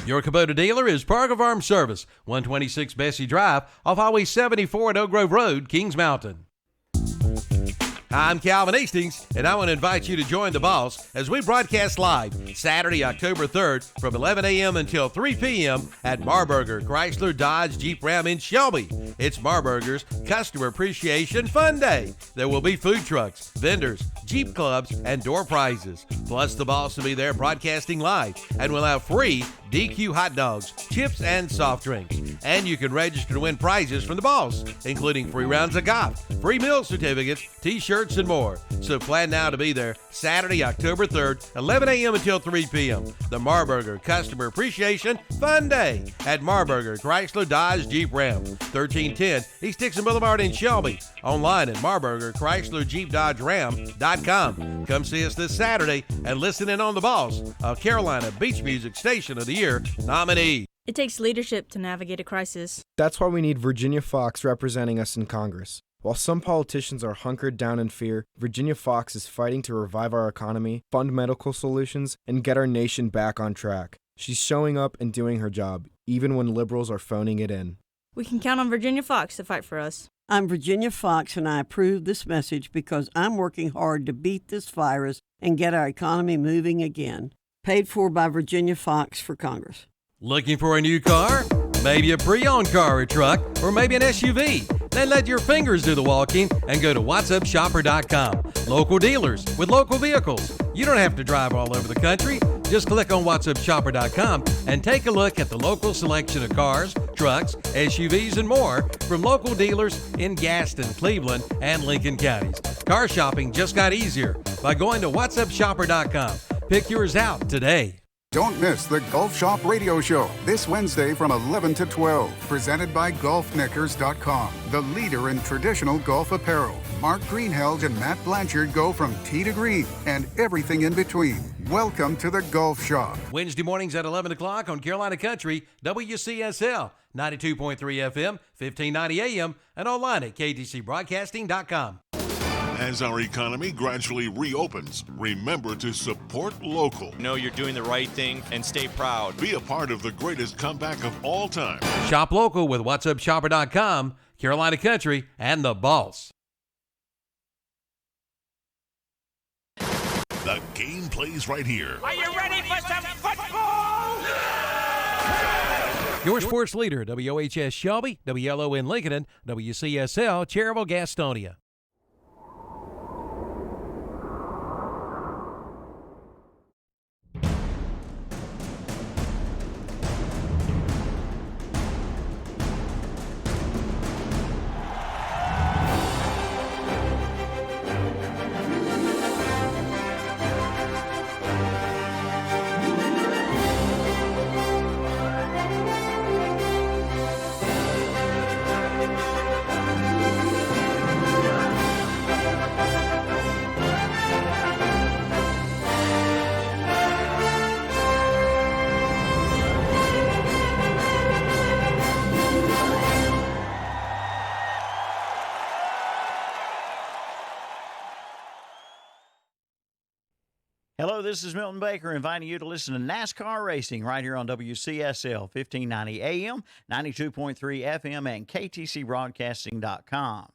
Your Kubota dealer is Parker Farm Service, 126 Bessie Drive, off Highway 74 at Oak Grove Road, Kings Mountain. I'm Calvin Hastings, and I want to invite you to join the boss as we broadcast live Saturday, October 3rd from 11 a.m. until 3 p.m. at Marburger Chrysler Dodge Jeep Ram in Shelby. It's Marburger's Customer Appreciation Fun Day. There will be food trucks, vendors, Jeep clubs, and door prizes. Plus, the boss will be there broadcasting live, and we'll have free DQ hot dogs, chips, and soft drinks. And you can register to win prizes from the boss, including free rounds of golf, free meal certificates, t-shirts, and more. So plan now to be there Saturday, October 3rd, 11 a.m. until 3 p.m. The Marburger Customer Appreciation Fun Day at Marburger Chrysler Dodge Jeep Ram, 1310 East Dixon Boulevard in Shelby. Online at marburgerchryslerjeepdodgeram.com. Come see us this Saturday and listen in on the boss, a Carolina Beach Music Station of the Year nominee. It takes leadership to navigate a crisis. That's why we need Virginia Fox representing us in Congress. While some politicians are hunkered down in fear, Virginia Fox is fighting to revive our economy, fund medical solutions, and get our nation back on track. She's showing up and doing her job, even when liberals are phoning it in. We can count on Virginia Fox to fight for us. I'm Virginia Fox, and I approve this message because I'm working hard to beat this virus and get our economy moving again. Paid for by Virginia Fox for Congress. Looking for a new car? Maybe a pre-owned car or truck, or maybe an SUV. Then let your fingers do the walking and go to whatsupshopper.com. Local dealers with local vehicles. You don't have to drive all over the country. Just click on whatsupshopper.com and take a look at the local selection of cars, trucks, SUVs, and more from local dealers in Gaston, Cleveland, and Lincoln counties. Car shopping just got easier by going to whatsupshopper.com. Pick yours out today. Don't miss the Golf Shop Radio Show this Wednesday from 11 to 12, presented by GolfKnickers.com, the leader in traditional golf apparel. Mark Greenheld and Matt Blanchard go from tee to green and everything in between. Welcome to the Golf Shop. Wednesday mornings at 11 o'clock on Carolina Country, WCSL, 92.3 FM, 1590 AM, and online at ktcbroadcasting.com. As our economy gradually reopens, remember to support local. Know you're doing the right thing and stay proud. Be a part of the greatest comeback of all time. Shop local with whatsupshopper.com, Carolina Country, and the boss. The game plays right here. Are you ready for some football? Your sports leader, WOHS Shelby, WLON Lincoln, and WCSL Cherryville Gastonia. Hello, this is Milton Baker inviting you to listen to NASCAR Racing right here on WCSL 1590 AM, 92.3 FM, and ktcbroadcasting.com.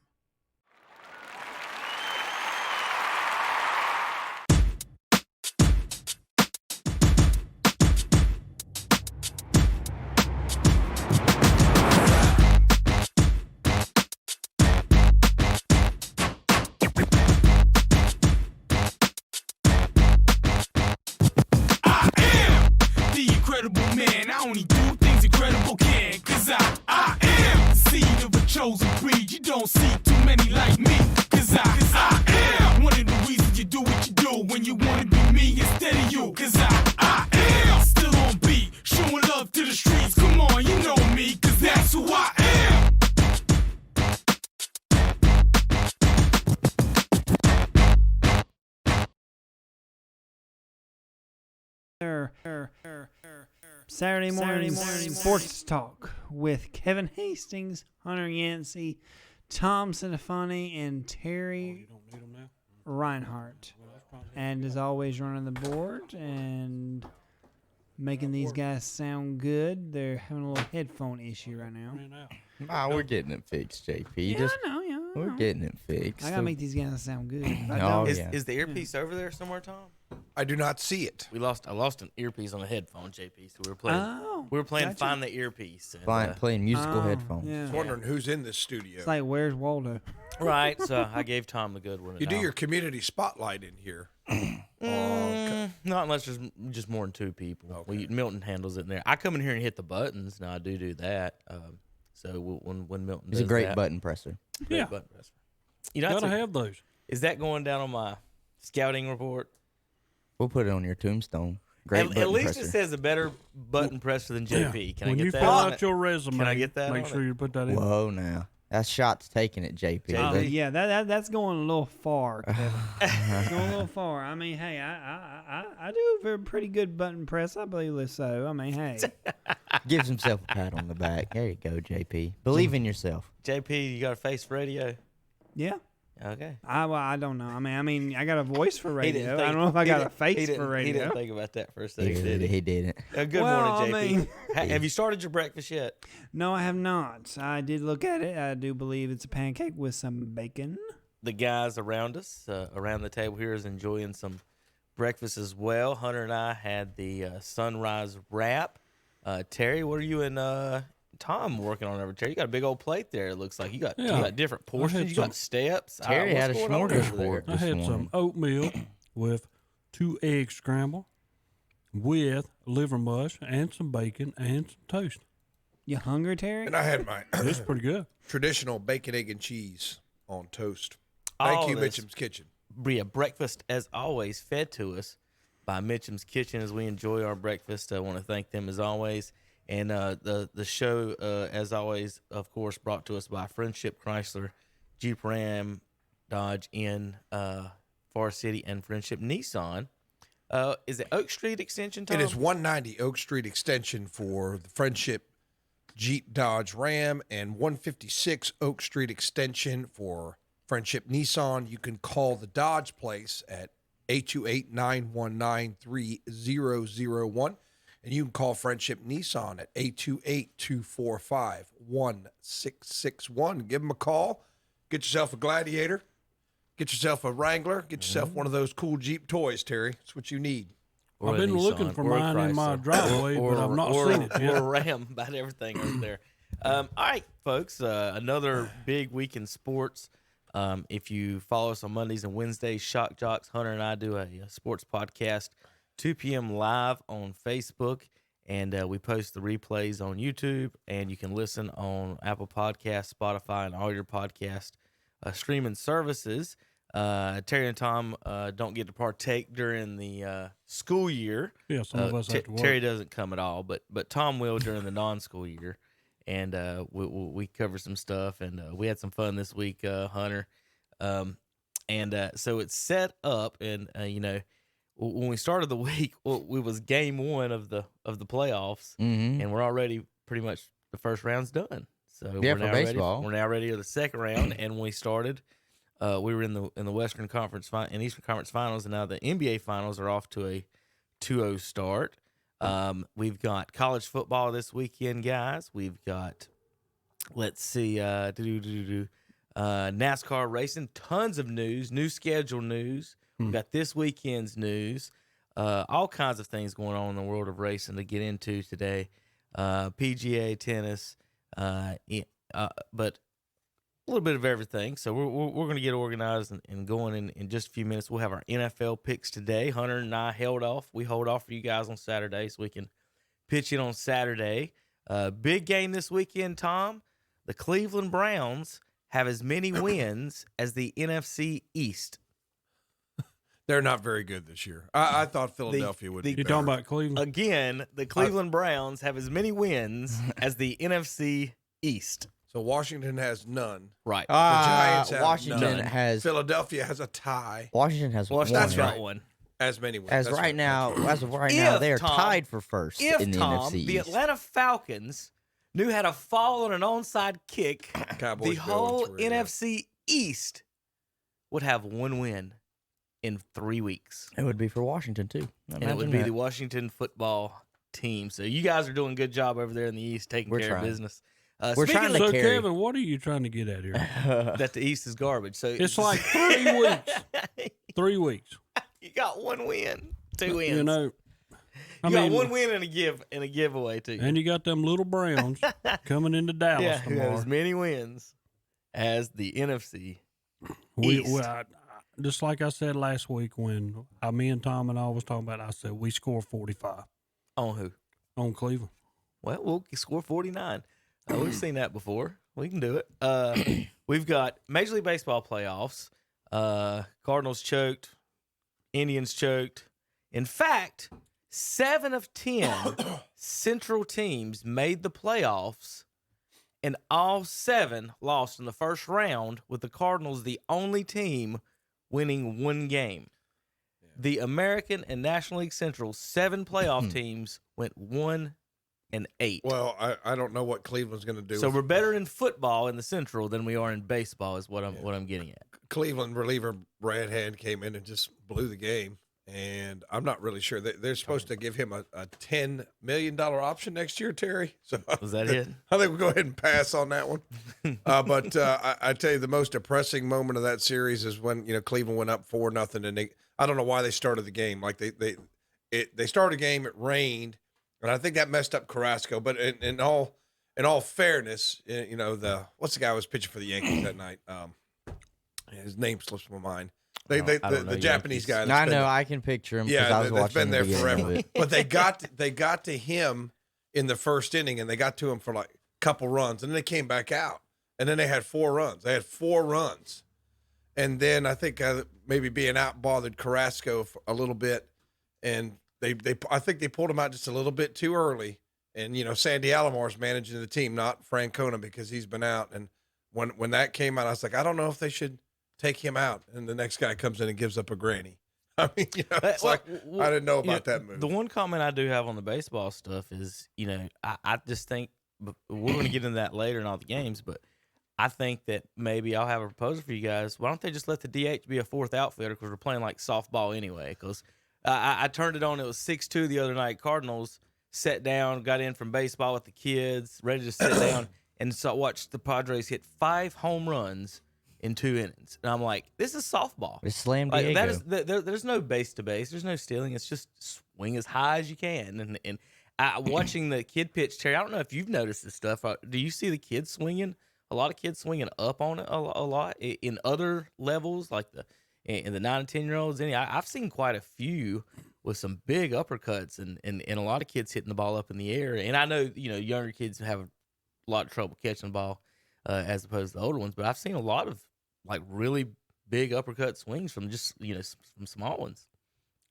Saturday morning sports talk with Kevin Hastings, Hunter Yancey, Tom Sinafani, and Terry Reinhardt. And as always, running the board and making these guys sound good. They're having a little headphone issue right now. Nah, we're getting it fixed, JP. Yeah, I know. We're getting it fixed. I gotta make these guys sound good. Is the earpiece over there somewhere, Tom? I do not see it. I lost an earpiece on a headphone, JP. So we were playing gotcha. Find the Earpiece. And, playing musical headphones. I was wondering who's in this studio. It's like, where's Waldo? Right, so I gave Tom the good one. You do your community spotlight in here. Not unless there's just more than two people. Okay. Milton handles it in there. I come in here and hit the buttons. Now I do that. So when Milton He's does a great that, button presser. great button presser. Gotta have those. Is that going down on my scouting report? We'll put it on your tombstone. Great At least presser. it says a better button presser than JP. Can I when get you that? fill on out it? your resume, Can I get that? Make on sure it? you put that in. Whoa, now. That's shots taken at JP. Oh, yeah, that's going a little far, Kevin. It's going a little far. I mean, hey, I do a pretty good button press. I believe this so. I mean, hey. Gives himself a pat on the back. There you go, JP. Believe in yourself. JP, you got a face for radio? Yeah. Okay. I don't know. I mean, I got a voice for radio. I don't know if I got a face for radio. He didn't think about that for a second, did he? He didn't. Good morning, JP. Have you started your breakfast yet? No, I have not. I did look at it. I do believe it's a pancake with some bacon. The guys around us, around the table here, is enjoying some breakfast as well. Hunter and I had the sunrise wrap. Terry, what are you and Tom working on over there? You got a big old plate there. It looks like you got different portions. You got steps. Terry had a smorgasbord. I had some oatmeal with 2 egg scramble with liver mush and some bacon and some toast. You hungry, Terry? And I had my It's pretty good. traditional bacon, egg, and cheese on toast. Thank you, Mitchum's Kitchen. Bria, breakfast, as always, fed to us by Mitchum's Kitchen as we enjoy our breakfast. I want to thank them as always. And the show, as always, of course, brought to us by Friendship Chrysler, Jeep Ram, Dodge in Forest City, and Friendship Nissan. Is it Oak Street Extension, Tom? It is 190 Oak Street Extension for the Friendship Jeep Dodge Ram and 156 Oak Street Extension for Friendship Nissan. You can call the Dodge place at 828-919-3001. And you can call Friendship Nissan at 828-245-1661. Give them a call. Get yourself a Gladiator. Get yourself a Wrangler. Get yourself one of those cool Jeep toys, Terry. That's what you need. I've been looking for mine in my driveway, but I've not seen it yet. Or a Ram, about everything right there. All right, folks, another big week in sports. If you follow us on Mondays and Wednesdays, Shock Jocks, Hunter and I do a sports podcast, 2 p.m. live on Facebook, and we post the replays on YouTube, and you can listen on Apple Podcasts, Spotify, and all your podcast streaming services. Terry and Tom don't get to partake during the school year. Yeah, some of us have to work. Terry doesn't come at all, but Tom will during the non-school year, and we cover some stuff, and we had some fun this week, Hunter. And so it's set up, and when we started the week, it was game one of the playoffs, and we're already pretty much the first round's done. So yeah, we're for now baseball, we're now ready for the second round. And when we started, we were in the Western Conference and Eastern Conference Finals, and now the NBA Finals are off to a 2-0 start. We've got college football this weekend, guys. We've got, let's see, NASCAR racing, tons of news, new schedule news. We've got this weekend's news, all kinds of things going on in the world of racing to get into today. PGA, tennis, but a little bit of everything. So we're going to get organized and going in just a few minutes. We'll have our NFL picks today. Hunter and I held off. We hold off for you guys on Saturday so we can pitch it on Saturday. Big game this weekend, Tom. The Cleveland Browns have as many wins as the NFC East. They're not very good this year. I thought Philadelphia would be better. You're talking about Cleveland? Again, the Cleveland Browns have as many wins as the NFC East. So Washington has none. Right. The Giants have Washington none. has. Philadelphia has a tie. Washington has Washington's one. got one. As many wins. As That's right right. now, as of right now, they are tied for first in the NFC East. The Atlanta Falcons knew how to fall on an onside kick, Cowboys the whole 0-3, NFC East would have one win in 3 weeks. It would be for Washington too. And it would be the Washington football team. So you guys are doing a good job over there in the East taking care of business. We're trying to So, carry. Kevin, what are you trying to get at here? That the East is garbage. So It's like 3 weeks. 3 weeks. You got 1 win, 2 wins. You know, you got 1 win and a giveaway too. And you got them little Browns coming into Dallas who tomorrow. have as many wins as the NFC We, East. just like I said last week when me and Tom and I was talking about it, I said we score 45. On who? On Cleveland. Well, we'll score 49. We've seen that before. We can do it. We've got Major League Baseball playoffs. Cardinals choked. Indians choked. In fact, 7 of 10 Central teams made the playoffs, and all 7 lost in the first round, with the Cardinals the only team winning 1 game. The American and National League Central 7 playoff teams went 1-8. Well, I don't know what Cleveland's going to do. So we're better in football in the Central than we are in baseball, is what I'm getting at. Cleveland reliever Brad Hand came in and just blew the game, and I'm not really sure they're supposed to give him a $10 million option next year, Terry. So was that it? I think we'll go ahead and pass on that one. But I tell you, the most depressing moment of that series is when Cleveland went up 4-0, and I don't know why they started the game. Like they started a game, it rained. And I think that messed up Carrasco. But in all fairness, what's the guy who was pitching for the Yankees that night? His name slips my mind. The Japanese guy. I know. I can picture him. Yeah, I was that's watching been there the forever. But they got to him in the first inning, and they got to him for like a couple runs, and then they came back out, and then they had 4 runs. They had 4 runs, and then I think maybe being out bothered Carrasco for a little bit, and I think they pulled him out just a little bit too early. And, Sandy Alamore's managing the team, not Francona, because he's been out. And when that came out, I was like, I don't know if they should take him out. And the next guy comes in and gives up a granny. I mean, it's I didn't know about that move. The one comment I do have on the baseball stuff is, I just think we're going to get into that later in all the games, but I think that maybe I'll have a proposal for you guys. Why don't they just let the DH be a 4th outfielder, because we're playing like softball anyway? Because I turned it on. It was 6-2 the other night. Cardinals sat down, got in from baseball with the kids, ready to sit down, and watched the Padres hit 5 home runs in 2 innings. And I'm like, this is softball. It's slam like, Diego. There's no base to base. There's no stealing. It's just swing as high as you can. And watching the kid pitch, Terry, I don't know if you've noticed this stuff. Do you see the kids swinging? A lot of kids swinging up on it a lot in other levels, like in the 9 and 10-year-olds. I've seen quite a few with some big uppercuts and a lot of kids hitting the ball up in the air. And I know, younger kids have a lot of trouble catching the ball as opposed to the older ones, but I've seen a lot of like really big uppercut swings from just, from small ones.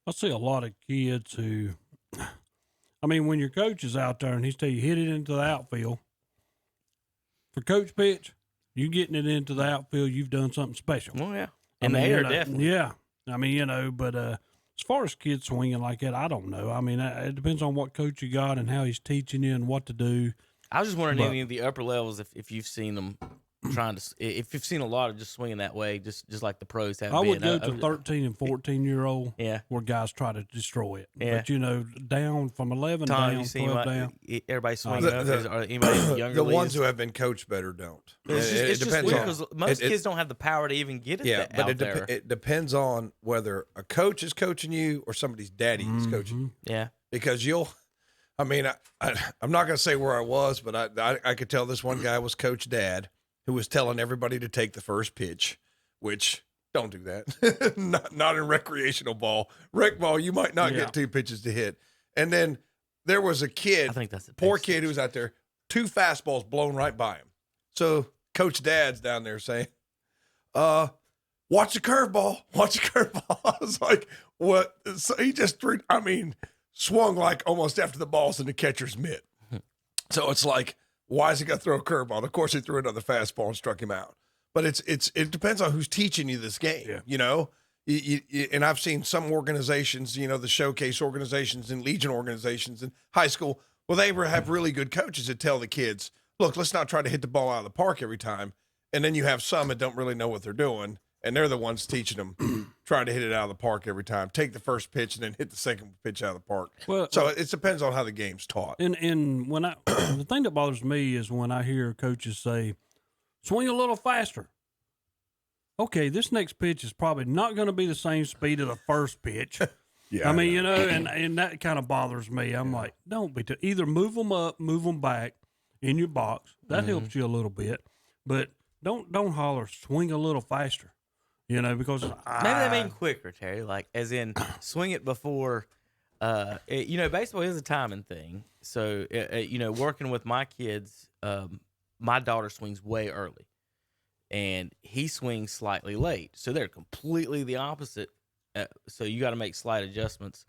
I see a lot of kids who, when your coach is out there and he's telling you hit it into the outfield, for coach pitch, you getting it into the outfield, you've done something special. Oh, yeah. In the air, definitely. Yeah. But as far as kids swinging like that, I don't know. It depends on what coach you got and how he's teaching you and what to do. I was just wondering any of the upper levels if you've seen them if you've seen a lot of just swinging that way, just like the pros have. I would go to 13 and 14-year-old, where guys try to destroy it. Yeah. But down from 11 Tom, down, you see 12 down. Everybody swinging up. Anybody in the younger the leagues? ones who have been coached better don't. It's just weird because most kids don't have the power to even get it out there. It depends on whether a coach is coaching you or somebody's daddy is coaching you. Yeah. Because I'm not going to say where I was, but I could tell this one guy was Coach Dad, who was telling everybody to take the first pitch, which don't do that. not in recreational ball. Rec ball, you might not get 2 pitches to hit. And then there was a kid, I think that's poor kid who was out there, 2 fastballs blown right by him. So Coach Dad's down there saying, watch the curveball. Watch the curveball. I was like, what? So he just swung like almost after the ball's in the catcher's mitt. So it's like, why is he going to throw a curveball? Of course, he threw another fastball and struck him out. But it depends on who's teaching you this game, and I've seen some organizations, the showcase organizations and Legion organizations in high school, well, they have really good coaches that tell the kids, look, let's not try to hit the ball out of the park every time. And then you have some that don't really know what they're doing, and they're the ones teaching them, trying to hit it out of the park every time. Take the first pitch and then hit the second pitch out of the park. Well, so it depends on how the game's taught. And when the thing that bothers me is when I hear coaches say, swing a little faster. Okay, this next pitch is probably not going to be the same speed of the first pitch. Yeah, I mean, you know, and that kind of bothers me. I'm like, don't be either move them up, move them back in your box. That helps you a little bit, but don't holler, swing a little faster. You know, because maybe they mean quicker, Terry. Like as in swing it before. You know, baseball is a timing thing. So you know, working with my kids, my daughter swings way early, and he swings slightly late. So they're completely the opposite. So you got to make slight adjustments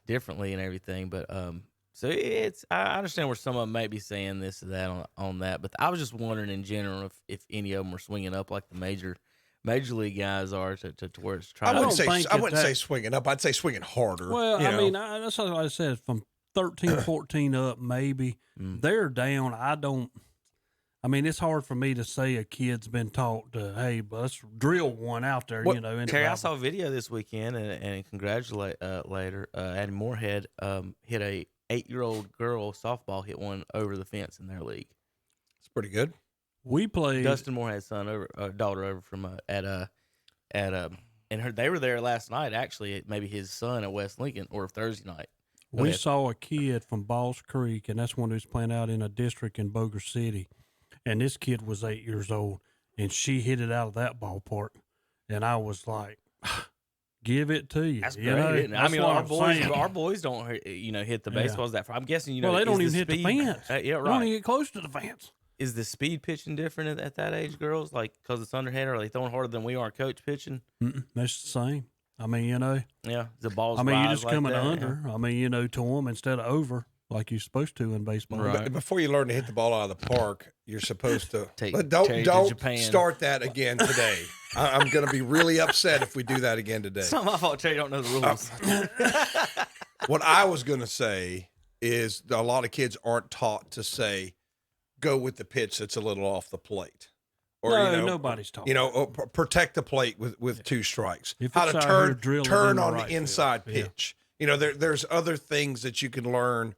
differently and everything. But so I understand where some of them may be saying this or that on that. But I was just wondering in general if any of them were swinging up like the major league guys are to where it's trying. I wouldn't say swinging up. I'd say swinging harder. Well, I mean, that's what I said. From 13, 14 up, maybe they're down. I mean, it's hard for me to say a kid's been taught to, hey, but let's drill one out there, you know. Terry, I saw a video this weekend and congratulate later. Adam Moorhead hit a 8-year-old girl softball, hit one over the fence in their league. It's pretty good. We played Dustin Moorhead's daughter over from and they were there last night. Actually, maybe his son at West Lincoln or Thursday night. We saw a kid from Balls Creek, and that's one who's playing out in a district in Boger City. And this kid was 8 years old, and she hit it out of that ballpark. And I was like, give it to you. That's you great, know? isn't it? That's I mean, what our boys don't, you know, hit the baseballs that far. I'm guessing, you know, well, they don't is even hit the fence. Yeah, They don't right. even get close to the fence. Is the speed pitching different at that age, girls? Like, because it's underhand, are they throwing harder than we are coach pitching? That's the same. I mean, you know. Yeah, the balls. I mean, you rise just like coming that, under. I mean, you know, to them instead of over, like you're supposed to in baseball. Right. Before you learn to hit the ball out of the park, you're supposed to. Take Don't start that again today. I'm going to be really upset if we do that again today. It's not my fault. Terry don't know the rules. What I was going to say is a lot of kids aren't taught to say, go with the pitch that's a little off the plate. Or, No, you know, nobody's taught. You know, protect the plate with two strikes. If How it's to out here, turn drill it in the on right the inside field. Yeah. pitch. You know, there's other things that you can learn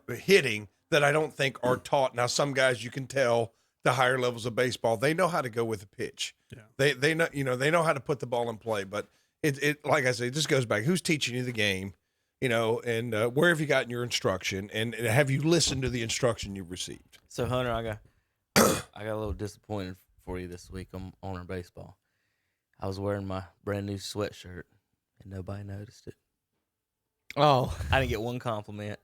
hitting that I don't think are taught. Now, some guys you can tell the higher levels of baseball, they know how to go with a pitch. Yeah. They know, you know, they know how to put the ball in play. But it like I say, it just goes back. Who's teaching you the game? You know, and where have you gotten your instruction? And have you listened to the instruction you've received? So, Hunter, I got a little disappointed for you this week on our baseball. I was wearing my brand new sweatshirt, and nobody noticed it. Oh, I didn't get one compliment.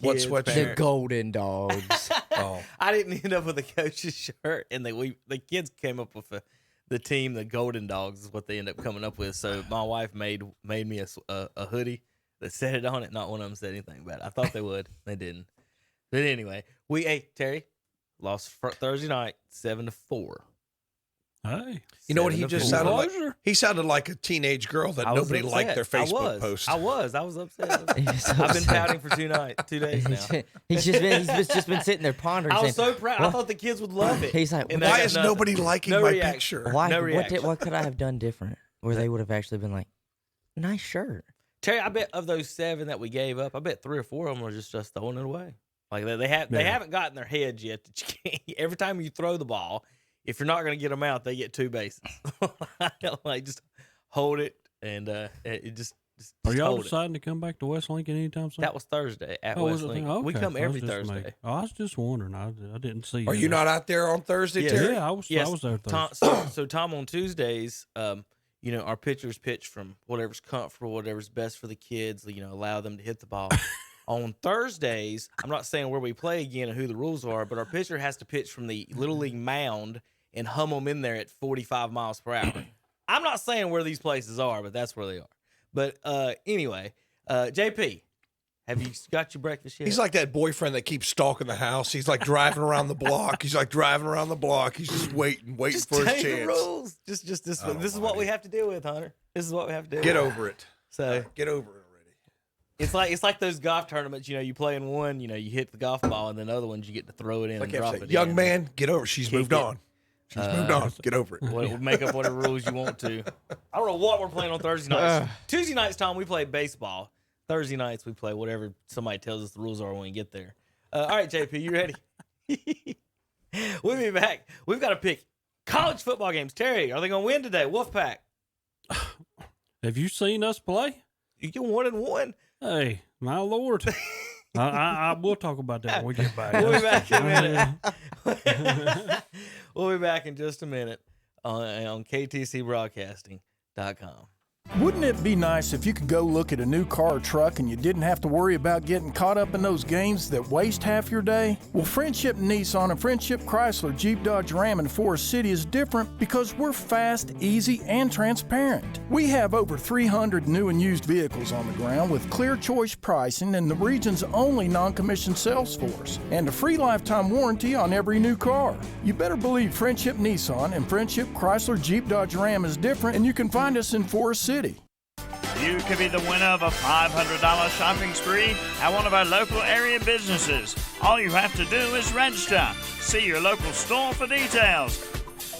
What Kids, sweatshirt? the parents. Golden Dogs. Oh, I didn't end up with a coach's shirt, and the kids came up with the team, the Golden Dogs, is what they end up coming up with. So my wife made me a hoodie that said it on it. Not one of them said anything about it. I thought they would. They didn't. But anyway, Terry lost Thursday night 7-4. Hey, you know what he just 7-4. sounded like? He sounded like a teenage girl that I was nobody liked their upset. Facebook post. I was upset. I've been pouting for 2 days now. He's just been sitting there pondering. I was saying, so proud. "What?" I thought the kids would love it. He's like, And "Why they got is nothing. nobody liking No my reaction. picture? Why? No reaction. What could I have done different where they would have actually been like, nice shirt? Terry, I bet of those 7 that we gave up, I bet 3 or 4 of them were just throwing it away. Like they haven't gotten their heads yet that you can't. Every time you throw the ball, if you're not going to get them out, they get 2 bases. Like just hold it and it just are y'all hold it. deciding to come back to West Lincoln anytime soon? That was Thursday at Oh, West was it? Lincoln. Okay. We come every I was just Thursday. making- I was just wondering. I didn't see. Are you not out there on Thursday, Yes. Terry? Yeah, I was there Thursday. So Tom, on Tuesdays, you know, our pitchers pitch from whatever's comfortable, whatever's best for the kids. You know, allow them to hit the ball. On Thursdays, I'm not saying where we play again and who the rules are, but our pitcher has to pitch from the Little League mound and hum them in there at 45 miles per hour. I'm not saying where these places are, but that's where they are. But anyway, JP, have you got your breakfast yet? He's like that boyfriend that keeps stalking the house. He's like driving around the block. He's just waiting just for his take the chance. rules. Just this is what we have to deal with, Hunter. This is what we have to do. Get over it. So Get over it already. it's like those golf tournaments. You know, you play in one, you know, you hit the golf ball, and then other ones you get to throw it in and drop it. Young in. man, get over it. She's moved on. She's moved on. Get over it. We'll make up whatever rules you want to. I don't know what we're playing on Thursday nights. Tuesday nights, Tom, we play baseball. Thursday nights, we play whatever somebody tells us the rules are when we get there. All right, JP, you ready? We'll be back. We've got to pick college football games. Terry, are they going to win today? Wolfpack. Have you seen us play? You get 1-1. Hey, my Lord. I will talk about that when we get back. We'll be back in a minute. We'll be back in just a minute on KTCBroadcasting.com. Wouldn't it be nice if you could go look at a new car or truck and you didn't have to worry about getting caught up in those games that waste half your day? Well, Friendship Nissan and Friendship Chrysler Jeep Dodge Ram in Forest City is different because we're fast, easy, and transparent. We have over 300 new and used vehicles on the ground with clear choice pricing and the region's only non-commissioned sales force, and a free lifetime warranty on every new car. You better believe Friendship Nissan and Friendship Chrysler Jeep Dodge Ram is different, and you can find us in Forest City. You could be the winner of a $500 shopping spree at one of our local area businesses. All you have to do is register. See your local store for details.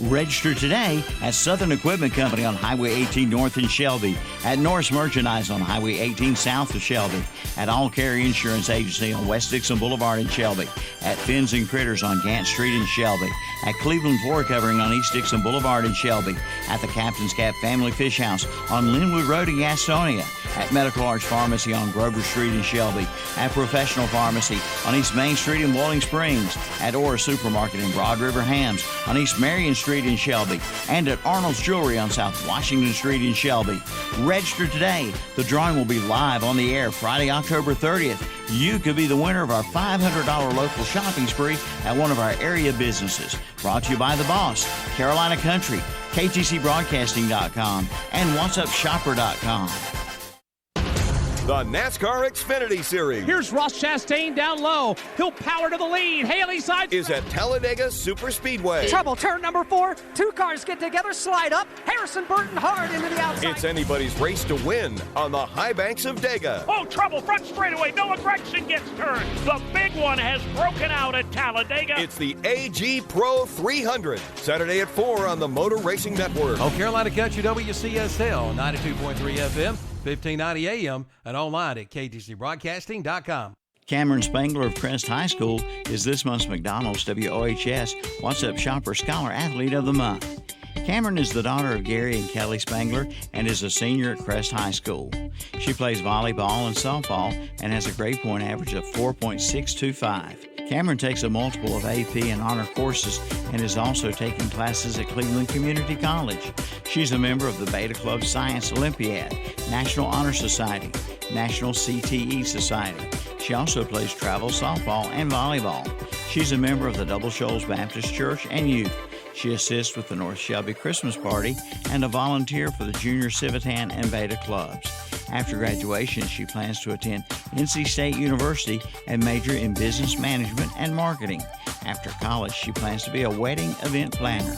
Register today at Southern Equipment Company on Highway 18 North in Shelby, at Norris Merchandise on Highway 18 South of Shelby, at All Carry Insurance Agency on West Dixon Boulevard in Shelby, at Fins and Critters on Gant Street in Shelby, at Cleveland Floor Covering on East Dixon Boulevard in Shelby, at the Captain's Cap Family Fish House on Linwood Road in Gastonia, at Medical Arts Pharmacy on Grover Street in Shelby, at Professional Pharmacy on East Main Street in Boiling Springs, at Ora Supermarket in Broad River Hams on East Marion Street in Shelby, and at Arnold's Jewelry on South Washington Street in Shelby. Register today. The drawing will be live on the air Friday, October 30th. You could be the winner of our $500 local shopping spree at one of our area businesses. Brought to you by The Boss, Carolina Country, KTCBroadcasting.com, and What'sUpShopper.com. The NASCAR Xfinity Series. Here's Ross Chastain down low. He'll power to the lead. Haley side is at Talladega Superspeedway. Trouble, turn number 4. Two cars get together, slide up. Harrison Burton hard into the outside. It's anybody's race to win on the high banks of Dega. Oh, trouble, front straightaway. Noah Gregson gets turned. The big one has broken out at Talladega. It's the AG Pro 300. Saturday at 4 on the Motor Racing Network. Oh, Carolina Country WCSL 92.3 FM. 1590 AM and online at ktcbroadcasting.com. Cameron Spangler of Crest High School is this month's McDonald's WOHS What's Up Shopper Scholar Athlete of the Month. Cameron is the daughter of Gary and Kelly Spangler and is a senior at Crest High School. She plays volleyball and softball and has a grade point average of 4.625. Cameron takes a multiple of AP and honor courses and is also taking classes at Cleveland Community College. She's a member of the Beta Club Science Olympiad, National Honor Society, National CTE Society. She also plays travel softball and volleyball. She's a member of the Double Shoals Baptist Church and Youth. She assists with the North Shelby Christmas Party and a volunteer for the Junior Civitan and Beta clubs. After graduation, she plans to attend NC State University and major in business management and marketing. After college, she plans to be a wedding event planner.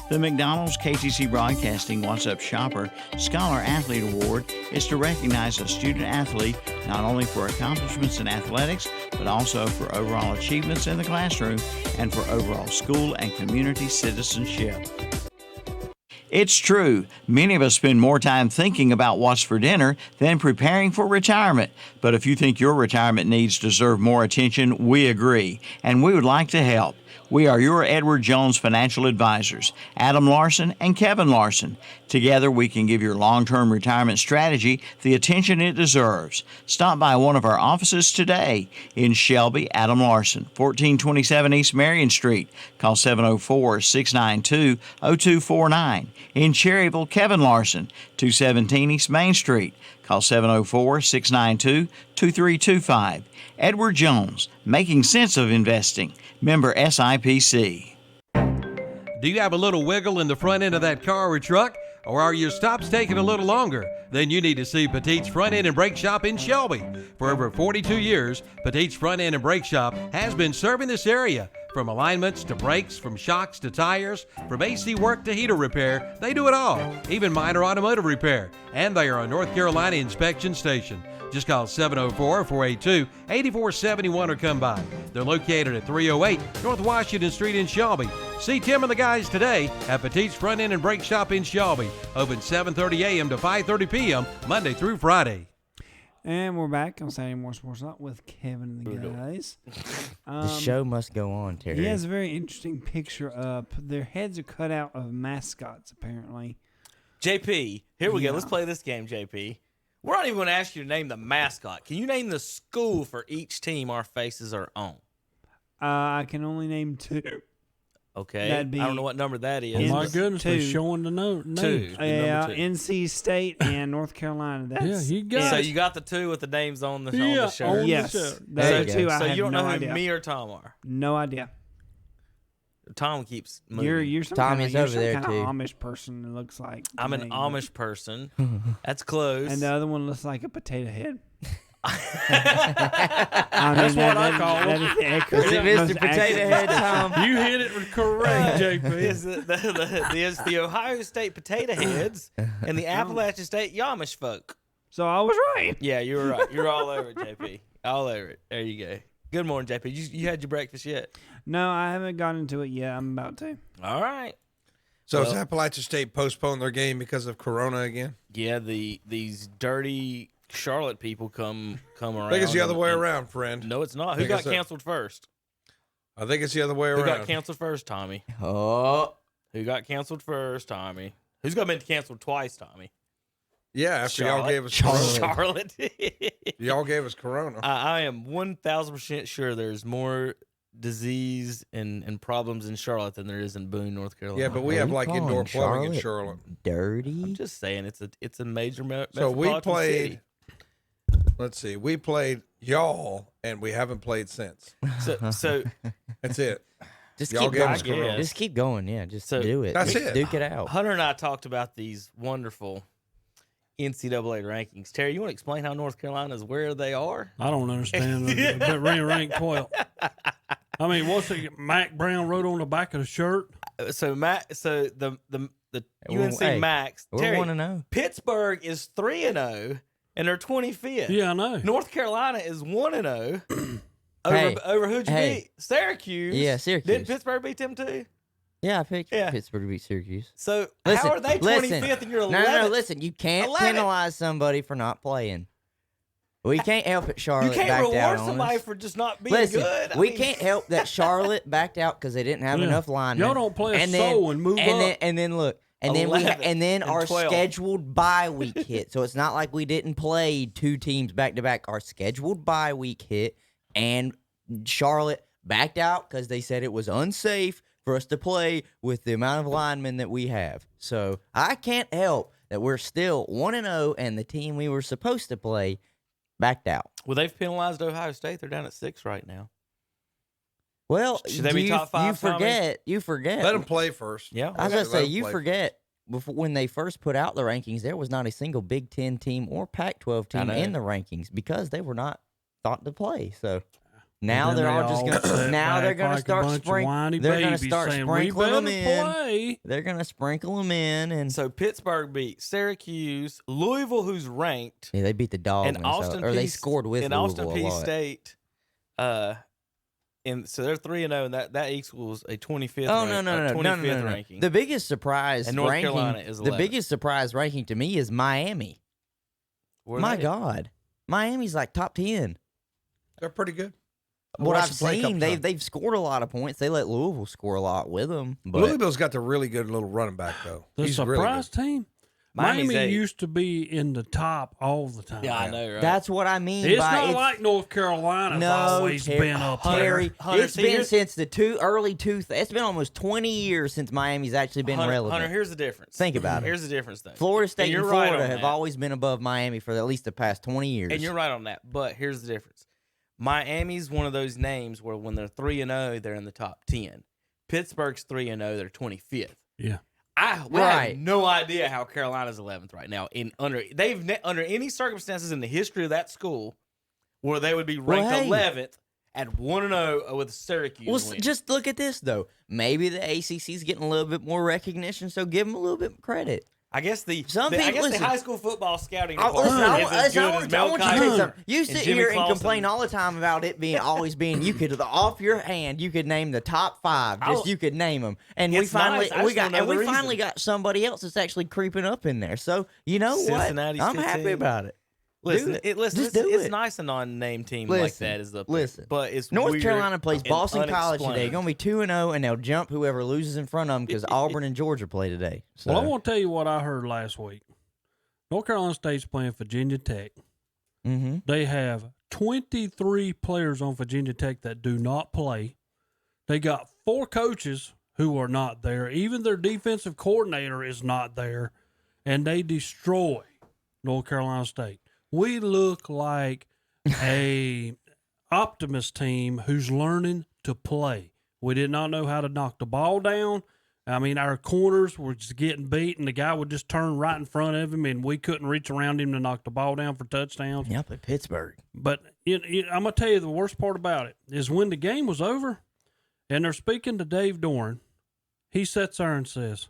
The McDonald's KTC Broadcasting What's Up Shopper Scholar Athlete Award is to recognize a student athlete not only for accomplishments in athletics, but also for overall achievements in the classroom and for overall school and community citizenship. It's true, many of us spend more time thinking about what's for dinner than preparing for retirement. But if you think your retirement needs deserve more attention, we agree, and we would like to help. We are your Edward Jones financial advisors, Adam Larson and Kevin Larson. Together, we can give your long-term retirement strategy the attention it deserves. Stop by one of our offices today in Shelby, Adam Larson, 1427 East Marion Street. Call 704-692-0249. In Cherryville, Kevin Larson, 217 East Main Street. Call 704-692-2325. Edward Jones, making sense of investing. Member SIPC. Do you have a little wiggle in the front end of that car or truck? Or are your stops taking a little longer? Then you need to see Petite's Front End and Brake Shop in Shelby. For over 42 years, Petite's Front End and Brake Shop has been serving this area. From alignments to brakes, from shocks to tires, from AC work to heater repair, they do it all, even minor automotive repair. And they are a North Carolina inspection station. Just call 704-482-8471 or come by. They're located at 308 North Washington Street in Shelby. See Tim and the guys today at Petite's Front End and Brake Shop in Shelby. Open 7:30 a.m. to 5:30 p.m. Monday through Friday. And we're back on Saturday Morning Sports Talk with Kevin and the guys. The show must go on, Terry. He has a very interesting picture up. Their heads are cut out of mascots, apparently. JP, here we go. Let's play this game, JP. We're not even going to ask you to name the mascot. Can you name the school for each team our faces are on? I can only name 2. Okay. I don't know what number that is. Oh, my goodness, they're showing the names. 2. Yeah, NC State and North Carolina. That's, you got So you got the 2 with the names on the shirt? On yes. The 2 I so have you don't no know who idea. me or Tom are? No idea. Tom keeps moving. You're some Tommy's kind over there, of too. Amish person, it looks like. to I'm an me, Amish person. That's close. And the other one looks like a potato head. That's what I call that him. is the accurate, Is it Mr. Potato Head, Tom? You hit it correct, JP. It's the Ohio State Potato Heads and the Appalachian State Yamish folk. So I was right. Yeah, you were right. You're all over it, JP. All over it. There you go. Good morning, JP. You had your breakfast yet? No, I haven't gotten into it yet. I'm about to. All right. So has Appalachian State postponed their game because of Corona again? Yeah, these dirty Charlotte people come around. I think it's the other way around, friend. No, it's not. Who got canceled first? I think it's the other way around. Who got canceled first, Tommy? Oh. Who got canceled first, Tommy? Who's been canceled twice, Tommy? Yeah, after Charlotte. y'all gave us Charlotte. Y'all gave us Corona. I am 1,000% sure there's more disease and problems in Charlotte than there is in Boone, North Carolina. Yeah, but we have like indoor plumbing in Charlotte. Dirty. I'm just saying it's a major So we metropolitan played. city. Let's see, we played y'all, and we haven't played since. So that's it. Just Y'all keep gave us going. Corona. Just keep going. Yeah, just So do it. That's it. Duke it out. Hunter and I talked about these wonderful NCAA rankings. Terry, you want to explain how North Carolina is where they are? I don't understand the ranked 12. I mean, what's it? Mac Brown wrote on the back of the shirt. So the UNC Hey, Max. we're Terry, 1-0. Pittsburgh is 3-0, and they're 25th. Yeah, I know. North Carolina is 1-0. Hey, over who'd you hey. beat? Syracuse. Yeah, Syracuse. Didn't Pittsburgh beat them too? Yeah, I picked Yeah. Pittsburgh to beat Syracuse. So Listen, how are they 25th and you're 11th? No, listen. You can't 11th. penalize somebody for not playing. We can't help it. Charlotte You can't backed out reward on somebody us. for just not being Listen, good. we can't help that Charlotte backed out because they didn't have Yeah. enough linemen. Y'all don't play a and soul and move up. And then look, and then 11 our 12. scheduled bye week hit. So it's not like we didn't play 2 teams back to back. Our scheduled bye week hit, and Charlotte backed out because they said it was unsafe for us to play with the amount of linemen that we have. So I can't help that we're still 1-0, and the team we were supposed to play backed out. Well, they've penalized Ohio State. They're down at 6 right now. Well, Should they be top 5, You forget. Let them play first. Yeah. I was going to Let say, 'em you play forget, before, when they first put out the rankings, there was not a single Big Ten team or Pac-12 team know. in the rankings because they were not thought to play. So now And they're then all they just all going to sat now they're back going to like a start bunch of whiny they're going to babies start saying, "We sprinkling them better in. play." They're going to sprinkle them in, and So Pittsburgh beat Syracuse, Louisville, who's ranked, yeah, they beat the dog, and Austin or Peay they scored with and Louisville Austin a Peay lot. State. And so they're 3-0, and that equals a 25th. Oh, rank, no, 25th ranking. The biggest surprise And North ranking, Carolina is the 11th. biggest surprise ranking to me is Miami. Where My they? God, Miami's like top 10. They're pretty good. I What watched I've them play a seen, couple they've scored a lot of points. They let Louisville score a lot with them. But Louisville's got the really good little running back though. The He's really surprise good. team. Miami's Miami 8. used to be in the top all the time. Yeah, I know, right? that's what I mean. It's by not like North Carolina's no, always been up there. Terry, Hunter, it's see, been here's- since the it's been almost 20 years since Miami's actually been relevant. Hunter, here's the difference. Think about it. Here's the difference, though. Florida State and you're right Florida on have that. always been above Miami for at least the past 20 years. And you're right on that. But here's the difference. Miami's one of those names where when they're 3-0, they're in the top 10. Pittsburgh's 3-0, they're 25th. Yeah. We Right. have no idea how Carolina's 11th right now. Under any circumstances in the history of that school where they would be ranked hey. 11th at 1-0 with Syracuse. Well, win. just look at this though. Maybe the ACC's getting a little bit more recognition, so give them a little bit of credit. I guess the listen, high school football scouting I department is as good as Mel want you to tell you Kiper something. You and sit Jimmy here and Clausen. complain all the time about it being always being. You could off your hand. You could name the top 5. You could name them, and we It's finally nice. I just don't know the finally reason. got somebody else that's actually creeping up in there. So you know Cincinnati's what? I'm happy 15. about it. Listen, Just do it's it. nice a non-name team like that is up there. But it's North weird Carolina plays and Boston College today. unexplained. Going to be 2-0, and they'll jump whoever loses in front of them because Auburn and Georgia play today. So. Well, I want to tell you what I heard last week. North Carolina State's playing Virginia Tech. Mm-hmm. They have 23 players on Virginia Tech that do not play. They got 4 coaches who are not there. Even their defensive coordinator is not there, and they destroy North Carolina State. We look like a optimist team who's learning to play. We did not know how to knock the ball down. I mean, our corners were just getting beat, and the guy would just turn right in front of him, and we couldn't reach around him to knock the ball down for touchdowns. Yep, at Pittsburgh. But I'm going to tell you the worst part about it is when the game was over, and they're speaking to Dave Doran, he sits there and says,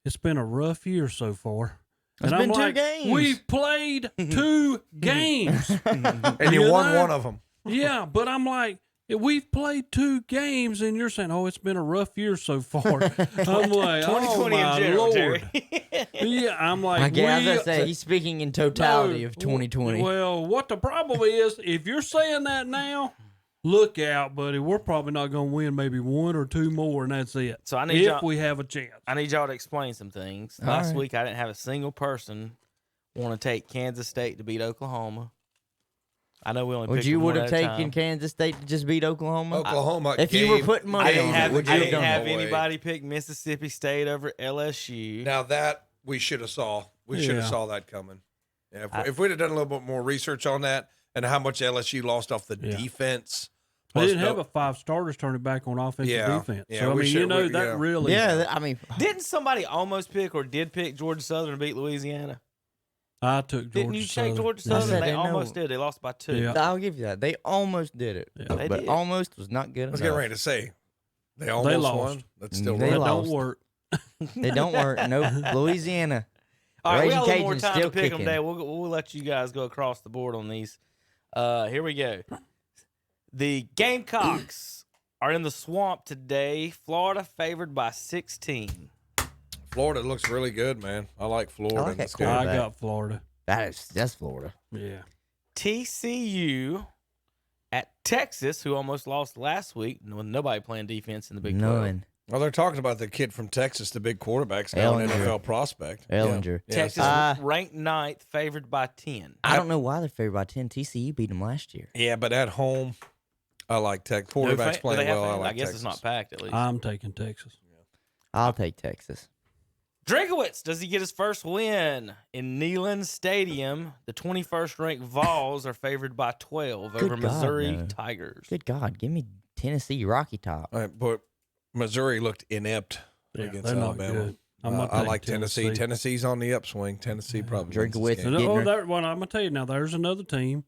"It's been a rough year so far." It's And been I'm 2 like, games. We've played 2 games. And you won know? one of them. Yeah, but I'm like, we've played 2 games, and you're saying, "Oh, it's been a rough year so far." I'm like, 2020 oh, my in general, Lord. Terry. Yeah, I'm like, I was going to say, he's speaking in totality of 2020. Well, what the problem is, if you're saying that now, look out, buddy. We're probably not going to win maybe 1 or 2 more, and that's it. So I need if we have a chance. I need y'all to explain some things. All Last right. week, I didn't have a single person want to take Kansas State to beat Oklahoma. I know we only Would picked you them would one have at a taken time. Kansas State to just beat Oklahoma? Oklahoma. If you were putting money I didn't on have, it, would you I have didn't done have that? anybody pick Mississippi State over LSU. Now that we should have saw. We should have Yeah. saw that coming. Yeah, if we'd have done a little bit more research on that and how much LSU lost off the Yeah. defense. They plus didn't have a 5 starters turning back on offensive Yeah. defense. Yeah, So, I we mean, should- that yeah. really. Yeah, I mean, Didn't somebody almost pick or did pick Georgia Southern to beat Louisiana? I took Georgia Didn't you take Southern. Georgia I Southern? said They they know. almost did. They lost by 2. Yeah. I'll give you that. They almost did it. Yeah. They But did. almost was not good I was enough. getting ready to say they almost lost. won. That's still They right. That lost. don't work. They don't work. Nope. Louisiana. All right, we Raging got a little more Cajuns time still to pick them kicking. today. We'll let you guys go across the board on these. Here we go. The Gamecocks are in the swamp today. Florida favored by 16. Florida looks really good, man. I like Florida. I like in that this game. I quarterback. got Florida. That's Florida. Yeah. TCU at Texas, who almost lost last week with nobody playing defense in the Big 12. None. Well, they're talking about the kid from Texas, the big quarterback, now an Ellinger. NFL prospect. Ellinger. Yeah. Texas Uh, ranked 9th, favored by 10. I don't know why they're favored by 10. TCU beat them last year. Yeah, but at home, I like Tech. No Quarterbacks fan- do playing they have well. I fans? like I guess Texas. it's not packed at least. I'm taking Texas. I'll take Texas. Drinkowitz, does he get his first win in Neyland Stadium? The 21st ranked Vols are favored by 12 Good over God, Missouri no. Tigers. Good God. Give me Tennessee Rocky Top. All right, but Missouri looked inept Yeah, against they're not Alabama. good. I'm not I taking like Tennessee. Tennessee. Tennessee's on the upswing. Tennessee probably wins this Drinkowitz game. is getting her- I'm going to tell you now, there's another team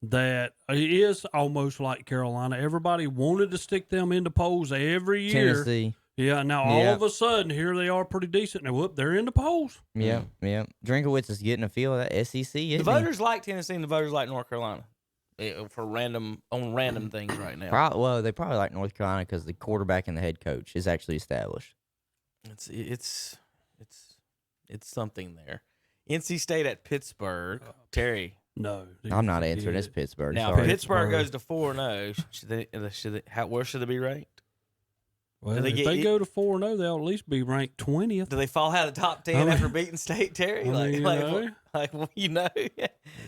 that is almost like Carolina. Everybody wanted to stick them into polls every year. Tennessee. Yeah, now all Yeah. of a sudden, here they are pretty decent. Now, whoop, they're in the polls. Yeah, yeah. Drinkowitz is getting a feel of that SEC, The isn't voters like Tennessee and the voters like North Carolina for random things right now. Well, they probably like North Carolina because the quarterback and the head coach is actually established. It's something there. NC State at Pittsburgh. Terry. No, I'm not answering. It's Pittsburgh. Now Sorry. Pittsburgh goes to 4-0. Where should they be ranked? Well, Do they if get- they go to 4-0, they'll at least be ranked 20th. Do they fall out of the top 10 I mean- after beating State, Terry? I mean, you know.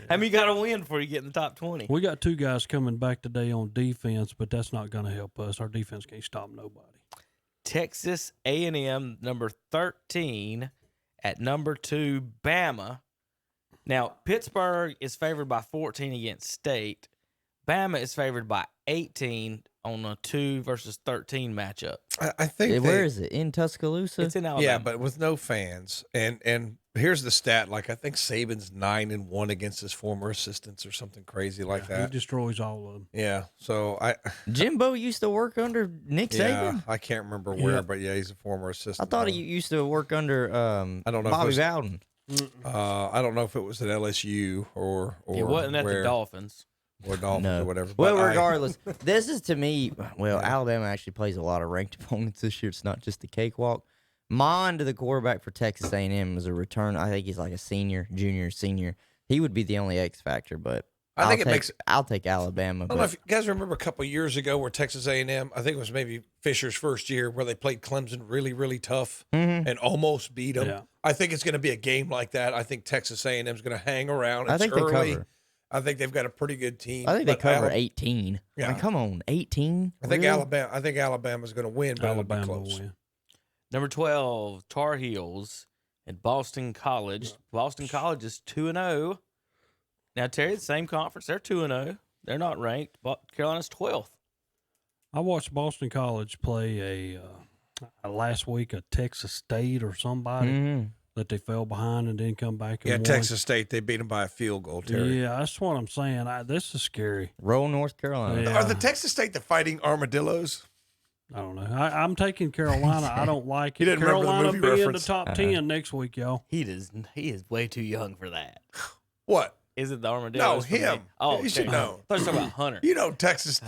How many got to win before you get in the top 20? We got 2 guys coming back today on defense, but that's not going to help us. Our defense can't stop nobody. Texas A&M, number 13, at number 2, Bama. Now, Pittsburgh is favored by 14 against State. Bama is favored by 18 on a 2 versus 13 matchup. I think Where is it? In Tuscaloosa? It's in Alabama. Yeah, but with no fans, and Here's the stat. Like, I think Saban's 9-1 against his former assistants or something crazy like that. He destroys all of them. Yeah. So Jimbo used to work under Nick Saban. I can't remember where, but yeah, he's a former assistant. I thought he used to work under I don't know Bobby Bowden. I don't know if it was at LSU or it wasn't at the Dolphins. Or Dolphins or whatever. Well, regardless, this is to me, Alabama actually plays a lot of ranked opponents this year. It's not just a cakewalk. Mond, the quarterback for Texas A&M, was a return. I think he's like a senior. He would be the only X factor, but I'll take Alabama. I don't know if you guys remember a couple of years ago where Texas A&M, I think it was maybe Fisher's first year, where they played Clemson really, really tough and almost beat them. Yeah. I think it's going to be a game like that. I think Texas A&M is going to hang around. I think they cover. I think they've got a pretty good team. I think they cover 18. Yeah. I mean, come on, 18. I think Alabama's going to win, but Alabama will win. Number 12, Tar Heels at Boston College. Boston College is 2-0. Now, Terry, the same conference. They're 2-0. They're not ranked. Carolina's 12th. I watched Boston College play a last week a Texas State or somebody that they fell behind and didn't come back. And won. Texas State, they beat them by a field goal, Terry. Yeah, that's what I'm saying. This is scary. Roll North Carolina. Yeah. Are the Texas State the Fighting Armadillos? I don't know. I'm taking Carolina. I don't like it. He didn't Carolina remember the be movie in reference. the top 10 next week, y'all. He is way too young for that. What? Is it the Armadillos? No, him. Oh, you should know. I thought you were talking about Hunter. You know Texas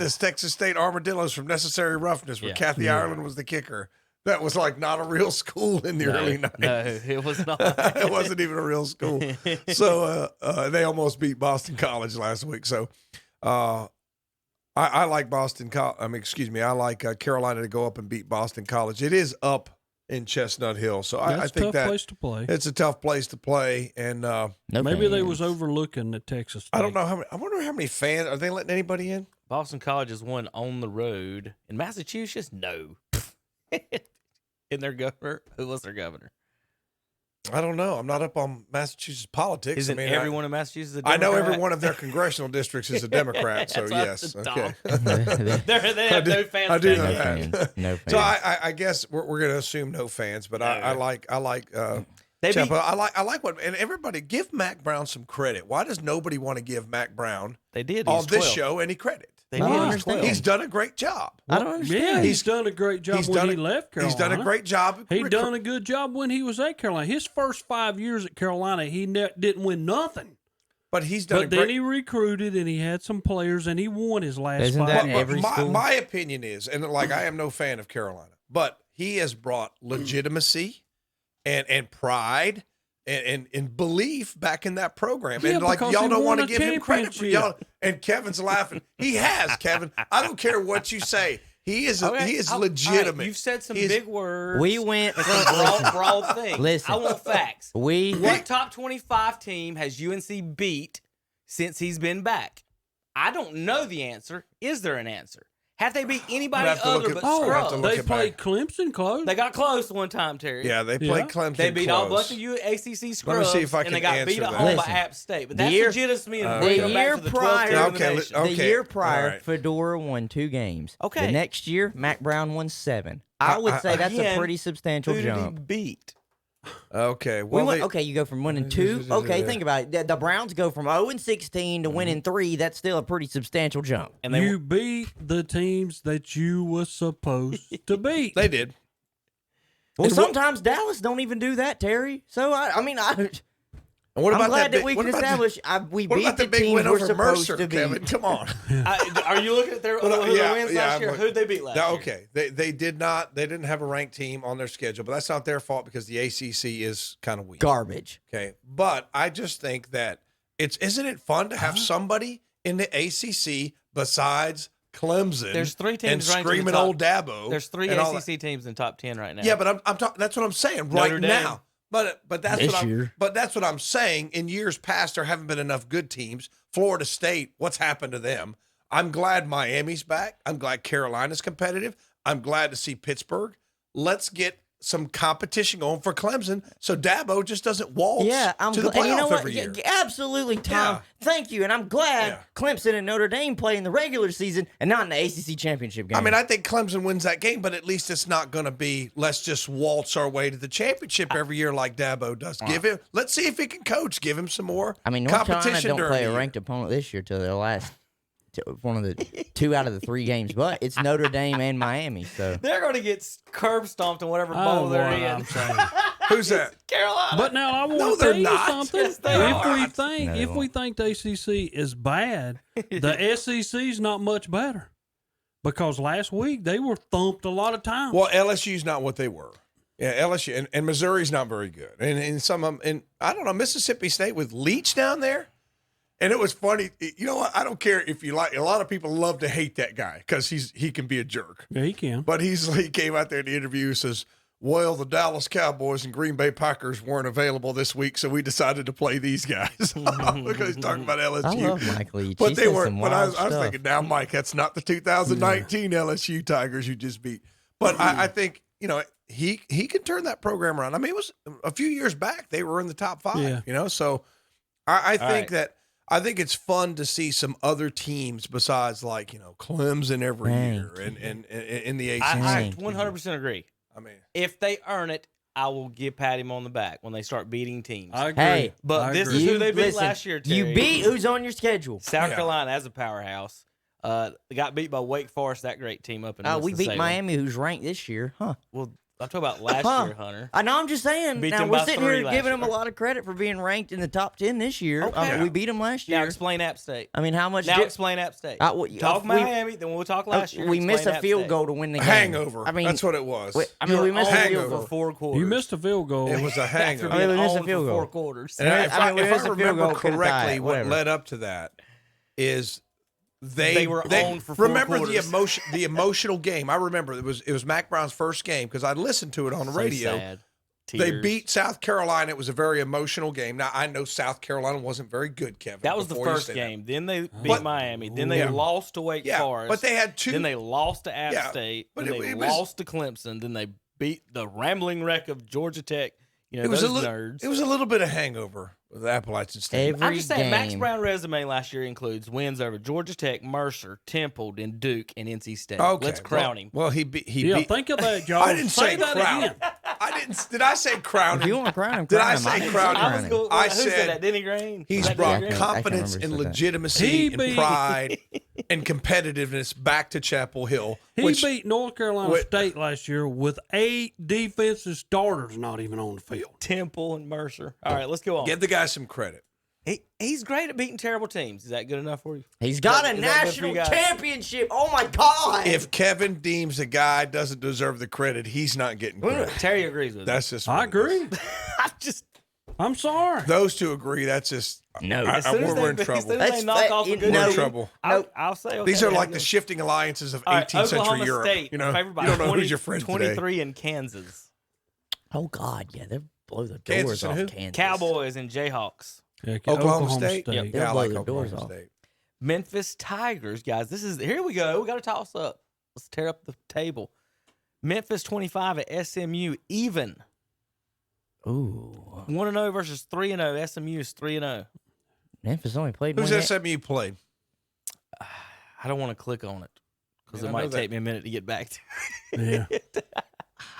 State Armadillos from Necessary Roughness, where Kathy Ireland was the kicker. That was like not a real school in the early 90s. No, it was not. It wasn't even a real school. So they almost beat Boston College last week. So I like I like Carolina to go up and beat Boston College. It is up in Chestnut Hill, so I think that place to play. It's a tough place to play, and maybe they was overlooking the Texas State. I don't know how many. I wonder how many fans are they letting anybody in? Boston College has won on the road in Massachusetts. No, in their governor, who was their governor? I don't know. I'm not up on Massachusetts politics. Isn't everyone in Massachusetts a Democrat? I know every one of their congressional districts is a Democrat, so yes. Okay. They have no fans. I do know that. No fans. So I guess we're going to assume no fans, but I like Champa. I like what, and everybody give Mac Brown some credit. Why does nobody want to give Mac Brown on this show any credit? He's done a great job. I don't understand. Yeah, he's done a great job when he left Carolina. He's done a great job. He done a good job when he was at Carolina. His first 5 years at Carolina, he didn't win nothing. But he's done. But then he recruited and he had some players and he won his last Isn't 5 that years. every school? My opinion is, and like I am no fan of Carolina, but he has brought legitimacy and pride and belief back in that program. Yeah, and like because y'all he don't won want a to give him credit for y'all. And Kevin's laughing. He has, Kevin. I don't care what you say. He is legitimate. Right, you've said some big words. We went for a broad thing. Listen, I want facts. What top 25 team has UNC beat since he's been back? I don't know the answer. Is there an answer? Have they beat anybody other but Scrubs? They played Clemson close. They got close one time, Terry. Yeah, they played Clemson. They beat close. a bunch of ACC Scrubs. Let me see if I can and they got answer beat at that. home by App State. But that's legitimacy. The year prior, the year prior, right. Fedora won 2 games. Okay. The next year, Mac Brown won 7. I would say that's a pretty substantial who jump. Did he beat? Okay. Well, you go from winning 2. Okay, think about it. The Browns go from 0-16 to winning 3. That's still a pretty substantial jump. And you beat the teams that you were supposed to beat. They did. Well, sometimes Dallas don't even do that, Terry. So And what about I'm glad that big, we can establish we what beat about the big teams win we're over supposed Mercer, to beat. Kevin? Come on. Are you looking at their wins last year? Who'd they beat last year? Okay, they did not. They didn't have a ranked team on their schedule, but that's not their fault because the ACC is kind of weak. Garbage. Okay, but I just think that isn't it fun to have somebody in the ACC besides Clemson? There's 3 teams and screaming top, old Dabo. There's 3 ACC teams in the top 10 right now. Yeah, but I'm talking. That's what I'm saying right now. But that's what I'm saying. In years past, there haven't been enough good teams. Florida State, what's happened to them? I'm glad Miami's back. I'm glad Carolina's competitive. I'm glad to see Pittsburgh. Let's get some competition going for Clemson, so Dabo just doesn't waltz to the playoff and you know what? every year. Absolutely, Tom. Thank you, and I'm glad Clemson and Notre Dame play in the regular season and not in the ACC championship game. I mean, I think Clemson wins that game, but at least it's not going to be let's just waltz our way to the championship every year like Dabo does. Let's see if he can coach. Give him some more. I mean, North Carolina competition. don't play a ranked opponent this year till their last. One of the 2 out of the 3 games, but it's Notre Dame and Miami, so they're going to get curb stomped in whatever bowl they're in. Who's that? Carolina. But now I want to tell you something. Yes, if we think the ACC is bad, the SEC's not much better, because last week they were thumped a lot of times. Well, LSU's not what they were. Yeah, LSU and Missouri's not very good, and some of them, and I don't know, Mississippi State with Leach down there. And it was funny. You know what? I don't care if you like. A lot of people love to hate that guy because he can be a jerk. Yeah, he can. But he came out there in the interview and says, well, the Dallas Cowboys and Green Bay Packers weren't available this week, so we decided to play these guys because he's talking about LSU. I love Mike Leach. But they weren't. But I was thinking, now, Mike, that's not the 2019 LSU Tigers you just beat. But I think, you know, he can turn that program around. I mean, it was a few years back they were in the top 5. You know, so I think that. I think it's fun to see some other teams besides, like, you know, Clemson every year and in the ACC. I 100% agree. I mean, if they earn it, I will give pat him on the back when they start beating teams. I agree. Hey, but this is who they beat last year, Terry. You beat who's on your schedule. South Carolina as a powerhouse. They got beat by Wake Forest, that great team up in we beat Miami, who's ranked this year. Well, I'm talking about last year, Hunter. I know, I'm just saying. Beat now, them we're by sitting 3 here last giving them a year. lot of credit for being ranked in the top 10 this year. Okay. We beat them last year. Now explain App State. I mean, how much? Now explain App State. Talk Miami, then we'll talk last year. We missed a App field State. goal to win the game. Hangover. I mean, that's what it was. We missed a field goal for 4 quarters. You missed a field goal. It was a hangover. I mean, we missed a field for goal. 4 quarters. And if I remember correctly, what led up to that is they were on for 4 remember quarters. the emotional game. I remember it was Mac Brown's first game because I listened to it on the radio. Sad. They Tears. beat South Carolina. It was a very emotional game. Now, I know South Carolina wasn't very good, Kevin. That was the before you first say game. that. Then they beat Miami. Then they lost to Wake Forest. But they had 2. Then they lost to App State. But Then they lost to Clemson. Then they beat the rambling wreck of Georgia Tech. You know, those nerds. It was a little bit of hangover with Appalachian State. I'm just saying, Max Brown's resume last year includes wins over Georgia Tech, Mercer, Temple, then Duke, and NC State. Okay, Let's crown him. Well, he beat. Think of that, Joe. I didn't say that crown. again. I didn't. Did I say crown? If you want to crown him, Did crown I him. say didn't crown say him? him. I Who said said that? Denny Green? He's Was that brought Denny Green? confidence I can't and remember who said that. legitimacy and pride and competitiveness back to Chapel Hill. He beat North Carolina State last year with 8 defensive starters not even on the field. Temple and Mercer. All right, let's go on. Give the guy some credit. He's great at beating terrible teams. Is that good enough for you? He's got a Is that good for you national guys? championship. Oh, my God. If Kevin deems a guy doesn't deserve the credit, he's not getting credit. Terry agrees with That's just. I agree. I'm sorry. Those two agree. That's just. No. We're in trouble. As they knock off a good We're in team, trouble. I'll say okay. These are like the shifting alliances of All right, 18th century Oklahoma Europe. State, You know, favored by you don't know 20, who's your friend 23 today. in Kansas. Oh, God, yeah. They'll blow the Kansas doors and off who? Kansas. Cowboys and Jayhawks. Yeah, Oklahoma State? Yep. Yeah, They'll I blow like the doors Oklahoma off. State. Memphis Tigers, guys. Here we go. We got to toss up. Let's tear up the table. Memphis 25 at SMU even. Ooh. 1-0 versus 3-0. SMU is 3-0. Memphis only played Who's one. SMU played? I don't want to click on it because Yeah, it I might know that. take me a minute to get back to Yeah.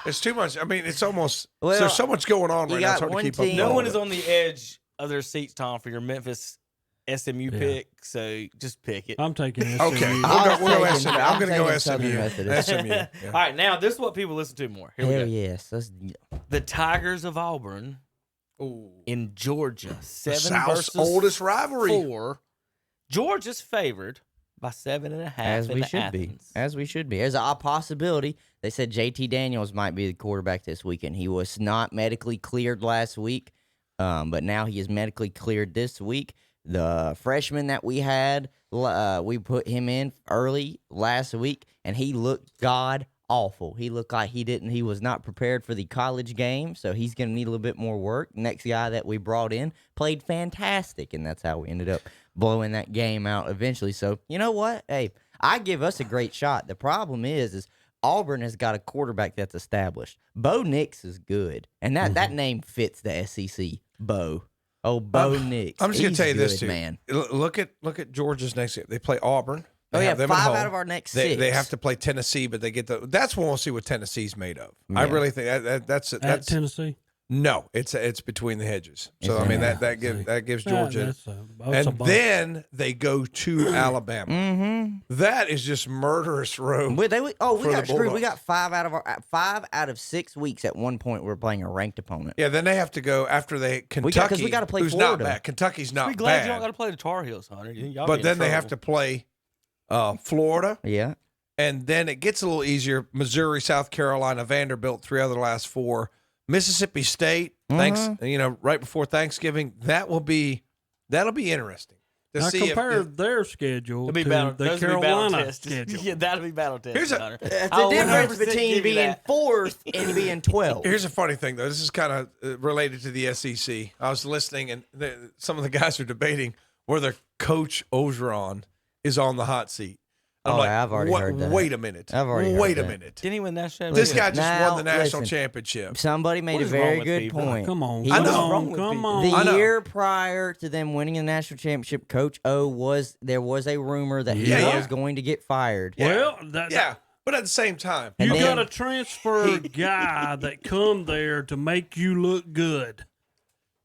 It's too much. I mean, it's almost. Well, there's so much going on you right now. It's got hard to one keep up. team- with No all one of is it. on the edge of their seats, Tom, for your Memphis SMU pick, so just pick it. I'm taking SMU. Okay, we'll I'm go taking- SMU. I'm I'm going to go taking SMU. Southern Methodist. SMU. Yeah. All right, now this is what people listen to more. Here we Hell go. yes. The Tigers of Auburn Ooh. in Georgia, 7 South's versus oldest rivalry. 4. Georgia's favored by 7.5. As in we the should be. Athens. As we should be. There's a possibility. They said JT Daniels might be the quarterback this weekend. He was not medically cleared last week, but now he is medically cleared this week. The freshman that we had, we put him in early last week, and he looked god awful. He looked like he was not prepared for the college game, so he's going to need a little bit more work. Next guy that we brought in played fantastic, and that's how we ended up blowing that game out eventually. So, you know what? Hey, I give us a great shot. The problem is Auburn has got a quarterback that's established. Bo Nix is good, and that name fits the SEC. Bo. Oh, Bo Nix. I'm just going to tell you this, too. Man. Look at Georgia's next game. They play Auburn. Oh, They yeah, have them 5 at home. out of our next 6. They have to play Tennessee, but they get that's when we'll see what Tennessee's made of. Yeah. I really think that's At Tennessee. No, it's between the hedges. So I mean that gives Georgia, that's a bump. then they go to Alabama. Mm-hmm. That is just murderous road. We got screwed. Bulldogs. We got 5 out of 6 weeks at one point. We're playing a ranked opponent. Yeah, then they have to go after Kentucky. Because we got to play who's Florida. not bad. Kentucky's not Be glad you don't bad. got to play the Tar Heels, Hunter. Y'all But be in then they trouble. have to play Florida. Yeah. And then it gets a little easier. Missouri, South Carolina, Vanderbilt, 3 out of the last 4. Mississippi State, right before Thanksgiving. That'll be interesting to Now see compare if their schedule to the those will be battle Carolina tests. schedule. Yeah, that'll be battle test. Hunter. It's I'll the difference 100% between give you being that. 4th and being 12. Here's a funny thing, though. This is kind of related to the SEC. I was listening, and some of the guys are debating whether Coach Orgeron is on the hot seat. I'm like, I've already heard that. Wait a minute. I've already heard Wait a that. minute. Didn't he win national This championship? guy just Now, won the national listen, championship. Somebody made What a is wrong very with good people? point. Come on, He come was on, wrong with come people? on. The I know. year prior to them winning the national championship, Coach O there was a rumor that he Yeah. was going to get fired. Well, Yeah, but at the same time, you And got then- a transfer guy that come there to make you look good.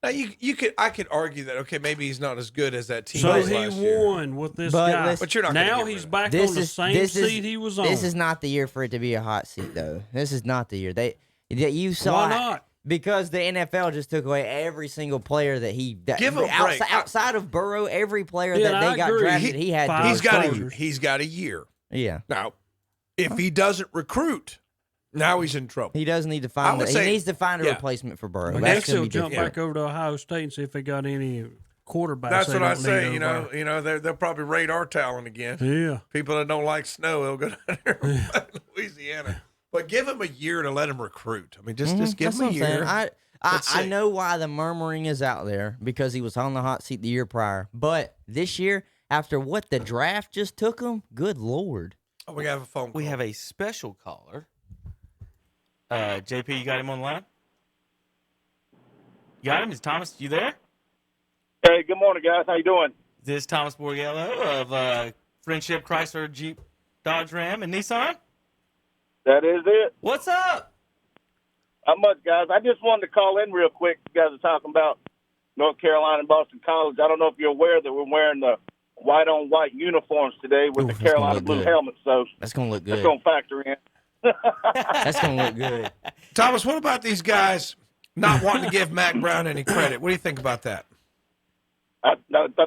now I could argue that maybe he's not as good as that team So was he last year. won with this But guy. listen- But you're not gonna now get rid he's of him. back on the same seat he was on. This is not the year for it to be a hot seat, though. This is not the year. You saw Why it not? because the NFL just took away every single player that Give him a break. outside of Burrow. Every player Yeah, that I they got agree. drafted, he had. Five He's got starters. he's got a year. Yeah, Now, if he doesn't recruit, now he's in trouble. he does need to I find. would He say- needs to find a yeah. replacement for Burrow. I That's guess gonna he'll be jump difficult. back over to Ohio State and see if they got any quarterbacks. That's they what I don't say. need over They'll probably raid our talent again. there. Yeah. People that don't like snow, they'll go down there and play in Louisiana. But give him a year to let him recruit. I mean, just give That's him a what I'm year. saying. Let's I see. know why the murmuring is out there because he was on the hot seat the year prior. But this year, after what the draft just took him, good Lord. Oh, we have a phone call. We have a special caller. JP, you got him on the line? You got him? Is Thomas, you there? Hey, good morning, guys. How you doing? This is Thomas Borgello of Friendship Chrysler Jeep Dodge Ram and Nissan. That is it. What's up? Not much, guys. I just wanted to call in real quick. You guys are talking about North Carolina and Boston College. I don't know if you're aware that we're wearing the white-on-white uniforms today with the Oof, that's gonna Carolina look blue good. helmets, so That's going to look that's good. going to factor in. That's going to look good. Thomas, what about these guys not wanting to give Mac Brown any credit? What do you think about that? I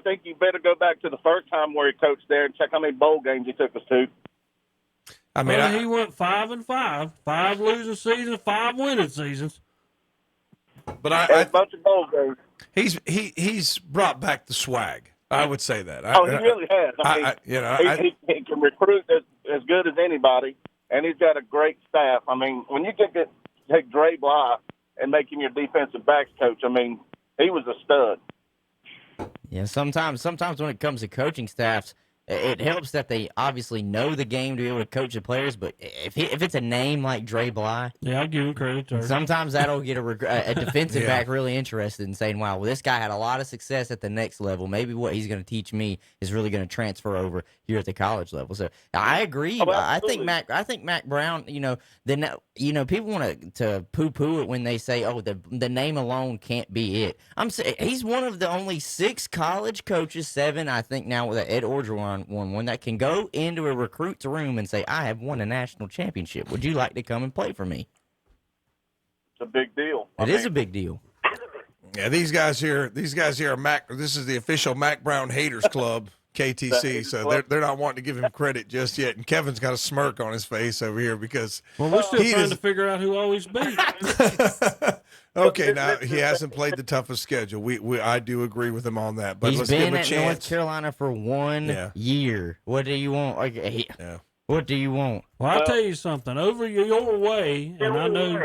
think you better go back to the first time where he coached there and check how many bowl games he took us to. I mean, Well, he went 5-5, 5 losing seasons, 5 winning seasons. but A bunch of bowl games. he's brought back the swag. I would say that. Oh, he really has. I mean, he can recruit as good as anybody, and he's got a great staff. I mean, when you take Dre Bly and make him your defensive backs coach, I mean, he was a stud. Yeah, sometimes when it comes to coaching staffs, it helps that they obviously know the game to be able to coach the players. But if it's a name like Dre Bly, Yeah, I'll give him credit there. sometimes that'll get a defensive back really interested in saying, wow, well, this guy had a lot of success at the next level. Maybe what he's going to teach me is really going to transfer over here at the college level. So I agree. Oh, I absolutely. think Mac Brown, people want to poo-poo it when they say, oh, the name alone can't be it. I'm saying he's one of the only 6 college coaches, 7, I think now with Ed Orgeron won one, that can go into a recruit's room and say, I have won a national championship. Would you like to come and play for me? It's a big deal. It is a big deal. Yeah, these guys here are Mac. This is the official Mac Brown Haters Club, KTC. So they're not wanting to give him credit just yet. And Kevin's got a smirk on his face over here because Well, we're still he trying is- to figure out who always beat. Okay, now he hasn't played the toughest schedule. I do agree with him on that. But He's let's give him been a at chance. North Carolina for 1 year. What do you want? What do you want? Well, I'll tell you something. Over your way, and I know.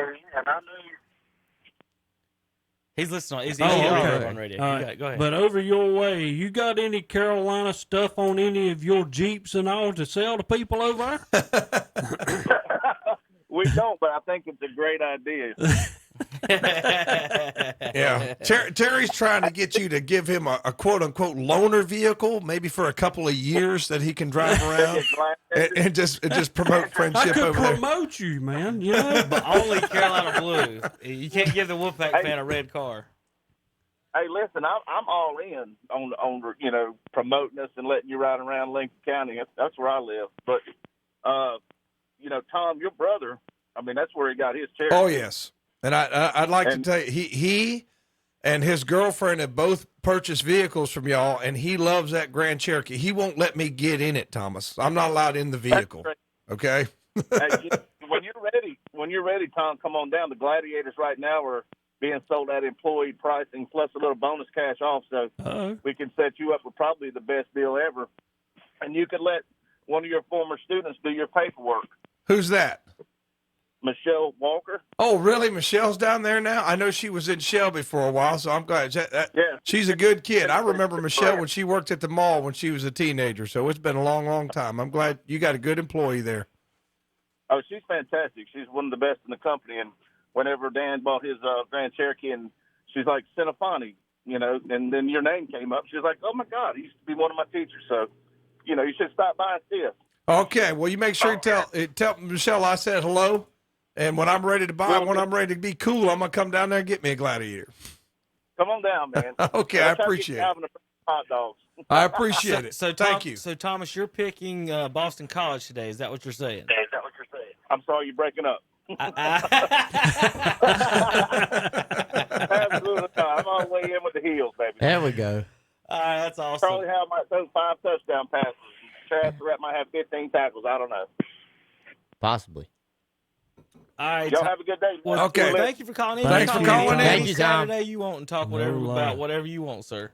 He's listening. He's okay. on radio. All You right. go ahead. But over your way, you got any Carolina stuff on any of your Jeeps and all to sell to people over there? We don't, but I think it's a great idea. Yeah. Terry's trying to get you to give him a quote-unquote loaner vehicle, maybe for a couple of years that he can drive around and just promote friendship I could over there. promote you, man. You know? But only Carolina Blue. You can't give the Wolfpack fan a red car. Hey, listen, I'm all in on promoting us and letting you ride around Lincoln County. That's where I live. But Tom, your brother, I mean, that's where he got his Cherokee. Oh yes, and I'd like to tell you, he and his girlfriend have both purchased vehicles from y'all, and he loves that Grand Cherokee. He won't let me get in it, Thomas. I'm not allowed in the vehicle. Okay. Hey, when you're ready, Tom, come on down. The Gladiators right now are being sold at employee pricing plus a little bonus cash off, so we can set you up with probably the best deal ever. And you could let one of your former students do your paperwork. Who's that? Michelle Walker. Oh, really? Michelle's down there now? I know she was in Shelby for a while, so I'm glad. She's a good kid. I remember Michelle when she worked at the mall when she was a teenager, so it's been a long, long time. I'm glad you got a good employee there. Oh, she's fantastic. She's one of the best in the company, and whenever Dan bought his Grand Cherokee, and she's like, Cinefani, and then your name came up. She's like, oh, my God, he used to be one of my teachers. So, you should stop by and see us. Okay, well, you make sure you tell Michelle I said hello, and when I'm ready to buy, when I'm ready to be cool, I'm going to come down there and get me a Gladiator. Come on down, man. Okay, I appreciate it. Hot dogs. I appreciate it. Thank you. So, Thomas, you're picking Boston College today. Is that what you're saying? I'm sorry, you're breaking up. Absolutely not. I'm all the way in with the heels, baby. There we go. All right, that's awesome. Charlie Howe might throw 5 touchdown passes. Chad Surratt might have 15 tackles. I don't know. Possibly. All right. Y'all have a good day. Well, okay. Thank you for calling in. Thanks for calling in. Thank you, Saturday you want and talk about whatever you want, sir.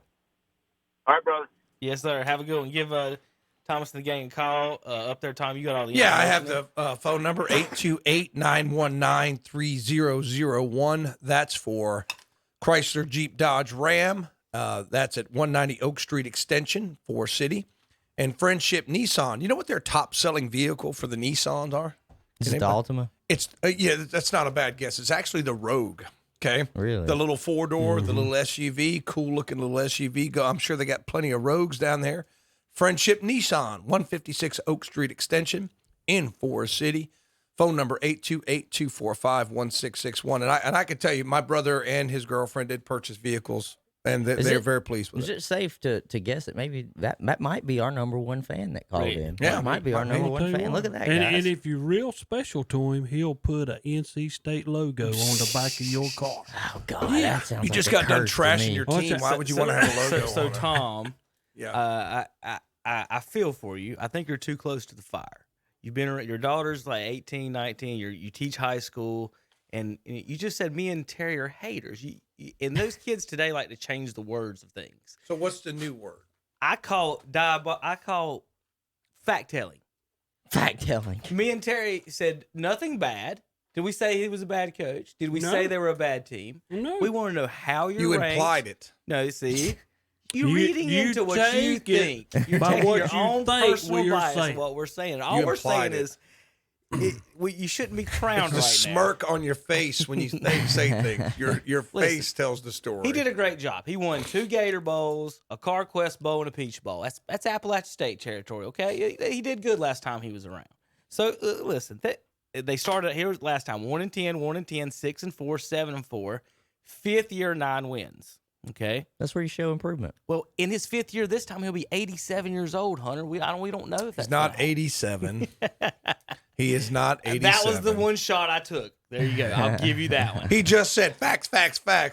All right, brother. Yes, sir. Have a good one. Give Thomas and the gang a call. Up there, Tom, you got all the I have the phone number, 828-919-3001. That's for Chrysler, Jeep, Dodge, Ram. That's at 190 Oak Street Extension, Forest City. And Friendship Nissan. You know what their top-selling vehicle for the Nissans are? Is it the Altima? It's that's not a bad guess. It's actually the Rogue. Okay, really, the little 4-door, the little SUV, cool-looking little SUV. I'm sure they got plenty of Rogues down there. Friendship Nissan, 156 Oak Street Extension in Forest City. Phone number 828-245-1661. And I can tell you, my brother and his girlfriend did purchase vehicles, and they're very pleased with it. Is it safe to guess that maybe that might be our number one fan that called in? Yeah, that might be our number one fan. Look at that, guys. And if you're real special to him, he'll put a NC State logo on the back of your car. Oh, God. Yeah. That sounds you just like got done trashing your team. Why would you want to have a logo So on it? Tom, I feel for you. I think you're too close to the fire. You've been your daughter's like 18, 19. You teach high school, and you just said me and Terry are haters. And those kids today like to change the words of things. So what's the new word? I call fact telling. Fact telling. Me and Terry said nothing bad. Did we say he was a bad coach? Did we say they were a bad team? No. We want to know how you're You ranked. implied it. No, see. You're reading into what you think. You're by taking what your you own think personal we're bias saying. of what we're saying. All we're saying is you shouldn't be crowned There's a right smirk on your face when you say things. Your face tells the story. He did a great job. He won 2 Gator Bowls, a CarQuest Bowl, and a Peach Bowl. That's Appalachian State territory, okay? He did good last time he was around. So, listen, they started here last time, 1-10, 1-10, 6-4, 7-4, 5th year, 9 wins. Okay, that's where you show improvement. Well, in his 5th year, this time he'll be 87 years old, Hunter. We don't know if that's He's not 87. He is not 87. That was the one shot I took. There you go. I'll give you that one. He just said facts,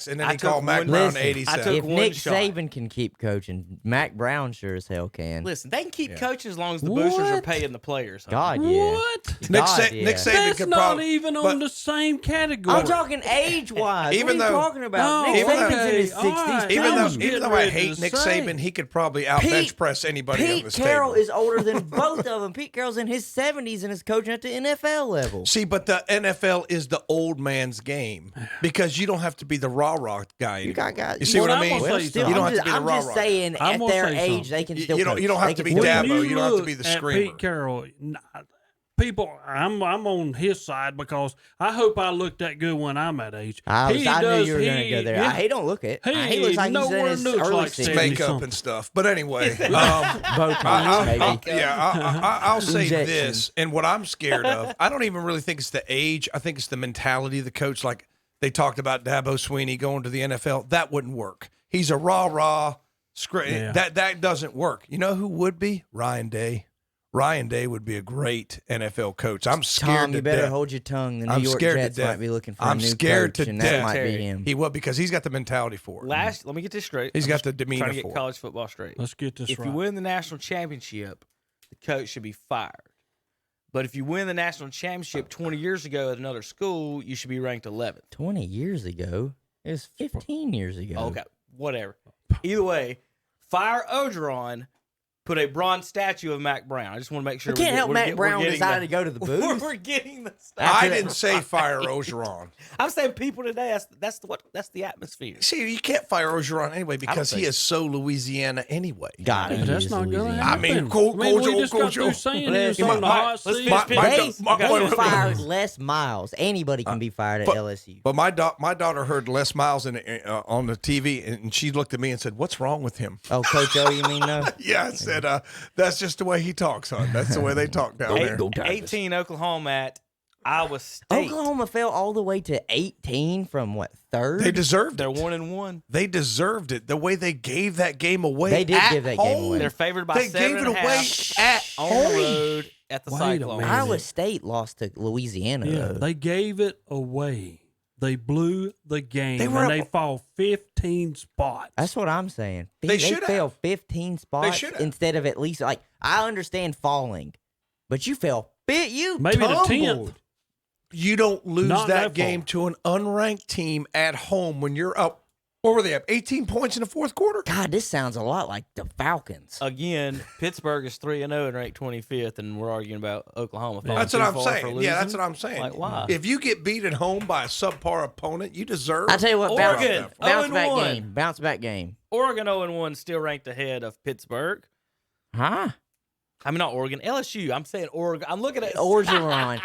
and then he called Mac Brown 87. If Nick Saban can keep coaching, Mac Brown sure as hell can. Listen, they can keep coaching as long as the boosters are paying the players. Huh? God, yeah. What? Nick Saban That's could not probably, even on the same category. I'm talking age-wise. Even what are you though- talking about? No, Nick okay, Saban's in his 60s. right. Even though I hate Nick Saban, he could probably out-bench press anybody on Pete this Carroll table. is older than both of them. Pete Carroll's in his 70s and is coaching at the NFL level. See, but the NFL is the old man's game because you don't have to be the rah-rah guy anymore. You see what I mean? Well, you don't have to be the I'm rah-rah just saying, I'm at gonna their say age, something. they can still You coach. don't have They to can be still Dabo. coach. You don't have to be the at screamer. Pete Carroll, people, I'm on his side because I hope I look that good when I'm that age. I knew you were going to go there. Yeah, he don't look it. He He looks like he's in nowhere his looks early like 60s. Makeup and stuff. But anyway, Botox, maybe. I'll say Injection. this, and what I'm scared of, I don't even really think it's the age. I think it's the mentality of the coach. Like they talked about Dabo Swinney going to the NFL. That wouldn't work. He's a rah-rah. Yeah. That doesn't work. You know who would be? Ryan Day. Ryan Day would be a great NFL coach. I'm scared Tom, to you better death. hold your tongue. The New I'm York scared Jets to death. might be looking for I'm a new scared coach, to and death. that might be him. He will, because he's got the mentality for it. Let me get this straight. He's I'm got just the demeanor trying to for get it. college football straight. Let's get this If right. you win the national championship, the coach should be fired. But if you win the national championship 20 years ago at another school, you should be ranked 11th. 20 years ago? It was 15 years ago. Okay, whatever. Either way, fire Orgeron. Put a bronze statue of Mac Brown. I just want to make sure. I can't help Mac Brown decided to go to the booth. We're getting the I didn't say fire Orgeron. I'm saying people today. That's the atmosphere. See, you can't fire Orgeron anyway because he is so Louisiana anyway. God, that's not going to I happen. mean, we just got through saying he was on the hot seat. They fired Les Miles. Anybody can be fired at LSU. But my daughter heard Les Miles on the TV, and she looked at me and said, "What's wrong with him?" Oh, Coach O, you mean no? Yeah, I said, "That's just the way he talks, son. That's the way they talk down there." 18 Oklahoma at Iowa State. Oklahoma fell all the way to 18 from what, third? They deserved it. They're 1-1. They deserved it. The way they gave that game away. They did at give that home. game away. They're favored by They 7.5 gave it away at on home. the road at the Wait a Cyclone. minute. Iowa State lost to Louisiana. Yeah, though. they gave it away. They blew the game, They were and up- they fall 15 spots. That's what I'm saying. They should fell have. 15 spots should have. instead of at least, like, I understand falling, but you fell. You Maybe the tumbled. 10th. You don't lose Not that that game far. to an unranked team at home when you're up. What were they up? 18 points in the fourth quarter? God, this sounds a lot like the Falcons. Again, Pittsburgh is 3-0 and ranked 25th, and we're arguing about Oklahoma. falling That's what too I'm far for saying. Yeah, that's losing. what I'm saying. Like, why? If you get beat at home by a subpar opponent, you deserve. I tell you what, Oregon, bounce back 0-1. game. Bounce back game. Oregon 0-1 still ranked ahead of Pittsburgh. Huh? I mean, not Oregon, LSU. I'm saying Oregon. I'm looking at Orgeron.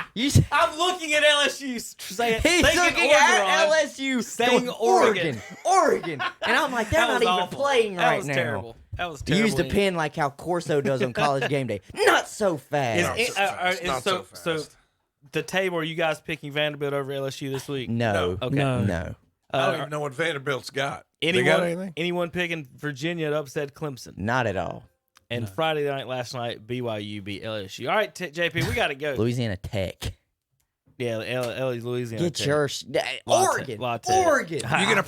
I'm looking at LSU saying He's looking at LSU saying going, Oregon. Oregon. And I'm like, they're That not was even awful. playing That right was now. terrible. That was terrible. Use the pen like how Corso does on College Game Day. Not so fast. So the table, are you guys picking Vanderbilt over LSU this week? No. Okay. No. I don't even know what Vanderbilt's got. They got Anyone, anything? anyone picking Virginia to upset Clemson? Not at all. And Friday night, last night, BYU beat LSU. All right, JP, we got to go. Louisiana Tech. Yeah, LA's Louisiana. Get Tech. your Oregon. Oregon. You gonna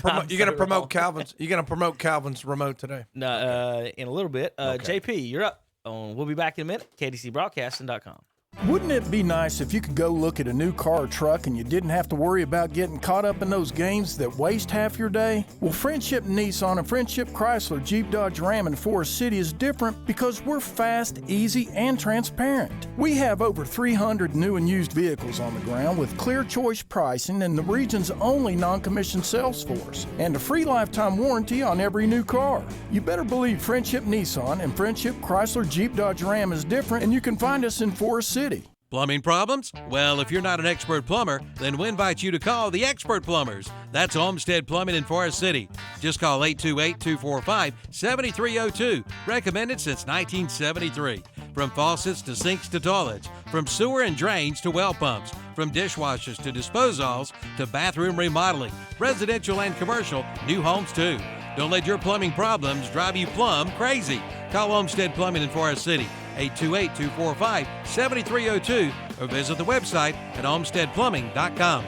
promote Calvin's? You gonna promote Calvin's remote today? No, in a little bit. JP, you're up. We'll be back in a minute. KDCBroadcasting.com. Wouldn't it be nice if you could go look at a new car or truck and you didn't have to worry about getting caught up in those games that waste half your day? Well, Friendship Nissan and Friendship Chrysler Jeep Dodge Ram in Forest City is different because we're fast, easy, and transparent. We have over 300 new and used vehicles on the ground with clear choice pricing and the region's only non-commissioned sales force, and a free lifetime warranty on every new car. You better believe Friendship Nissan and Friendship Chrysler Jeep Dodge Ram is different, and you can find us in Forest City. Plumbing problems? Well, if you're not an expert plumber, then we invite you to call the Expert Plumbers. That's Olmsted Plumbing in Forest City. Just call 828-245-7302. Recommended since 1973. From faucets to sinks to toilets, from sewer and drains to well pumps, from dishwashers to disposals to bathroom remodeling, residential and commercial, new homes too. Don't let your plumbing problems drive you plumb crazy. Call Olmsted Plumbing in Forest City, 828-245-7302, or visit the website at olmstedplumbing.com.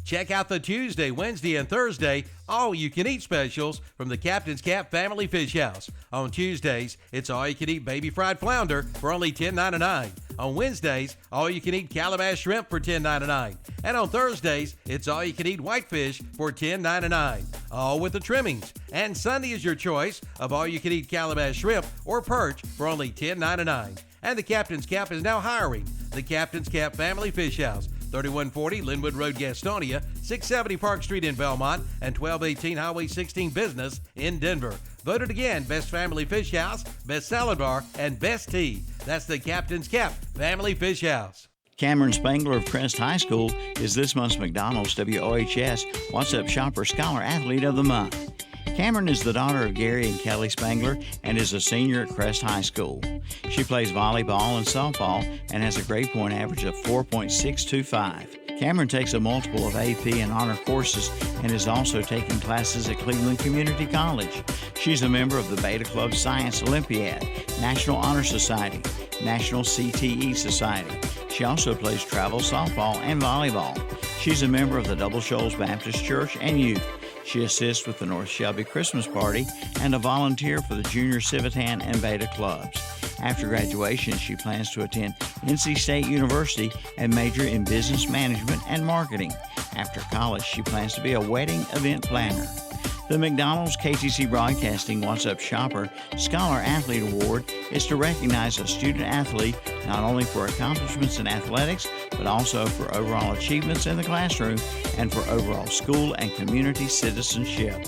Check out the Tuesday, Wednesday, and Thursday all-you-can-eat specials from the Captain's Cap Family Fish House. On Tuesdays, it's all-you-can-eat baby fried flounder for only $10.99. On Wednesdays, all-you-can-eat calabash shrimp for $10.99. And on Thursdays, it's all-you-can-eat whitefish for $10.99, all with the trimmings. And Sunday is your choice of all-you-can-eat calabash shrimp or perch for only $10.99. And the Captain's Cap is now hiring. The Captain's Cap Family Fish House, 3140 Linwood Road, Gastonia, 670 Park Street in Belmont, and 1218 Highway 16 Business in Denver. Voted again Best Family Fish House, Best Salad Bar, and Best Tea. That's the Captain's Cap Family Fish House. Cameron Spangler of Crest High School is this month's McDonald's WOHS What's Up Shopper Scholar Athlete of the Month. Cameron is the daughter of Gary and Kelly Spangler and is a senior at Crest High School. She plays volleyball and softball and has a grade point average of 4.625. Cameron takes a multiple of AP and honor courses and is also taking classes at Cleveland Community College. She's a member of the Beta Club Science Olympiad, National Honor Society, National CTE Society. She also plays travel softball and volleyball. She's a member of the Double Shoals Baptist Church and Youth. She assists with the North Shelby Christmas Party and a volunteer for the Junior Civitan and Beta clubs. After graduation, she plans to attend NC State University and major in business management and marketing. After college, she plans to be a wedding event planner. The McDonald's KTC Broadcasting What's Up Shopper Scholar Athlete Award is to recognize a student athlete not only for accomplishments in athletics, but also for overall achievements in the classroom and for overall school and community citizenship.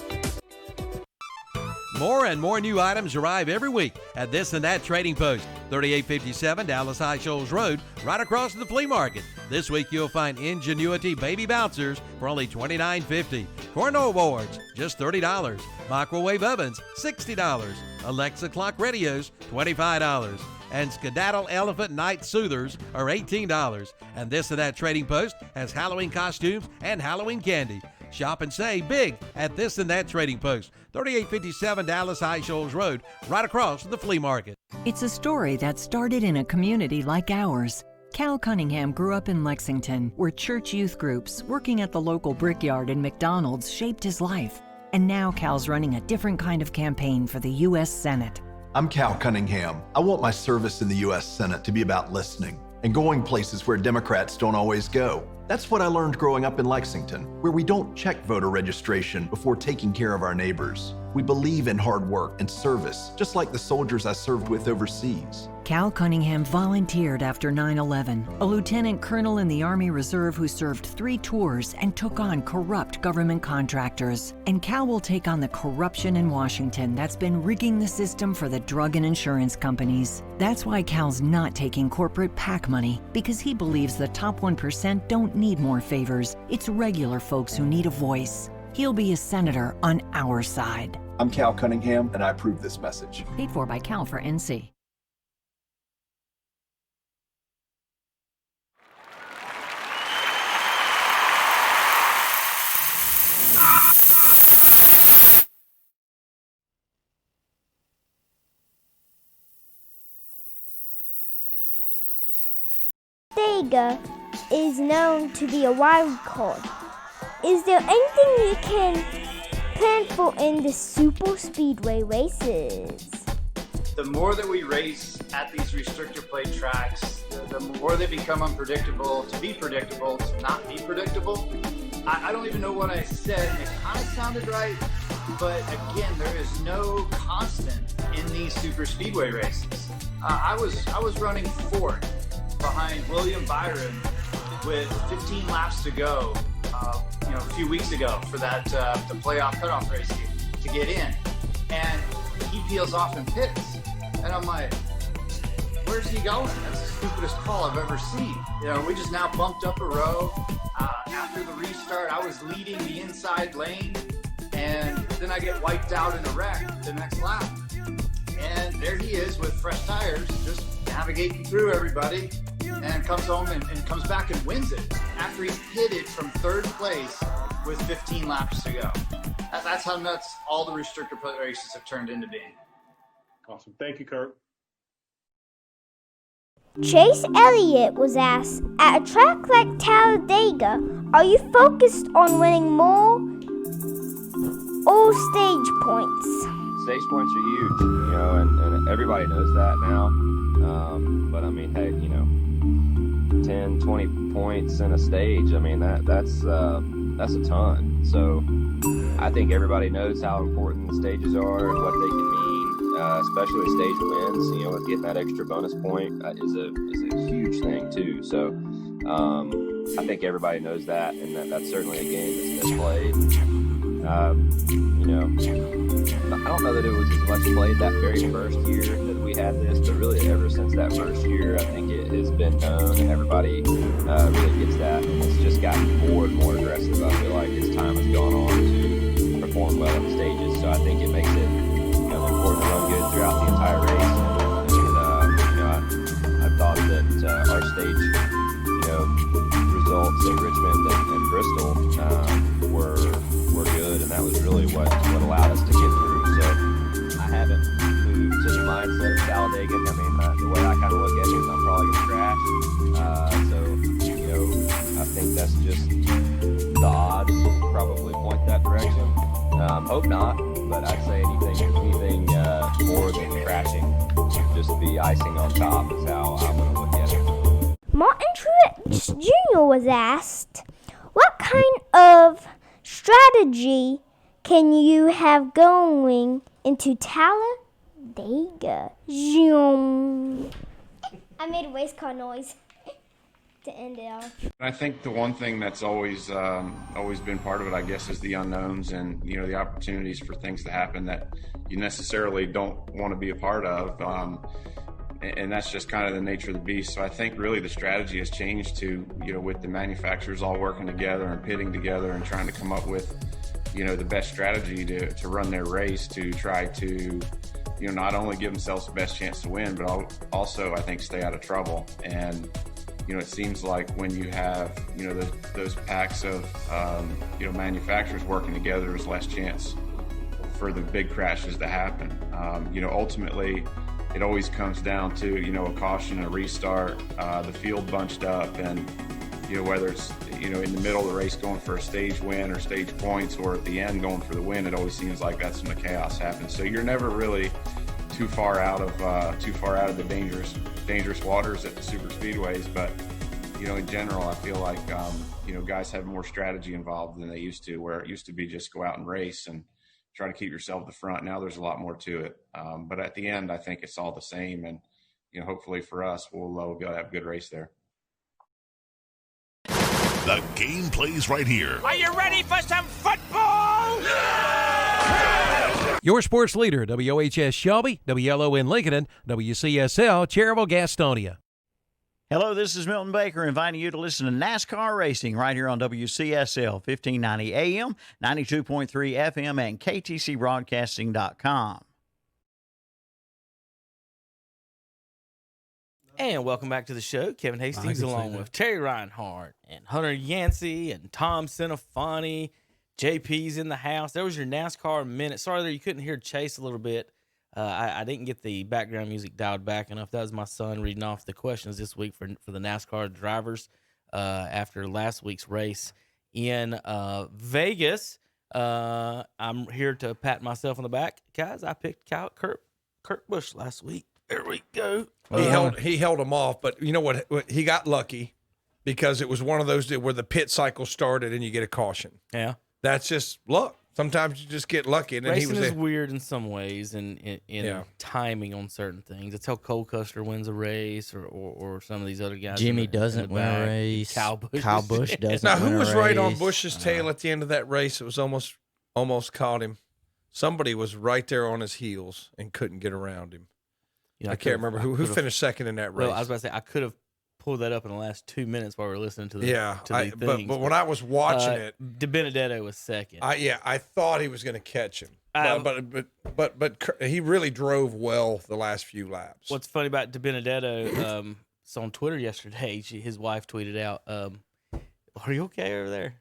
More and more new items arrive every week at This and That Trading Post, 3857 Dallas High Shoals Road, right across the flea market. This week you'll find Ingenuity Baby Bouncers for only $29.50. Cornhole boards, just $30. Microwave ovens, $60. Alexa clock radios, $25. And Skedaddle Elephant Night Soothers are $18. And This and That Trading Post has Halloween costumes and Halloween candy. Shop and save big at This and That Trading Post, 3857 Dallas High Shoals Road, right across the flea market. It's a story that started in a community like ours. Cal Cunningham grew up in Lexington, where church youth groups working at the local brickyard and McDonald's shaped his life. And now Cal's running a different kind of campaign for the U.S. Senate. I'm Cal Cunningham. I want my service in the U.S. Senate to be about listening and going places where Democrats don't always go. That's what I learned growing up in Lexington, where we don't check voter registration before taking care of our neighbors. We believe in hard work and service, just like the soldiers I served with overseas. Cal Cunningham volunteered after 9/11, a lieutenant colonel in the Army Reserve who served 3 tours and took on corrupt government contractors. And Cal will take on the corruption in Washington that's been rigging the system for the drug and insurance companies. That's why Cal's not taking corporate PAC money, because he believes the top 1% don't need more favors. It's regular folks who need a voice. He'll be a senator on our side. I'm Cal Cunningham, and I approve this message. Paid for by Cal for NC. Dega is known to be a wild card. Is there anything you can plan for in the super speedway races? The more that we race at these restrictor plate tracks, the more they become unpredictable. To be predictable, to not be predictable. I don't even know what I said. It kind of sounded right, but again, there is no constant in these super speedway races. I was running fourth behind William Byron with 15 laps to go. A few weeks ago for that the playoff cutoff race to get in, and he peels off and pits, and I'm like, where's he going? That's the stupidest call I've ever seen. We just now bumped up a row. After the restart, I was leading the inside lane, and then I get wiped out in a wreck the next lap, and there he is with fresh tires, just navigating through everybody, and comes home and comes back and wins it after he pitted from third place with 15 laps to go. That's how nuts all the restrictor plate races have turned into being. Awesome. Thank you, Kurt. Chase Elliott was asked, at a track like Talladega, are you focused on winning more or stage points? Stage points are huge, and everybody knows that now. But I mean, hey, 10, 20 points in a stage, I mean, that's a ton. So I think everybody knows how important the stages are and what they can mean, especially stage wins. With getting that extra bonus point is a huge thing too. So I think everybody knows that, and that's certainly a game that's misplayed. You know, I don't know that it was as much played that very first year that we had this, but really ever since that first year, I think it has been known and everybody really gets that. And it's just gotten more and more aggressive. I feel like as time has gone on to perform well on stages. So I think it makes it important to run good throughout the entire race. I thought that our stage, results at Richmond and Bristol were good, and that was really what allowed us to get through. So I haven't moved to the mindset of Talladega. I mean, the way I kind of look at it is I'm probably going to crash. I think that's just the odds probably point that direction. Hope not, but I'd say anything more than crashing should just be icing on top is how I'm going to look at it. Martin Truex Jr. was asked, what kind of strategy can you have going into Talladega? Zoom. I made a race car noise to end it off. I think the one thing that's always been part of it, I guess, is the unknowns and the opportunities for things to happen that you necessarily don't want to be a part of. And that's just kind of the nature of the beast. So I think really the strategy has changed to, with the manufacturers all working together and pitting together and trying to come up with, the best strategy to run their race to try to, not only give themselves the best chance to win, but also I think stay out of trouble. And, it seems like when you have, those packs of, manufacturers working together, there's less chance for the big crashes to happen. Ultimately, it always comes down to, a caution, a restart, the field bunched up, and, whether it's, in the middle of the race going for a stage win or stage points, or at the end going for the win, it always seems like that's when the chaos happens. So you're never really too far out of the dangerous waters at the super speedways. But, in general, I feel like, guys have more strategy involved than they used to, where it used to be just go out and race and try to keep yourself at the front. Now there's a lot more to it. But at the end, I think it's all the same. And, hopefully for us, we'll be able to have a good race there. The game plays right here. Are you ready for some football? Your sports leader, WOHS Shelby, WLON Lincoln, and WCSL Cherryville Gastonia. Hello, this is Milton Baker inviting you to listen to NASCAR Racing right here on WCSL 1590 AM, 92.3 FM, and KTCBroadcasting.com. And welcome back to the show. Kevin Hastings along with Terry Reinhardt and Hunter Yancey and Tom Cinefani. JP's in the house. There was your NASCAR minute. Sorry that you couldn't hear Chase a little bit. I didn't get the background music dialed back enough. That was my son reading off the questions this week for the NASCAR drivers after last week's race in Vegas. I'm here to pat myself on the back. Guys, I picked Kurt Busch last week. There we go. He held him off, but you know what? He got lucky because it was one of those where the pit cycle started and you get a caution. Yeah. That's just luck. Sometimes you just get lucky. And then Racing he was is weird in some ways and in timing on certain things. It's how Cole Custer wins a race or some of these other guys. Jimmy doesn't win a race. Kyle Busch doesn't now, win who a was right on race. Bush's tail at the end of that race? It was almost caught him. Somebody was right there on his heels and couldn't get around him. I can't remember who finished second in that race. Well, I was about to say I could have pulled that up in the last 2 minutes while we were listening to the things. But when I was watching it, DiBenedetto was second. I thought he was going to catch him, but he really drove well the last few laps. What's funny about DiBenedetto? It's on Twitter yesterday. His wife tweeted out, "Are you okay over there?"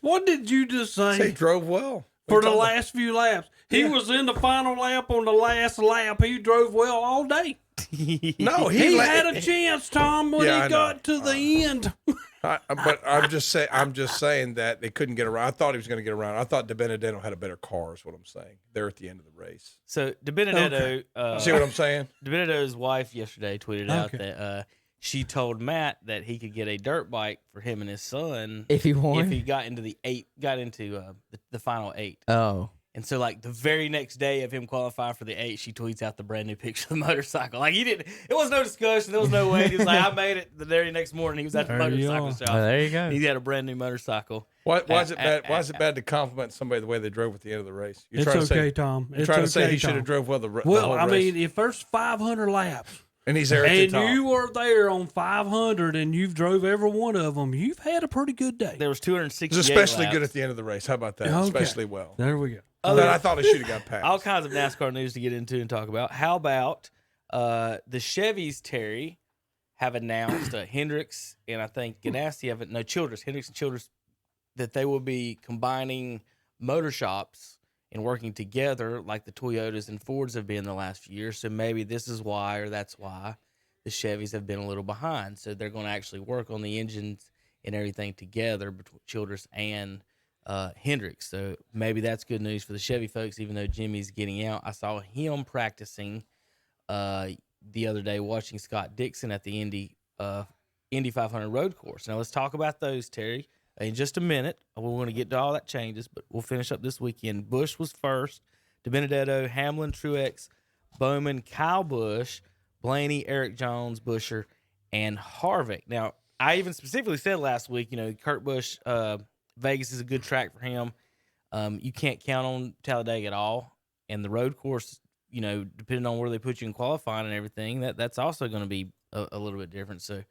What did you just say? He drove well for the last few laps. He was in the final lap on the last lap. He drove well all day. No, he had a chance, Tom, when he got to the end. But I'm just saying that they couldn't get around. I thought he was going to get around. I thought DiBenedetto had a better car. Is what I'm saying. They're at the end of the race. So DiBenedetto, see what I'm saying? DiBenedetto's wife yesterday tweeted out that she told Matt that he could get a dirt bike for him and his son if he won. If he got into the final 8. Oh. And so, like, the very next day of him qualifying for the 8, she tweets out the brand new picture of the motorcycle. Like, it was no discussion. There was no way. He was like, I made it the very next morning. He was at the motorcycle shop. Oh, there you go. He had a brand new motorcycle. Why is it bad? Why is it bad to compliment somebody the way they drove at the end of the race? It's okay, Tom. You're trying to say he should have drove well the whole I race. mean, if there's 500 laps, and he's there at the top, and you were there on 500, and you've drove every one of them, you've had a pretty good day. There was 268 It was especially laps. good at the end of the race. How about that? Okay. Especially well. There we go. I thought it should have got passed. All kinds of NASCAR news to get into and talk about. How about the Chevys, Terry, have announced Hendricks and I think Ganassi Childress, Hendricks and Childress, that they will be combining motor shops and working together like the Toyotas and Fords have been the last few years. So maybe this is why, or that's why, the Chevys have been a little behind. So they're going to actually work on the engines and everything together between Childress and Hendricks. So maybe that's good news for the Chevy folks, even though Jimmy's getting out. I saw him practicing the other day, watching Scott Dixon at the Indy 500 road course. Now let's talk about those, Terry, in just a minute. We're going to get to all that changes, but we'll finish up this weekend. Busch was first, DiBenedetto, Hamlin, Truex, Bowman, Kyle Busch, Blaney, Eric Jones, Buescher, and Harvick. Now, I even specifically said last week, Kurt Busch, Vegas is a good track for him. You can't count on Talladega at all. And the road course, depending on where they put you in qualifying and everything, that's also going to be a little bit different. So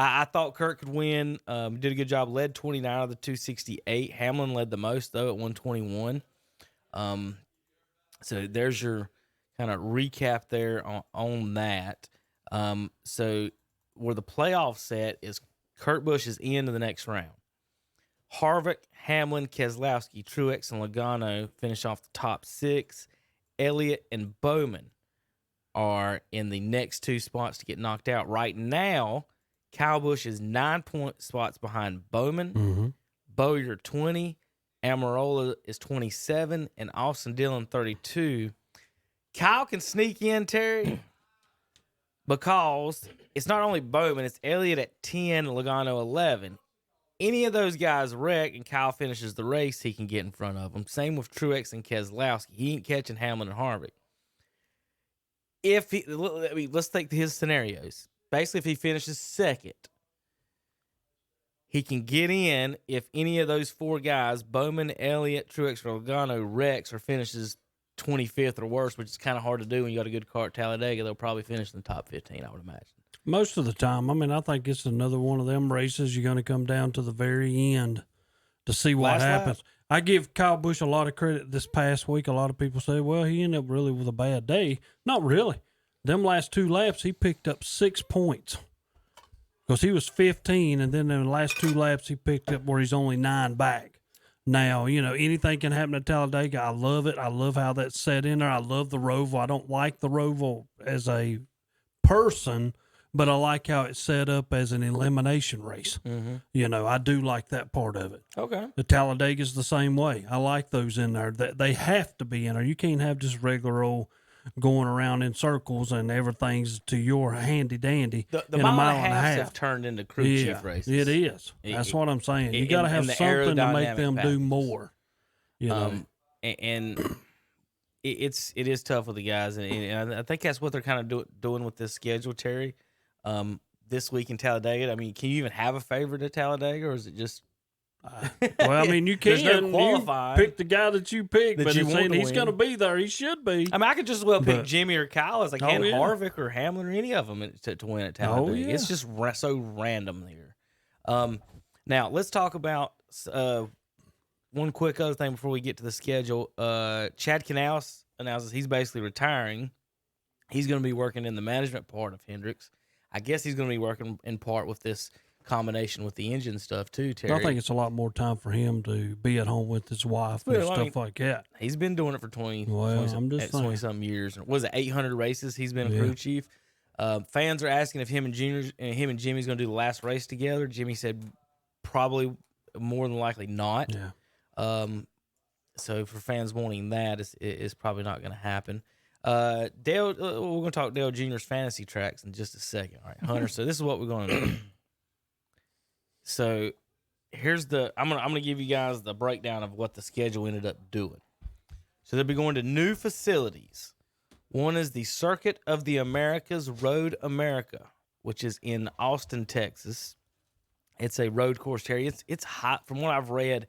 I thought Kurt could win. Did a good job. Led 29 out of the 268. Hamlin led the most, though, at 121. So there's your kind of recap there on that. So where the playoff set is Kurt Busch is into the next round. Harvick, Hamlin, Keselowski, Truex, and Logano finish off the top 6. Elliott and Bowman are in the next 2 spots to get knocked out. Right now, Kyle Busch is 9 spots behind Bowman. Mm-hmm. Bowyer 20. Amarola is 27. And Austin Dillon 32. Kyle can sneak in, Terry, because it's not only Bowman, it's Elliott at 10, Logano 11. Any of those guys wreck and Kyle finishes the race, he can get in front of them. Same with Truex and Keselowski. He ain't catching Hamlin and Harvick. Let's take his scenarios. Basically, if he finishes second, he can get in if any of those 4 guys, Bowman, Elliott, Truex, or Logano, wrecks or finishes 25th or worse, which is kind of hard to do when you got a good car at Talladega. They'll probably finish in the top 15, I would imagine. Most of the time. I mean, I think it's another one of them races you're going to come down to the very end to see what happens. I give Kyle Busch a lot of credit this past week. A lot of people say, well, he ended up really with a bad day. Not really. Them last 2 laps, he picked up 6 points because he was 15, and then in the last 2 laps, he picked up where he's only 9 back. Now, anything can happen at Talladega. I love it. I love how that's set in there. I love the Roval. I don't like the Roval as a person, but I like how it's set up as an elimination race. Mm-hmm. I do like that part of it. Okay. The Talladega's the same way. I like those in there. They have to be in there. You can't have just regular old going around in circles and everything's to your handy-dandy The in mile a mile and and a half. have turned into crew chief races. It is. That's what I'm saying. You got to have the something to make aerodynamic them do package. more. And it is tough with the guys, and I think that's what they're kind of doing with this schedule, Terry. This week in Talladega, I mean, can you even have a favorite at Talladega, or is it just? Well, I mean, you There's can. no qualifying. You pick the guy that you pick, That but you it's want saying to he's win. going to be there. He should be. I mean, I could just as well pick But- Jimmy or Kyle as I can Harvick or Hamlin or any of them to win at Talladega. yeah. It's just so random here. Now, let's talk about one quick other thing before we get to the schedule. Chad Knaus announces he's basically retiring. He's going to be working in the management part of Hendricks. I guess he's going to be working in part with this combination with the engine stuff too, Terry. I think it's a lot more time for him to be at home with his wife and Well, I stuff mean, like that. He's been doing it for 20 I'm just saying. some years. Was it 800 races? He's been a Yeah. crew chief. Fans are asking if him and Jimmy's going to do the last race together. Jimmy said probably more than likely not. Yeah. So for fans wanting that, it's probably not going to happen. Dale, we're going to talk Dale Jr.'s fantasy tracks in just a second. All right, Hunter. So this is what we're going to do. So here's I'm gonna give you guys the breakdown of what the schedule ended up doing. So they'll be going to new facilities. One is the Circuit of the Americas Road America, which is in Austin, Texas. It's a road course, Terry. It's hot. From what I've read,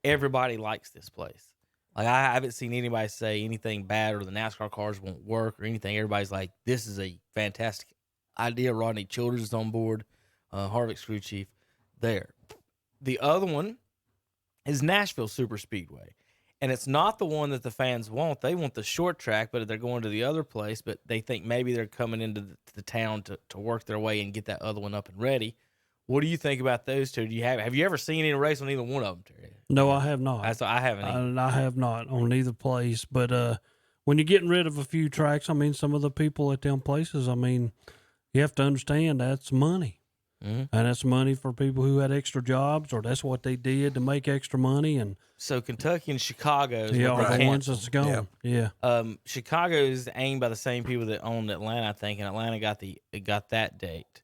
everybody likes this place. Like, I haven't seen anybody say anything bad or the NASCAR cars won't work or anything. Everybody's like, this is a fantastic idea. Rodney Childers is on board, Harvick's crew chief there. The other one is Nashville Super Speedway. And it's not the one that the fans want. They want the short track, but they're going to the other place. But they think maybe they're coming into the town to work their way and get that other one up and ready. What do you think about those two? Have you ever seen any race on either one of them, Terry? No, I have not. I haven't either. I have not on either place. But when you're getting rid of a few tracks, I mean, some of the people at them places, I mean, you have to understand that's money. Mm-hmm. And that's money for people who had extra jobs, or that's what they did to make extra money. And so Kentucky and Chicago is are the ones that's gone. Yeah. Chicago is aimed by the same people that owned Atlanta, I think, and Atlanta got that date.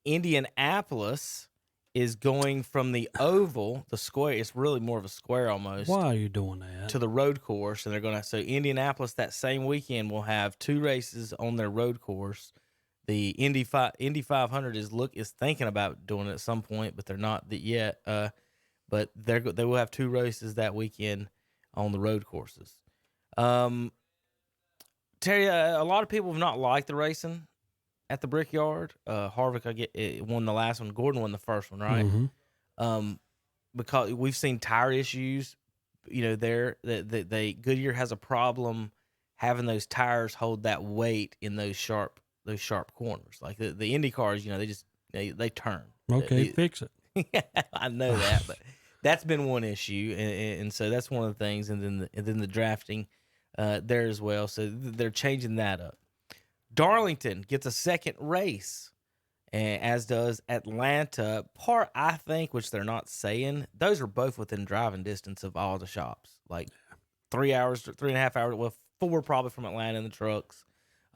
Indianapolis is going from the oval, the square. It's really more of a square almost. Why are you doing that? To the road course, and they're going to. So Indianapolis that same weekend will have 2 races on their road course. The Indy 500 is thinking about doing it at some point, but they're not yet. But they will have 2 races that weekend on the road courses. Terry, a lot of people have not liked the racing at the Brickyard. Harvick won the last one. Gordon won the first one, right? Mm-hmm. Because we've seen tire issues. There that Goodyear has a problem having those tires hold that weight in those sharp corners. Like the Indy cars, they turn. Okay, fix it. I know that, but that's been one issue, and so that's one of the things. And then the drafting there as well. So they're changing that up. Darlington gets a second race, as does Atlanta. I think, which they're not saying, those are both within driving distance of all the shops. Like 3.5 hours, well, 4 probably from Atlanta in the trucks.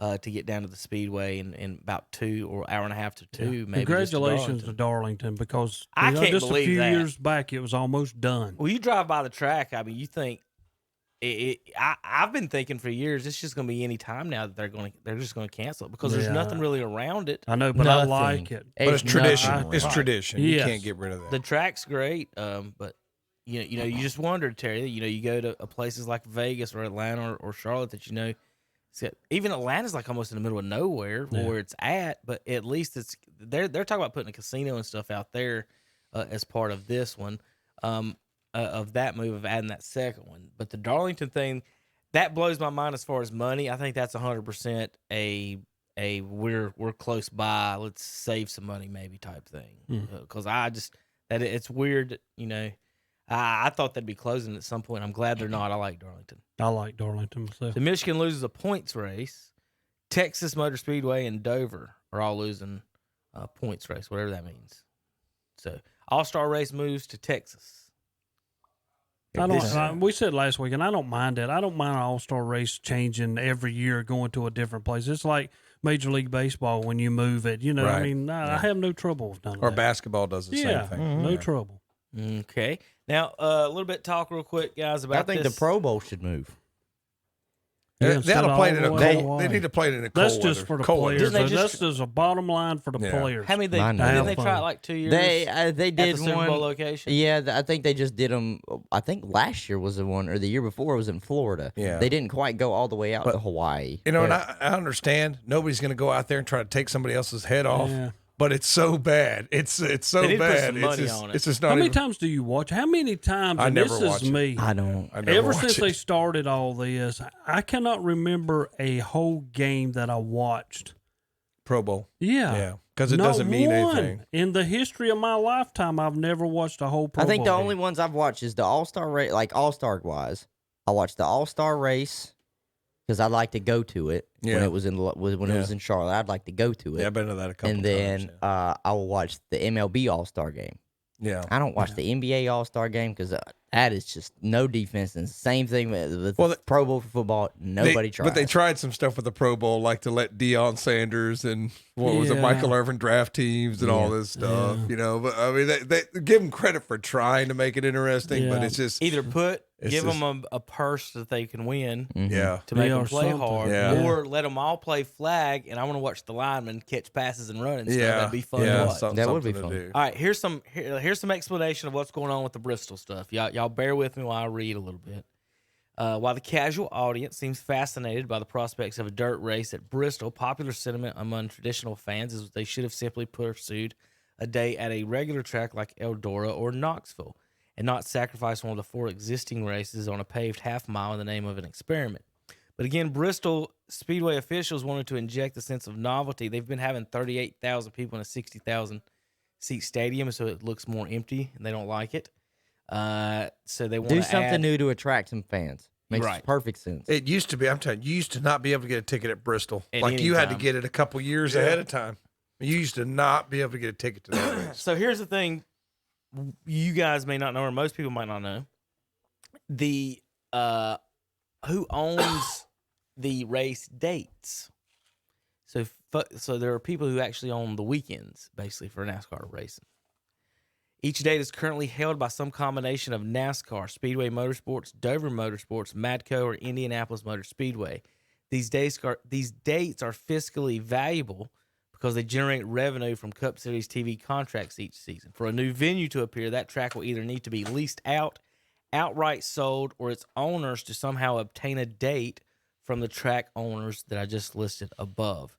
To get down to the speedway in about 2 or hour and a half to 2. Yeah. Maybe. Congratulations to Darlington, because I can't just believe a few that. years back it was almost done. Well, you drive by the track. I mean, you think I've been thinking for years it's just going to be any time now that they're just going to cancel it because there's nothing really around it. I know, but Nothing. I like it. But it's tradition. It's Right. tradition. You can't get rid of that. The track's great, but you just wonder, Terry. You go to places like Vegas or Atlanta or Charlotte that even Atlanta's like almost in the middle of nowhere where it's at, but at least they're talking about putting a casino and stuff out there as part of this one, of that move of adding that second one. But the Darlington thing, that blows my mind as far as money. I think that's 100% a we're close by, let's save some money maybe type thing. Because it's weird, I thought they'd be closing at some point. I'm glad they're not. I like Darlington. I like Darlington myself. So Michigan loses a points race. Texas Motor Speedway and Dover are all losing a points race, whatever that means. So All-Star race moves to Texas. We said last week, and I don't mind that. I don't mind an All-Star race changing every year, going to a different place. It's like Major League Baseball when you move it. Right. I mean, I have no trouble with none of Or that. basketball does the same thing. No trouble. Okay. Now, a little bit talk real quick, guys, about I think this. the Pro Bowl should move. They need to play it in a cold That's just weather. for the Cold players. weather. That's just a bottom line for the players. How many didn't they try it like 2 years? They did at the Super one Bowl location. Yeah, I think they just did them. I think last year was the one, or the year before was in Florida. Yeah. They didn't quite go all the way out to Hawaii. And I understand nobody's going to go out there and try to take somebody else's head off. Yeah. But it's so bad. It's so They need to put bad. some money on it. It's just not. How many even, times do you watch? How many times? I and never this watch is it. me. I don't. I never Ever watch since it. they started all this, I cannot remember a whole game that I watched. Pro Bowl. Yeah. Because it Not doesn't mean one. anything. In the history of my lifetime, I've never watched a whole Pro I think Bowl the only ones I've watched is the All-Star race, like All-Star wise. I watched the All-Star race because I'd like to go to it when it was in it was in Charlotte. I'd like to go to it. Yeah, I've been to that a couple and times. then I will watch the MLB All-Star game. Yeah. I don't watch the NBA All-Star game because That is just no defense. And same thing with the Pro Bowl for football. Nobody tried. But they tried some stuff with the Pro Bowl, like to let Deion Sanders and was it, Michael Irvin draft teams and all this stuff. You know, but I mean, they give them credit for trying to make it interesting, but it's just either give them a purse that they can win, to make them play hard, Yeah. or let them all play flag, and I want to watch the linemen catch passes and run and stuff. That'd be fun to watch. That would be fun. All right, here's some explanation of what's going on with the Bristol stuff. Y'all bear with me while I read a little bit. While the casual audience seems fascinated by the prospects of a dirt race at Bristol, popular sentiment among traditional fans is they should have simply pursued a day at a regular track like Eldora or Knoxville, and not sacrifice one of the 4 existing races on a paved half-mile in the name of an experiment. But again, Bristol Speedway officials wanted to inject a sense of novelty. They've been having 38,000 people in a 60,000-seat stadium, so it looks more empty, and they don't like it. So they want to do something new to attract some fans. Makes perfect sense. It used to be, I'm telling you, you used to not be able to get a ticket at Bristol. At like any you had to time. get it a couple years ahead of time. You used to not be able to get a ticket to that race. So here's the thing. You guys may not know, or most people might not know, the who owns the race dates. So there are people who actually own the weekends, basically, for NASCAR racing. Each date is currently held by some combination of NASCAR, Speedway Motorsports, Dover Motorsports, Matco, or Indianapolis Motor Speedway. These dates are fiscally valuable because they generate revenue from Cup Series TV contracts each season. For a new venue to appear, that track will either need to be leased out, outright sold, or its owners to somehow obtain a date from the track owners that I just listed above.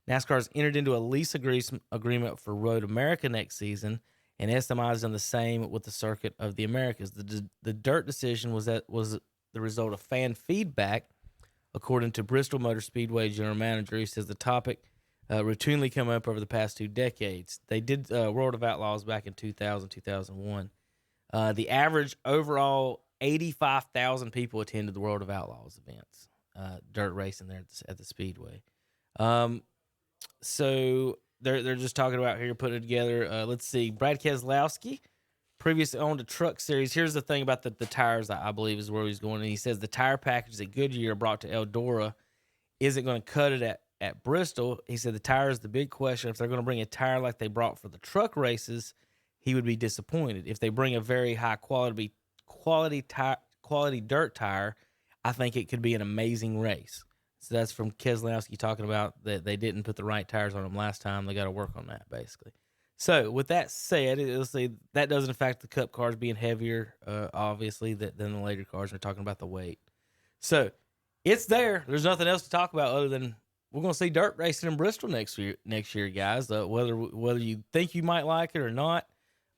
NASCAR has entered into a lease agreement for Road America next season, and SMI has done the same with the Circuit of the Americas. The dirt decision was the result of fan feedback, according to Bristol Motor Speedway general manager. He says the topic routinely come up over the past 2 decades. They did World of Outlaws back in 2000, 2001. The average overall 85,000 people attended the World of Outlaws events, dirt racing there at the Speedway. So they're just talking about here, putting it together. Let's see. Brad Keselowski previously owned a truck series. Here's the thing about the tires, I believe, is where he's going. And he says the tire package that Goodyear brought to Eldora isn't going to cut it at Bristol. He said the tire is the big question. If they're going to bring a tire like they brought for the truck races, he would be disappointed. If they bring a very high quality dirt tire, I think it could be an amazing race. So that's from Keselowski talking about that they didn't put the right tires on them last time. They got to work on that, basically. So with that said, let's say that doesn't affect the Cup cars being heavier, obviously, than the later cars. We're talking about the weight. So it's there. There's nothing else to talk about other than we're going to see dirt racing in Bristol next year, guys. Whether you think you might like it or not,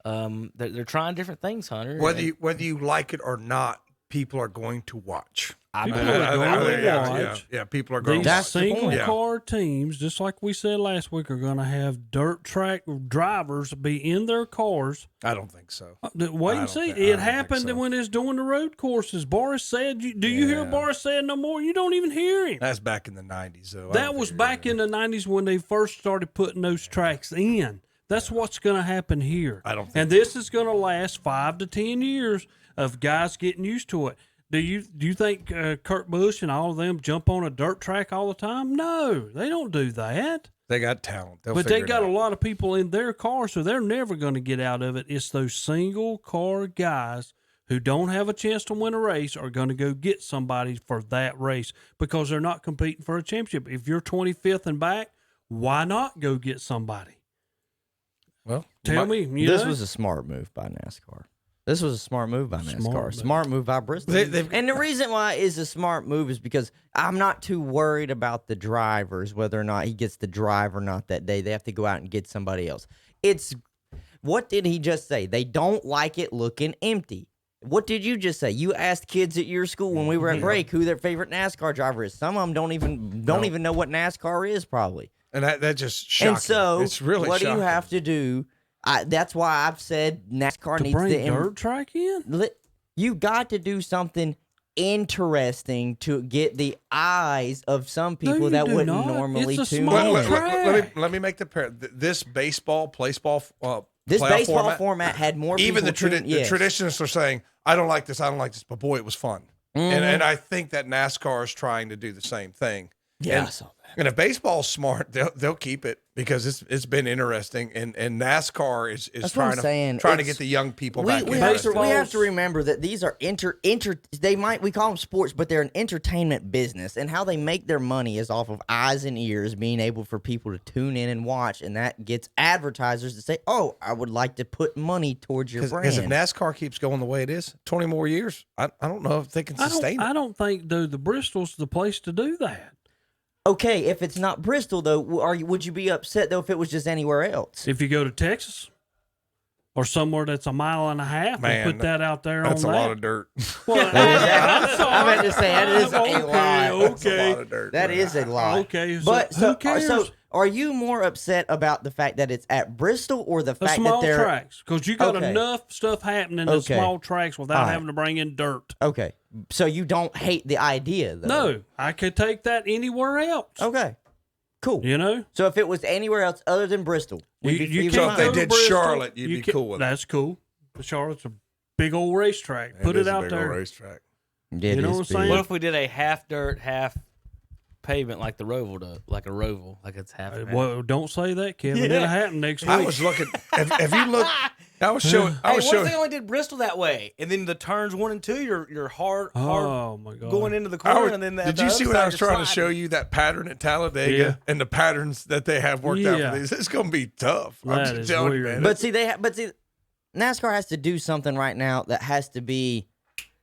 they're trying different things, Hunter. Whether you like it or not, people are going to watch. People are going to watch. Yeah, people are going These to watch. single car teams, just like we said last week, are going to have dirt track drivers be in their cars. I don't think so. Wait and see. It happened when it's doing the road courses. Boris said, do you hear Boris saying no more? You don't even hear him. That's back in the 90s, though. That was back in the 90s when they first started putting those tracks in. That's what's going to happen here. I don't think and this is going to last 5 to 10 years of guys getting used to it. Do you think Kurt Busch and all of them jump on a dirt track all the time? No, they don't do that. They got talent. But they got a lot of people in their car, so they're never going to get out of it. It's those single car guys who don't have a chance to win a race are going to go get somebody for that race because they're not competing for a championship. If you're 25th and back, why not go get somebody? Well, tell me. This was a smart move by NASCAR. This was a smart move by NASCAR. Smart move by Bristol. And the reason why it's a smart move is because I'm not too worried about the drivers, whether or not he gets the drive or not that day. They have to go out and get somebody else. What did he just say? They don't like it looking empty. What did you just say? You asked kids at your school when we were at break who their favorite NASCAR driver is. Some of them don't even know what NASCAR is, probably. And that just shocking. And so, it's really what shocking. do you have to do? That's why I've said NASCAR needs bring to dirt track in. You got to do something interesting to get the eyes of some people that wouldn't normally tune in. Let me make the pair. This baseball this baseball format had more. Even people the traditionalists are saying, I don't like this. But boy, it was fun. And I think that NASCAR is trying to do the same thing. Yeah, and, I saw that. And if baseball's smart, they'll keep it because it's been interesting. And NASCAR is trying to get the young people back. We have to remember that these are we call them sports, but they're an entertainment business, and how they make their money is off of eyes and ears, being able for people to tune in and watch, and that gets advertisers to say, "Oh, I would like to put money towards your brand." Because if NASCAR keeps going the way it is, 20 more years, I don't know if they can sustain it. I don't think though the Bristol's the place to do that. Okay, if it's not Bristol, though, would you be upset, though, if it was just anywhere else? If you go to Texas or somewhere that's a mile and a half and put that out there that's on a that. lot of dirt. Well, I meant to say, that is a lot. Okay. That's a lot of dirt. That is a lot. Okay, but who cares? So are you more upset about the fact that it's at Bristol or the fact small that they're... tracks, because you got enough stuff happening in small tracks without having to bring in dirt. Okay, so you don't hate the idea, though? No, I could take that anywhere else. Okay. Cool. You know? So if it was anywhere else other than Bristol, so if they did Charlotte, you'd be cool with it. That's cool. But Charlotte's a big old racetrack. Put it out there. Racetrack. Yeah, you know what I'm saying? What if we did a half dirt, half pavement like the Roval does, like a Roval, like it's half. Well, don't say that, Kevin. It'll happen next week. I was looking. Have you looked? I was showing. What if they only did Bristol that way, and then the turns 1 and 2, you're hard oh my God, going into the corner, and then did you see what I was trying to show you? That pattern at Talladega and the patterns that they have worked out for these. It's going to be tough. I'm just telling you, man. But see, NASCAR has to do something right now that has to be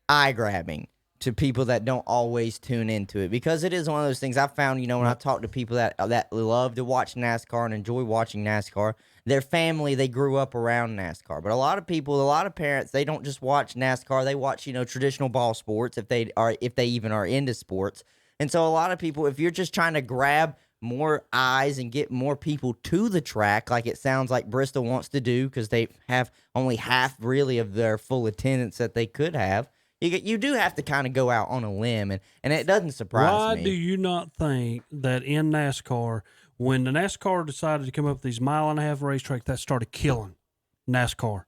eye grabbing to people that don't always tune into it, because it is one of those things I found, when I talk to people that love to watch NASCAR and enjoy watching NASCAR, their family, they grew up around NASCAR. But a lot of people, a lot of parents, they don't just watch NASCAR, they watch, traditional ball sports if they even are into sports. And so a lot of people, if you're just trying to grab more eyes and get more people to the track, like it sounds like Bristol wants to do, because they have only half really of their full attendance that they could have, you do have to kind of go out on a limb, and it doesn't surprise me. Why do you not think that in NASCAR, when the NASCAR decided to come up with these mile-and-a-half racetracks, that started killing NASCAR?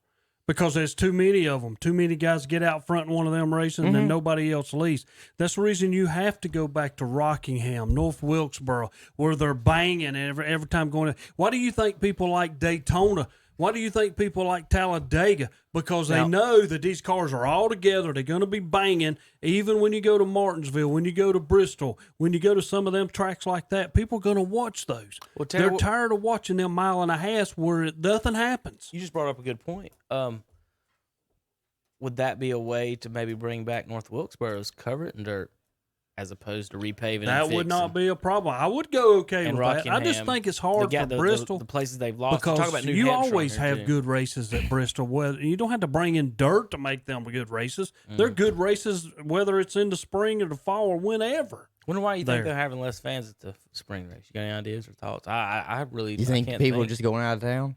Because there's too many of them. Too many guys get out front in one of them races, and then nobody else leads. That's the reason you have to go back to Rockingham, North Wilkesboro, where they're banging every time going. Why do you think people like Daytona? Why do you think people like Talladega? Because they know that these cars are all together. They're going to be banging. Even when you go to Martinsville, when you go to Bristol, when you go to some of them tracks like that, people are going to watch those. Well, they're tired of watching them mile and a half where nothing happens. You just brought up a good point. Would that be a way to maybe bring back North Wilkesboro's covered in dirt, as opposed to repaving? That would not be a problem. I would go okay with that. I just think it's hard for Bristol. The places they've lost. Because you always have good races at Bristol. You don't have to bring in dirt to make them good races. They're good races, whether it's in the spring or the fall or whenever. Wonder why you think they're having less fans at the spring race. You got any ideas or thoughts? I really. You think people are just going out of town?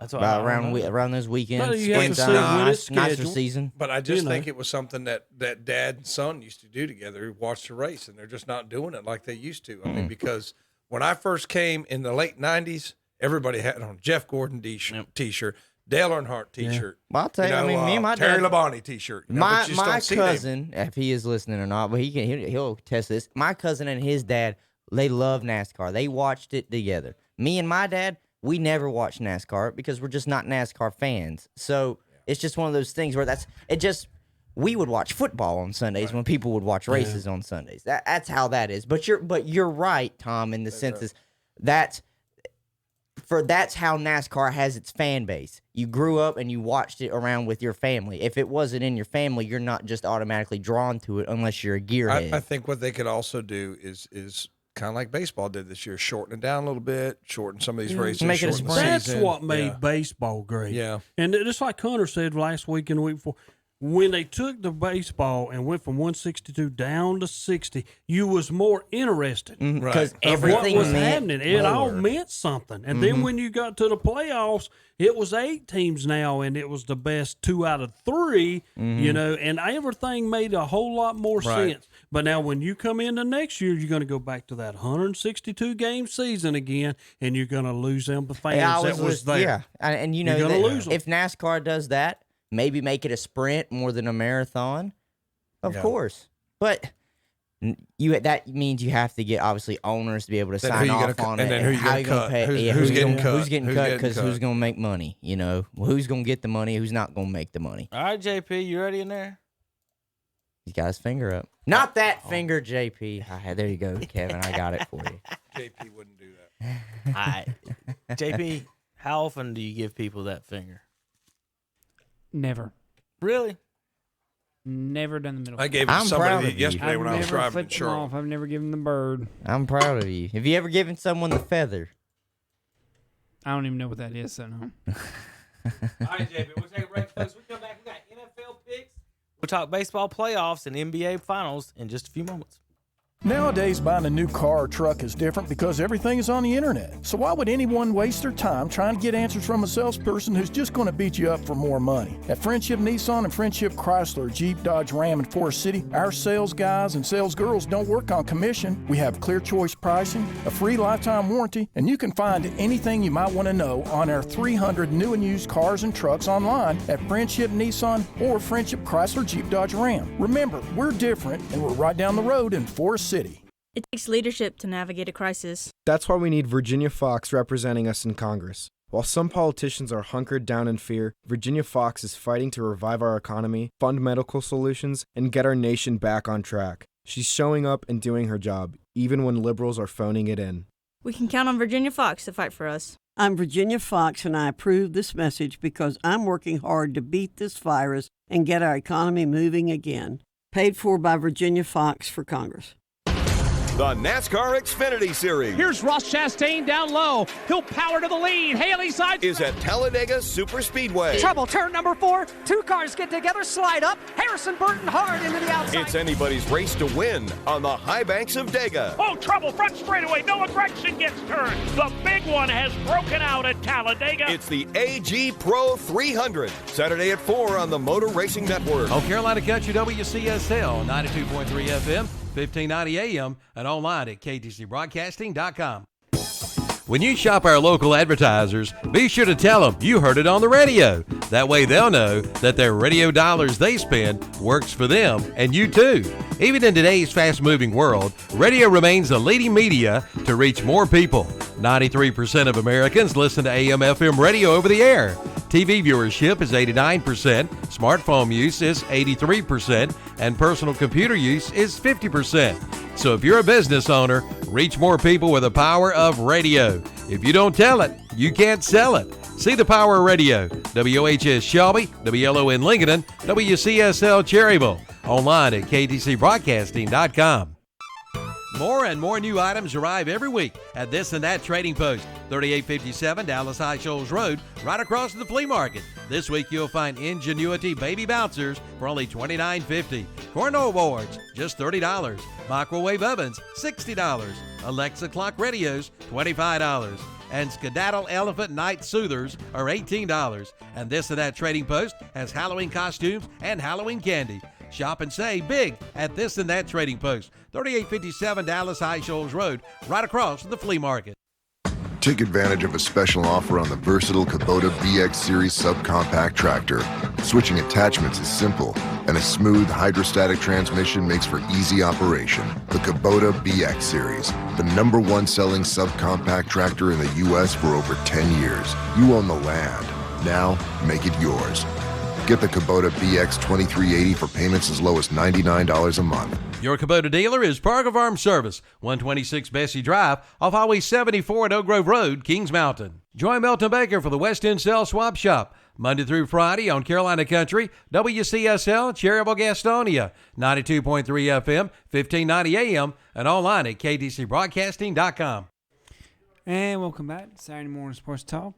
That's what around those weekends, nicer season. But I just think it was something that dad and son used to do together, who watched the race, and they're just not doing it like they used to. I mean, because when I first came in the late 90s, everybody had on Jeff Gordon T-shirt, Dale Earnhardt T-shirt. Well, I'll tell you, me and my Terry dad, Labonte T-shirt. My cousin, if he is listening or not, but he'll test this. My cousin and his dad, they love NASCAR. They watched it together. Me and my dad, we never watch NASCAR because we're just not NASCAR fans. So it's just one of those things where we would watch football on Sundays when people would watch races on Sundays. That's how that is. But you're right, Tom, in the sense is that's how NASCAR has its fan base. You grew up and you watched it around with your family. If it wasn't in your family, you're not just automatically drawn to it unless you're a gearhead. I think what they could also do is kind of like baseball did this year, shorten it down a little bit, shorten some of these races. Make it a sprint. That's what made baseball great. Yeah. And just like Hunter said last week and the week before, when they took the baseball and went from 162 down to 60, you was more interested. Because everything was happening. It all meant something. And then when you got to the playoffs, it was 8 teams now, and it was the best 2 out of 3, and everything made a whole lot more sense. But now when you come into next year, you're going to go back to that 162-game season again, and you're going to lose them the fans that was there. Yeah, and you're going to lose them. If NASCAR does that, maybe make it a sprint more than a marathon. Of course. But that means you have to get, obviously, owners to be able to sign off on it. And then who you going to cut? Who's getting cut? Who's getting cut? Because who's going to make money? Who's going to get the money? Who's not going to make the money? All right, JP, you ready in there? He's got his finger up. Not that finger, JP. There you go, Kevin. I got it for you. JP wouldn't do that. All right. JP, how often do you give people that finger? Never. Really? Never done the middle. I gave it to somebody yesterday when I was driving in I've Charlotte. I've never given the bird. I'm proud of you. Have you ever given someone the feather? I don't even know what that is, so no. All right, JP, we'll take a break, folks. We come back. We got NFL picks. We'll talk baseball playoffs and NBA finals in just a few moments. Nowadays, buying a new car or truck is different because everything is on the internet. So why would anyone waste their time trying to get answers from a salesperson who's just going to beat you up for more money? At Friendship Nissan and Friendship Chrysler, Jeep, Dodge, Ram, and Forest City, our sales guys and sales girls don't work on commission. We have clear choice pricing, a free lifetime warranty, and you can find anything you might want to know on our 300 new and used cars and trucks online at Friendship Nissan or Friendship Chrysler, Jeep, Dodge, Ram. Remember, we're different, and we're right down the road in Forest City. It takes leadership to navigate a crisis. That's why we need Virginia Fox representing us in Congress. While some politicians are hunkered down in fear, Virginia Fox is fighting to revive our economy, fund medical solutions, and get our nation back on track. She's showing up and doing her job, even when liberals are phoning it in. We can count on Virginia Fox to fight for us. I'm Virginia Fox, and I approve this message because I'm working hard to beat this virus and get our economy moving again. Paid for by Virginia Fox for Congress. The NASCAR Xfinity Series. Here's Ross Chastain down low. He'll power to the lead. Haley side is at Talladega Superspeedway. Trouble, turn number 4. 2 cars get together, slide up. Harrison Burton hard into the outside. It's anybody's race to win on the high banks of Dega. Oh, trouble, front straightaway. Noah Gregson gets turned. The big one has broken out at Talladega. It's the AG Pro 300. Saturday at 4 on the Motor Racing Network. On Carolina Country WCSL, 92.3 FM. 1590 AM and online at ktcbroadcasting.com. When you shop our local advertisers, be sure to tell them you heard it on the radio. That way they'll know that their radio dollars they spend works for them and you too. Even in today's fast-moving world, radio remains the leading media to reach more people. 93% of Americans listen to AM/FM radio over the air. TV viewership is 89%, smartphone use is 83%, and personal computer use is 50%. So if you're a business owner, reach more people with the power of radio. If you don't tell it, you can't sell it. See the power of radio. WOHS Shelby, WLON Lincoln, WCSL Cherryville. Online at ktcbroadcasting.com. More and more new items arrive every week at This and That Trading Post, 3857 Dallas High Shoals Road, right across from the flea market. This week you'll find Ingenuity Baby Bouncers for only $29.50. Cornhole boards, just $30. Microwave ovens, $60. Alexa clock radios, $25. And Skedaddle Elephant Night Soothers are $18. And This and That Trading Post has Halloween costumes and Halloween candy. Shop and save big at This and That Trading Post, 3857 Dallas High Shoals Road, right across from the flea market. Take advantage of a special offer on the versatile Kubota BX Series subcompact tractor. Switching attachments is simple, and a smooth hydrostatic transmission makes for easy operation. The Kubota BX Series, the #1 selling subcompact tractor in the U.S. for over 10 years. You own the land. Now, make it yours. Get the Kubota BX 2380 for payments as low as $99 a month. Your Kubota dealer is Parker Farm Service, 126 Bessie Drive, off Highway 74 at Oak Grove Road, Kings Mountain. Join Milton Baker for the West End Sale Swap Shop, Monday through Friday on Carolina Country, WCSL, Cherryville, Gastonia, 92.3 FM, 1590 AM, and online at ktcbroadcasting.com. And welcome back to Saturday Morning Sports Talk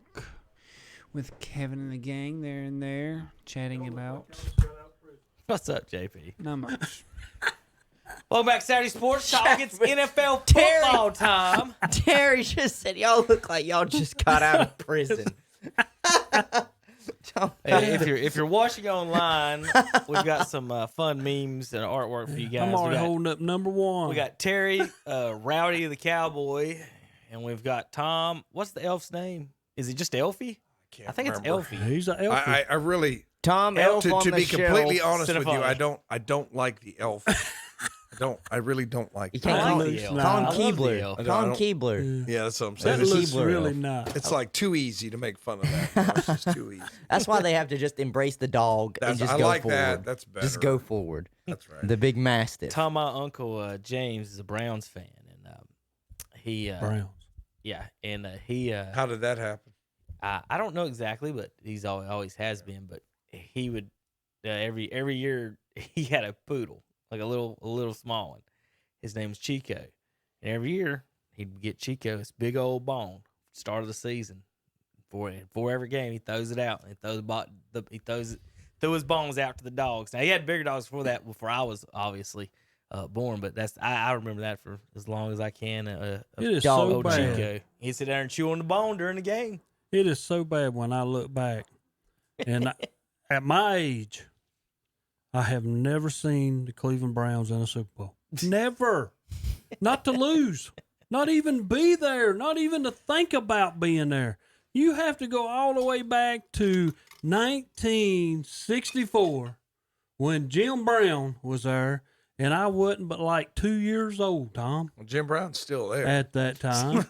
with Kevin and the gang. They're in there chatting about... What's up, JP? Not much. Welcome back, Saturday Sports Talk. It's NFL football time. Terry just said, y'all look like y'all just got out of prison. Hey, if you're watching online, we've got some fun memes and artwork for you guys. I'm already holding up #1. We got Terry, Rowdy the Cowboy, and we've got Tom. What's the elf's name? Is it just Elfie? I think remember. it's Elfie. He's an Elfie. I really, Tom Elf on To the be completely shelf. honest with you, I don't like the elf. I really don't like. You can't call him Keebler. Call him Keebler. Yeah, that's what I'm saying. That looks really nice. It's like too easy to make fun of that. It's just too easy. That's why they have to just embrace the dog and just I go like forward. that. That's better. Just go forward. That's right. The big mastiff. Tom, my uncle James is a Browns fan, and he Browns. Yeah, and he. How did that happen? I don't know exactly, but he's always has been. But he would every year he had a poodle, like a little small one. His name's Chico, and every year he'd get Chico this big old bone. Start of the season, before every game he throws it out. And threw his bones out to the dogs. Now he had bigger dogs before that, before I was obviously born. But I remember that for as long as I can. It is so bad. Chico. He'd sit there and chew on the bone during the game. It is so bad when I look back, and at my age, I have never seen the Cleveland Browns in a Super Bowl. Never. Not to lose. Not even be there. Not even to think about being there. You have to go all the way back to 1964 when Jim Brown was there, and I wasn't but like 2 years old, Tom. Well, Jim Brown's still there. At that time.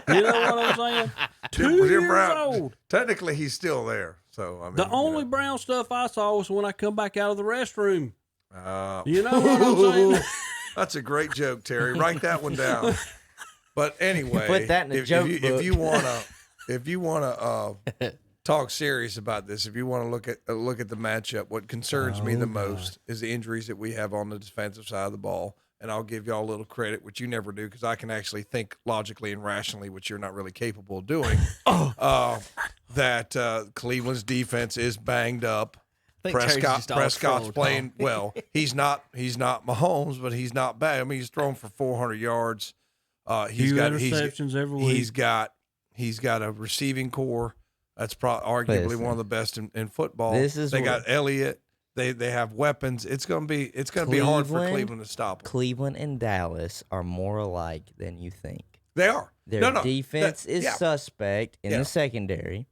You know what I'm saying? Jim years Brown, old. Technically, he's still there. So I mean, The only Brown stuff I saw was when I come back out of the restroom. You know what I'm saying? That's a great joke, Terry. Write that one down. But anyway, Put that in the joke book. if you wanna talk serious about this, if you want to look at the matchup, what concerns me the most is the injuries that we have on the defensive side of the ball. And I'll give y'all a little credit, which you never do, because I can actually think logically and rationally, which you're not really capable of doing. That Cleveland's defense is banged up. Prescott's playing well. He's not Mahomes, but he's not bad. I mean, he's thrown for 400 yards. He's got interceptions every week. He's got a receiving core that's arguably one of the best in football. They got Elliott. They have weapons. It's gonna be hard for Cleveland to stop them. Cleveland and Dallas are more alike than you think. They are. Their defense is suspect in the secondary.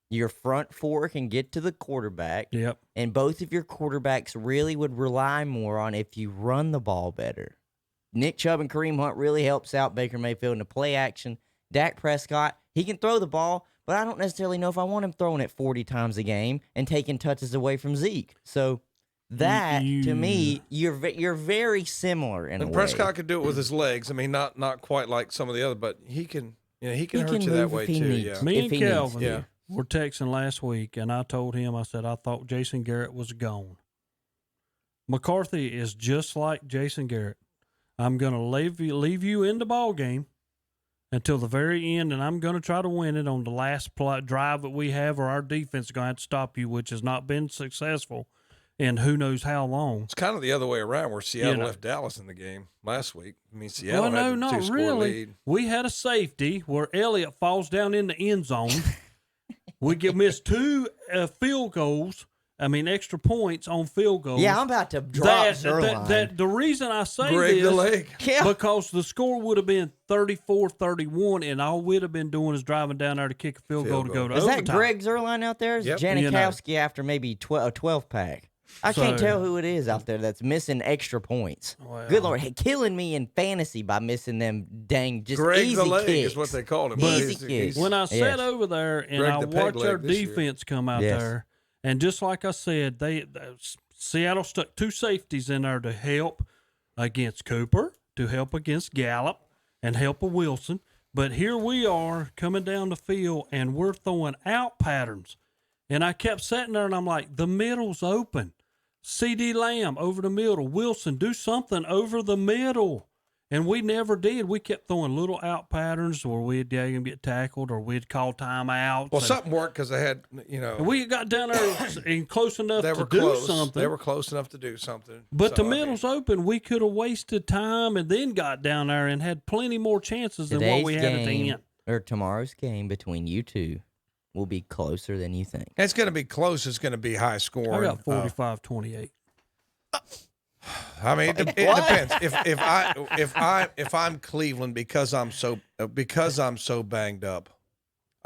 Your front four can get to the quarterback. Yep. And both of your quarterbacks really would rely more on if you run the ball better. Nick Chubb and Kareem Hunt really helps out Baker Mayfield in the play action. Dak Prescott, he can throw the ball, but I don't necessarily know if I want him throwing it 40 times a game and taking touches away from Zeke. So that, to me, you're very similar in a way. Prescott could do it with his legs. I mean, not quite like some of the other, but he can hurt you that way too. Yeah. Me and Calvin were texting last week, and I told him, I said, I thought Jason Garrett was gone. McCarthy is just like Jason Garrett. I'm going to leave you in the ball game until the very end, and I'm going to try to win it on the last drive that we have, or our defense is going to have to stop you, which has not been successful in who knows how long. It's kind of the other way around, where Seattle left Dallas in the game last week. I mean, Seattle had a not two-score really. lead. We had a safety where Elliott falls down in the end zone. We missed two field goals. I mean, extra points on field goals. Yeah, I'm about to drop Zerline. The reason I say Greg the this, leg. because the score would have been 34-31, and all we'd have been doing is driving down there to kick a field goal to go to overtime. Is that Greg Zerline out there? Is Janikowski after maybe a 12-pack? I can't tell who it is out there that's missing extra points. Well, good Lord, killing me in fantasy by missing them dang just Greg easy the leg kicks. is what they called him. Easy kicks. When I sat over there and Greg I the peg watched leg our this year. defense come out there, and just like I said, Seattle stuck two safeties in there to help against Cooper, to help against Gallup, and help with Wilson. But here we are coming down the field, and we're throwing out patterns. And I kept sitting there, and I'm like, the middle's open. C.D. Lamb over the middle. Wilson, do something over the middle. And we never did. We kept throwing little out patterns where we'd get tackled or we'd call timeouts. Well, something worked because they had, And we got down there and close enough to do something. They were close enough to do something. But the middle's open. We could have wasted time and then got down there and had plenty more chances than what we had at the end. Or tomorrow's game between you two will be closer than you think. It's going to be close. It's going to be high scoring. I got 45-28. I mean, it depends. If I'm Cleveland because I'm so banged up,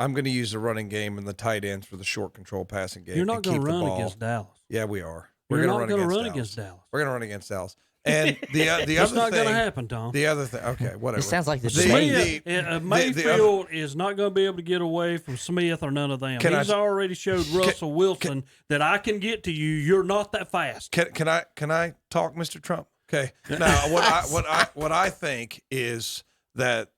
I'm going to use the running game and the tight ends for the short control passing game. You're not going to run against Dallas. Yeah, we are. You're not going to run against Dallas. We're going to run against Dallas. And the other thing. That's not going to happen, Tom. The other thing. Okay, whatever. It sounds like Mayfield is not going to be able to get away from Smith or none of them. He's already showed Russell Wilson that I can get to you. You're not that fast. Can I talk, Mr. Trump? Okay. Now, what I think is that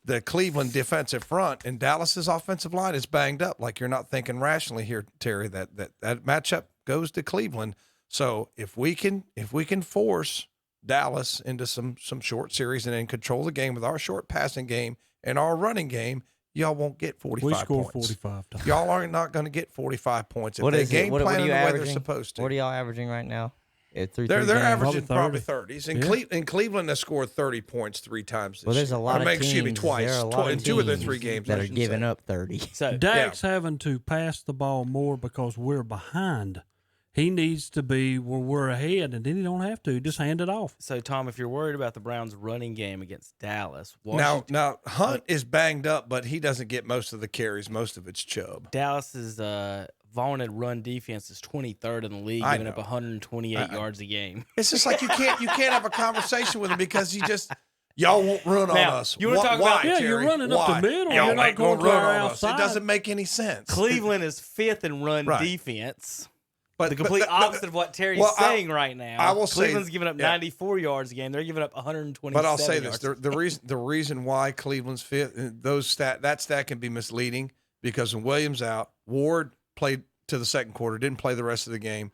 the Cleveland defensive front and Dallas's offensive line is banged up. Like, you're not thinking rationally here, Terry. That matchup goes to Cleveland. So if we can force Dallas into some short series and then control the game with our short passing game and our running game, y'all won't get 45 points. We score 45 times. Y'all are not going to get 45 points if what they is game it? plan the way averaging? they're supposed to. What are y'all averaging right now? They're averaging probably 30. 30s. And Cleveland has scored 30 points 3 times this Well, there's year. a lot of teams. Excuse me, twice. There are a lot in of 2 of the teams 3 games that are giving up 30. So Dak's having to pass the ball more because we're behind. He needs to be where we're ahead, and then he don't have to. Just hand it off. So, Tom, if you're worried about the Browns' running game against Dallas, now Hunt is banged up, but he doesn't get most of the carries. Most of it's Chubb. Dallas's vaunted run defense is 23rd in the league, giving up 128 yards a game. It's just like you can't have a conversation with him because y'all won't run on us. You want to talk about? Yeah, Terry? you're running up the middle. Y'all You're not ain't going gonna run to our on us. outside. It doesn't make any sense. Cleveland is 5th in run defense. But the complete opposite of what Terry's saying right now. I will Cleveland's say, giving up 94 yards a game. They're giving up 127. But I'll say this: yards. the reason why Cleveland's 5th, that stat can be misleading because when Williams out, Ward played to the second quarter, didn't play the rest of the game.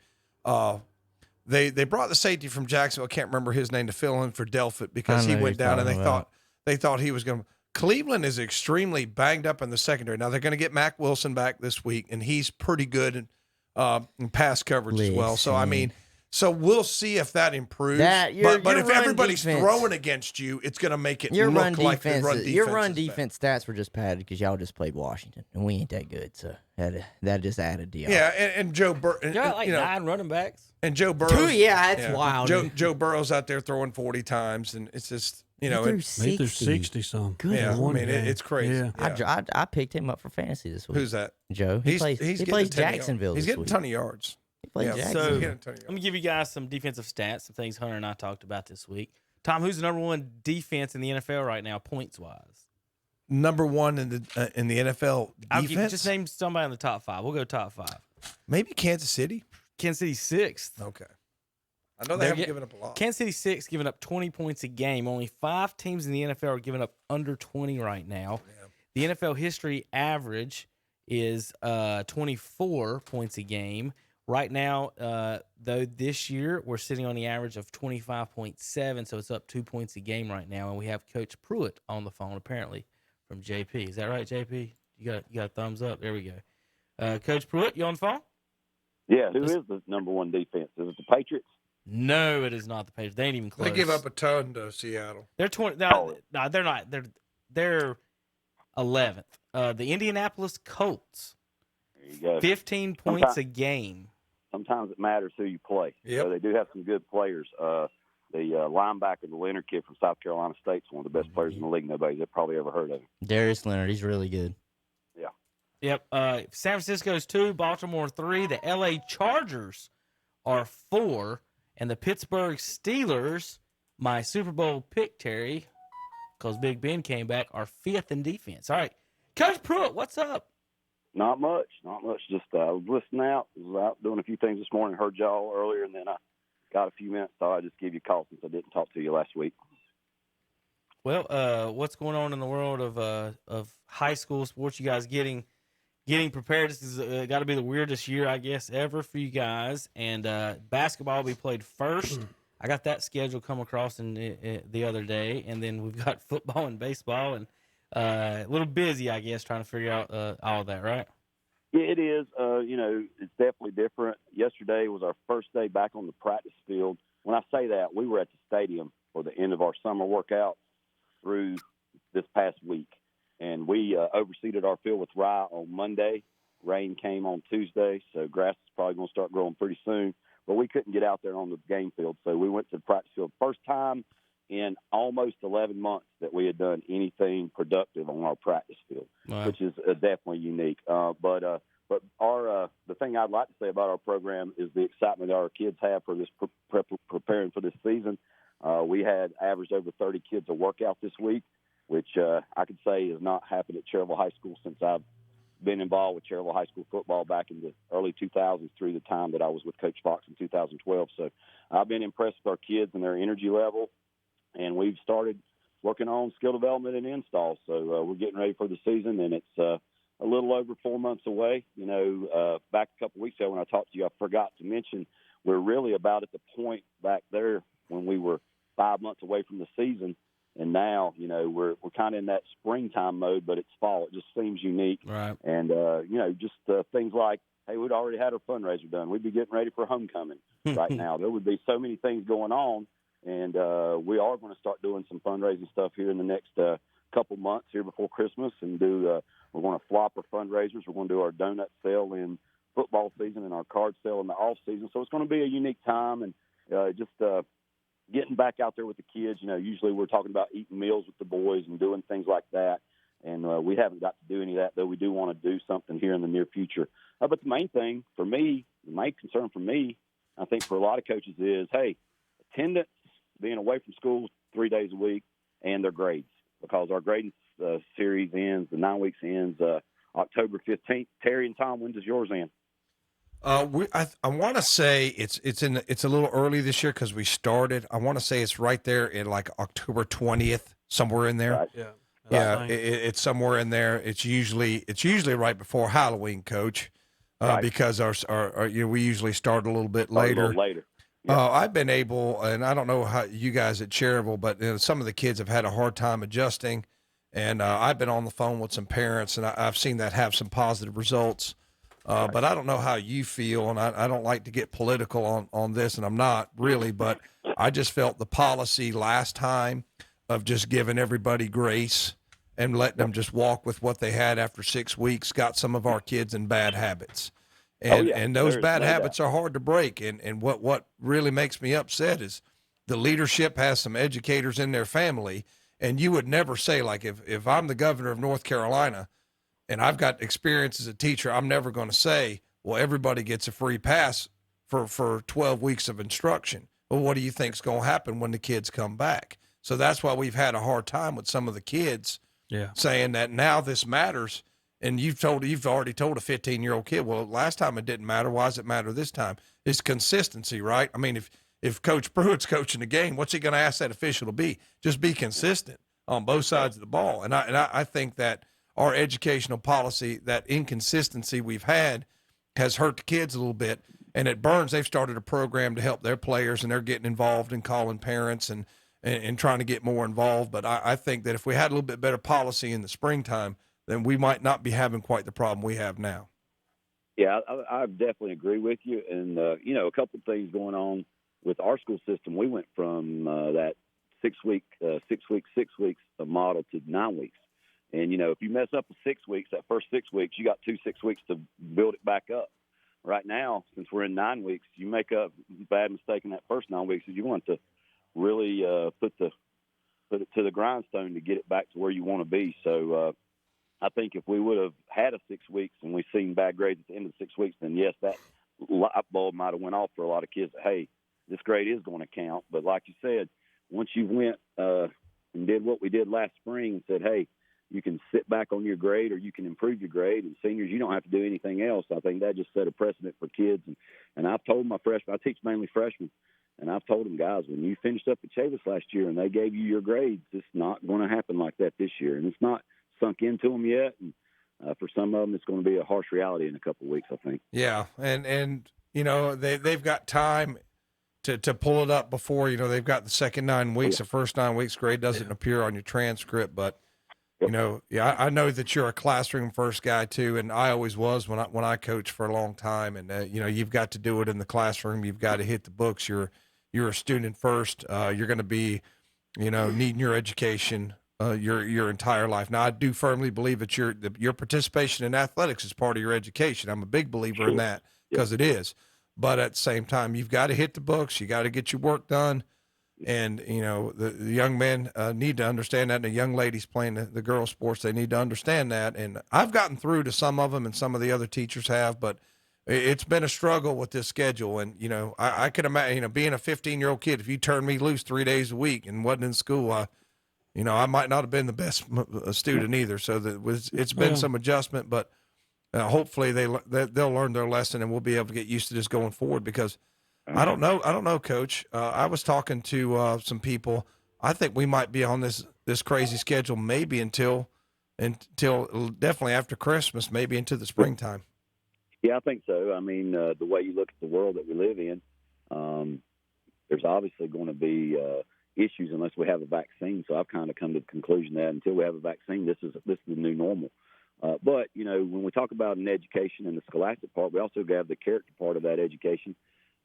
They brought the safety from Jacksonville, I can't remember his name, to fill in for Delpit because he went down, and they thought he was going to. Cleveland is extremely banged up in the secondary. Now they're going to get Mac Wilson back this week, and he's pretty good in pass coverage as well. So so we'll see if that improves. But if everybody's throwing against you, it's going to make it look like the run defense. Your run defense stats were just padded because y'all just played Washington, and we ain't that good. So that just added to y'all. Yeah, and Joe Burrow. You got 9 running backs. And Joe Burrow. That's wild. Joe Burrow's out there throwing 40 times, and it's just He threw 60 some. Good. Yeah, I mean it's crazy. Yeah. I picked him up for fantasy this week. Who's that? Joe. He plays Jacksonville. He's getting a ton of yards. He plays Jacksonville. So let me give you guys some defensive stats, some things Hunter and I talked about this week. Tom, who's the number 1 defense in the NFL right now, points wise? Number 1 in the NFL defense. Just name somebody in the top 5. We'll go top 5. Maybe Kansas City. Kansas City 6th. Okay. I know they haven't given up a lot. Kansas City 6 giving up 20 points a game. Only 5 teams in the NFL are giving up under 20 right now. Yeah. The NFL history average is 24 points a game. Right now, though, this year we're sitting on the average of 25.7, so it's up 2 points a game right now. And we have Coach Pruitt on the phone apparently from JP. Is that right, JP? You got a thumbs up. There we go. Coach Pruitt, you on the phone? Yeah, who is the number 1 defense? Is it the Patriots? No, it is not the Patriots. They ain't even close. They give up a ton to Seattle. They're 20. No, they're not. They're 11th. The Indianapolis Colts. There you go. 15 points a game. Sometimes it matters who you play. Yep. So they do have some good players. The linebacker, the Leonard kid from South Carolina State, is one of the best players in the league. Nobody's probably ever heard of him. Darius Leonard, he's really good. Yeah. Yep. San Francisco's 2, Baltimore 3. The LA Chargers are 4. And the Pittsburgh Steelers, my Super Bowl pick, Terry, because Big Ben came back, are 5th in defense. All right. Coach Pruitt, what's up? Not much. Just was listening out. Was out doing a few things this morning. Heard y'all earlier, and then I got a few minutes. Thought I'd just give you a call since I didn't talk to you last week. Well, what's going on in the world of high school sports? You guys getting prepared? This is got to be the weirdest year, I guess, ever for you guys. And basketball will be played first. I got that schedule come across the other day, and then we've got football and baseball, and a little busy, I guess, trying to figure out all of that, right? Yeah, it is. It's definitely different. Yesterday was our first day back on the practice field. When I say that, we were at the stadium for the end of our summer workout through this past week. And we overseeded our field with rye on Monday. Rain came on Tuesday, so grass is probably going to start growing pretty soon. But we couldn't get out there on the game field, so we went to the practice field. First time in almost 11 months that we had done anything productive on our practice field, Wow. which is definitely unique. But our the thing I'd like to say about our program is the excitement that our kids have for this preparing for this season. We had averaged over 30 kids a workout this week, which I could say has not happened at Cherryville High School since I've been involved with Cherryville High School football back in the early 2000s through the time that I was with Coach Fox in 2012. So I've been impressed with our kids and their energy level, and we've started working on skill development and installs. So we're getting ready for the season, and it's a little over 4 months away. Back a couple weeks ago when I talked to you, I forgot to mention we're really about at the point back there when we were 5 months away from the season. And now, we're kind of in that springtime mode, but it's fall. It just seems unique. Right. And, just things like, hey, we'd already had our fundraiser done. We'd be getting ready for homecoming right now. There would be so many things going on. And we are going to start doing some fundraising stuff here in the next couple months here before Christmas. And we're going to flop our fundraisers. We're going to do our donut sale in football season and our card sale in the off season. So it's going to be a unique time. And getting back out there with the kids, usually we're talking about eating meals with the boys and doing things like that. And we haven't got to do any of that, though we do want to do something here in the near future. But the main thing for me, the main concern for me, I think for a lot of coaches is, hey, attendance, being away from school 3 days a week, and their grades. Because our grading series ends, the 9 weeks ends October 15th. Terry and Tom, when does yours end? I want to say it's a little early this year because we started. I want to say it's right there in like October 20th, somewhere in there. Right. Yeah, it's somewhere in there. It's usually right before Halloween, Coach, Right. because our we usually start a little bit later. A little later. I've been able, and I don't know how you guys at Cherryville, but some of the kids have had a hard time adjusting, and I've been on the phone with some parents, and I've seen that have some positive results. But I don't know how you feel, and I don't like to get political on this, and I'm not really, but I just felt the policy last time of just giving everybody grace and letting them just walk with what they had after 6 weeks got some of our kids in bad habits. And those bad habits are hard to break. And what really makes me upset is the leadership has some educators in their family, and you would never say, like, if I'm the governor of North Carolina and I've got experience as a teacher, I'm never going to say, well, everybody gets a free pass for 12 weeks of instruction. Well, what do you think's going to happen when the kids come back? So that's why we've had a hard time with some of the kids saying that now this matters. And you've already told a 15-year-old kid, well, last time it didn't matter. Why does it matter this time? It's consistency, right? I mean, if Coach Pruitt's coaching the game, what's he going to ask that official to be? Just be consistent on both sides of the ball. And I think that our educational policy, that inconsistency we've had, has hurt the kids a little bit. And at Burns, they've started a program to help their players, and they're getting involved and calling parents and trying to get more involved. But I think that if we had a little bit better policy in the springtime, then we might not be having quite the problem we have now. Yeah, I definitely agree with you. And, a couple of things going on with our school system. We went from that 6 weeks model to 9 weeks. And, if you mess up the 6 weeks, that first 6 weeks, you got 2 6 weeks to build it back up. Right now, since we're in 9 weeks, you make a bad mistake in that first 9 weeks, you want to really put it to the grindstone to get it back to where you want to be. So I think if we would have had a 6 weeks and we've seen bad grades at the end of the 6 weeks, then yes, that light bulb might have went off for a lot of kids that, hey, this grade is going to count. But like you said, once you went and did what we did last spring and said, hey, you can sit back on your grade or you can improve your grade, and seniors, you don't have to do anything else. I think that just set a precedent for kids. And I've told my freshmen, I teach mainly freshmen, and I've told them, guys, when you finished up at Chavis last year and they gave you your grades, it's not going to happen like that this year. And it's not sunk into them yet. And for some of them, it's going to be a harsh reality in a couple of weeks, I think. Yeah. And they've got time to pull it up before, they've got the second 9 weeks. The first 9 weeks grade doesn't appear on your transcript, but I know that you're a classroom first guy too. And I always was when I coached for a long time, and you've got to do it in the classroom. You've got to hit the books. You're a student first. You're going to be, needing your education your entire life. Now, I do firmly believe that your participation in athletics is part of your education. I'm a big believer in that because it is. But at the same time, you've got to hit the books. You got to get your work done. And, the young men need to understand that, and the young ladies playing the girls' sports, they need to understand that. And I've gotten through to some of them, and some of the other teachers have, but it's been a struggle with this schedule. And, I can imagine, being a 15-year-old kid, if you turned me loose 3 days a week and wasn't in school, I might not have been the best student either. So it's been some adjustment, but hopefully they'll learn their lesson, and we'll be able to get used to this going forward, because I don't know, Coach. I was talking to some people. I think we might be on this crazy schedule maybe until definitely after Christmas, maybe into the springtime. Yeah, I think so. I mean, the way you look at the world that we live in, there's obviously going to be issues unless we have a vaccine. So I've kind of come to the conclusion that until we have a vaccine, this is the new normal. But when we talk about an education and the scholastic part, we also have the character part of that education.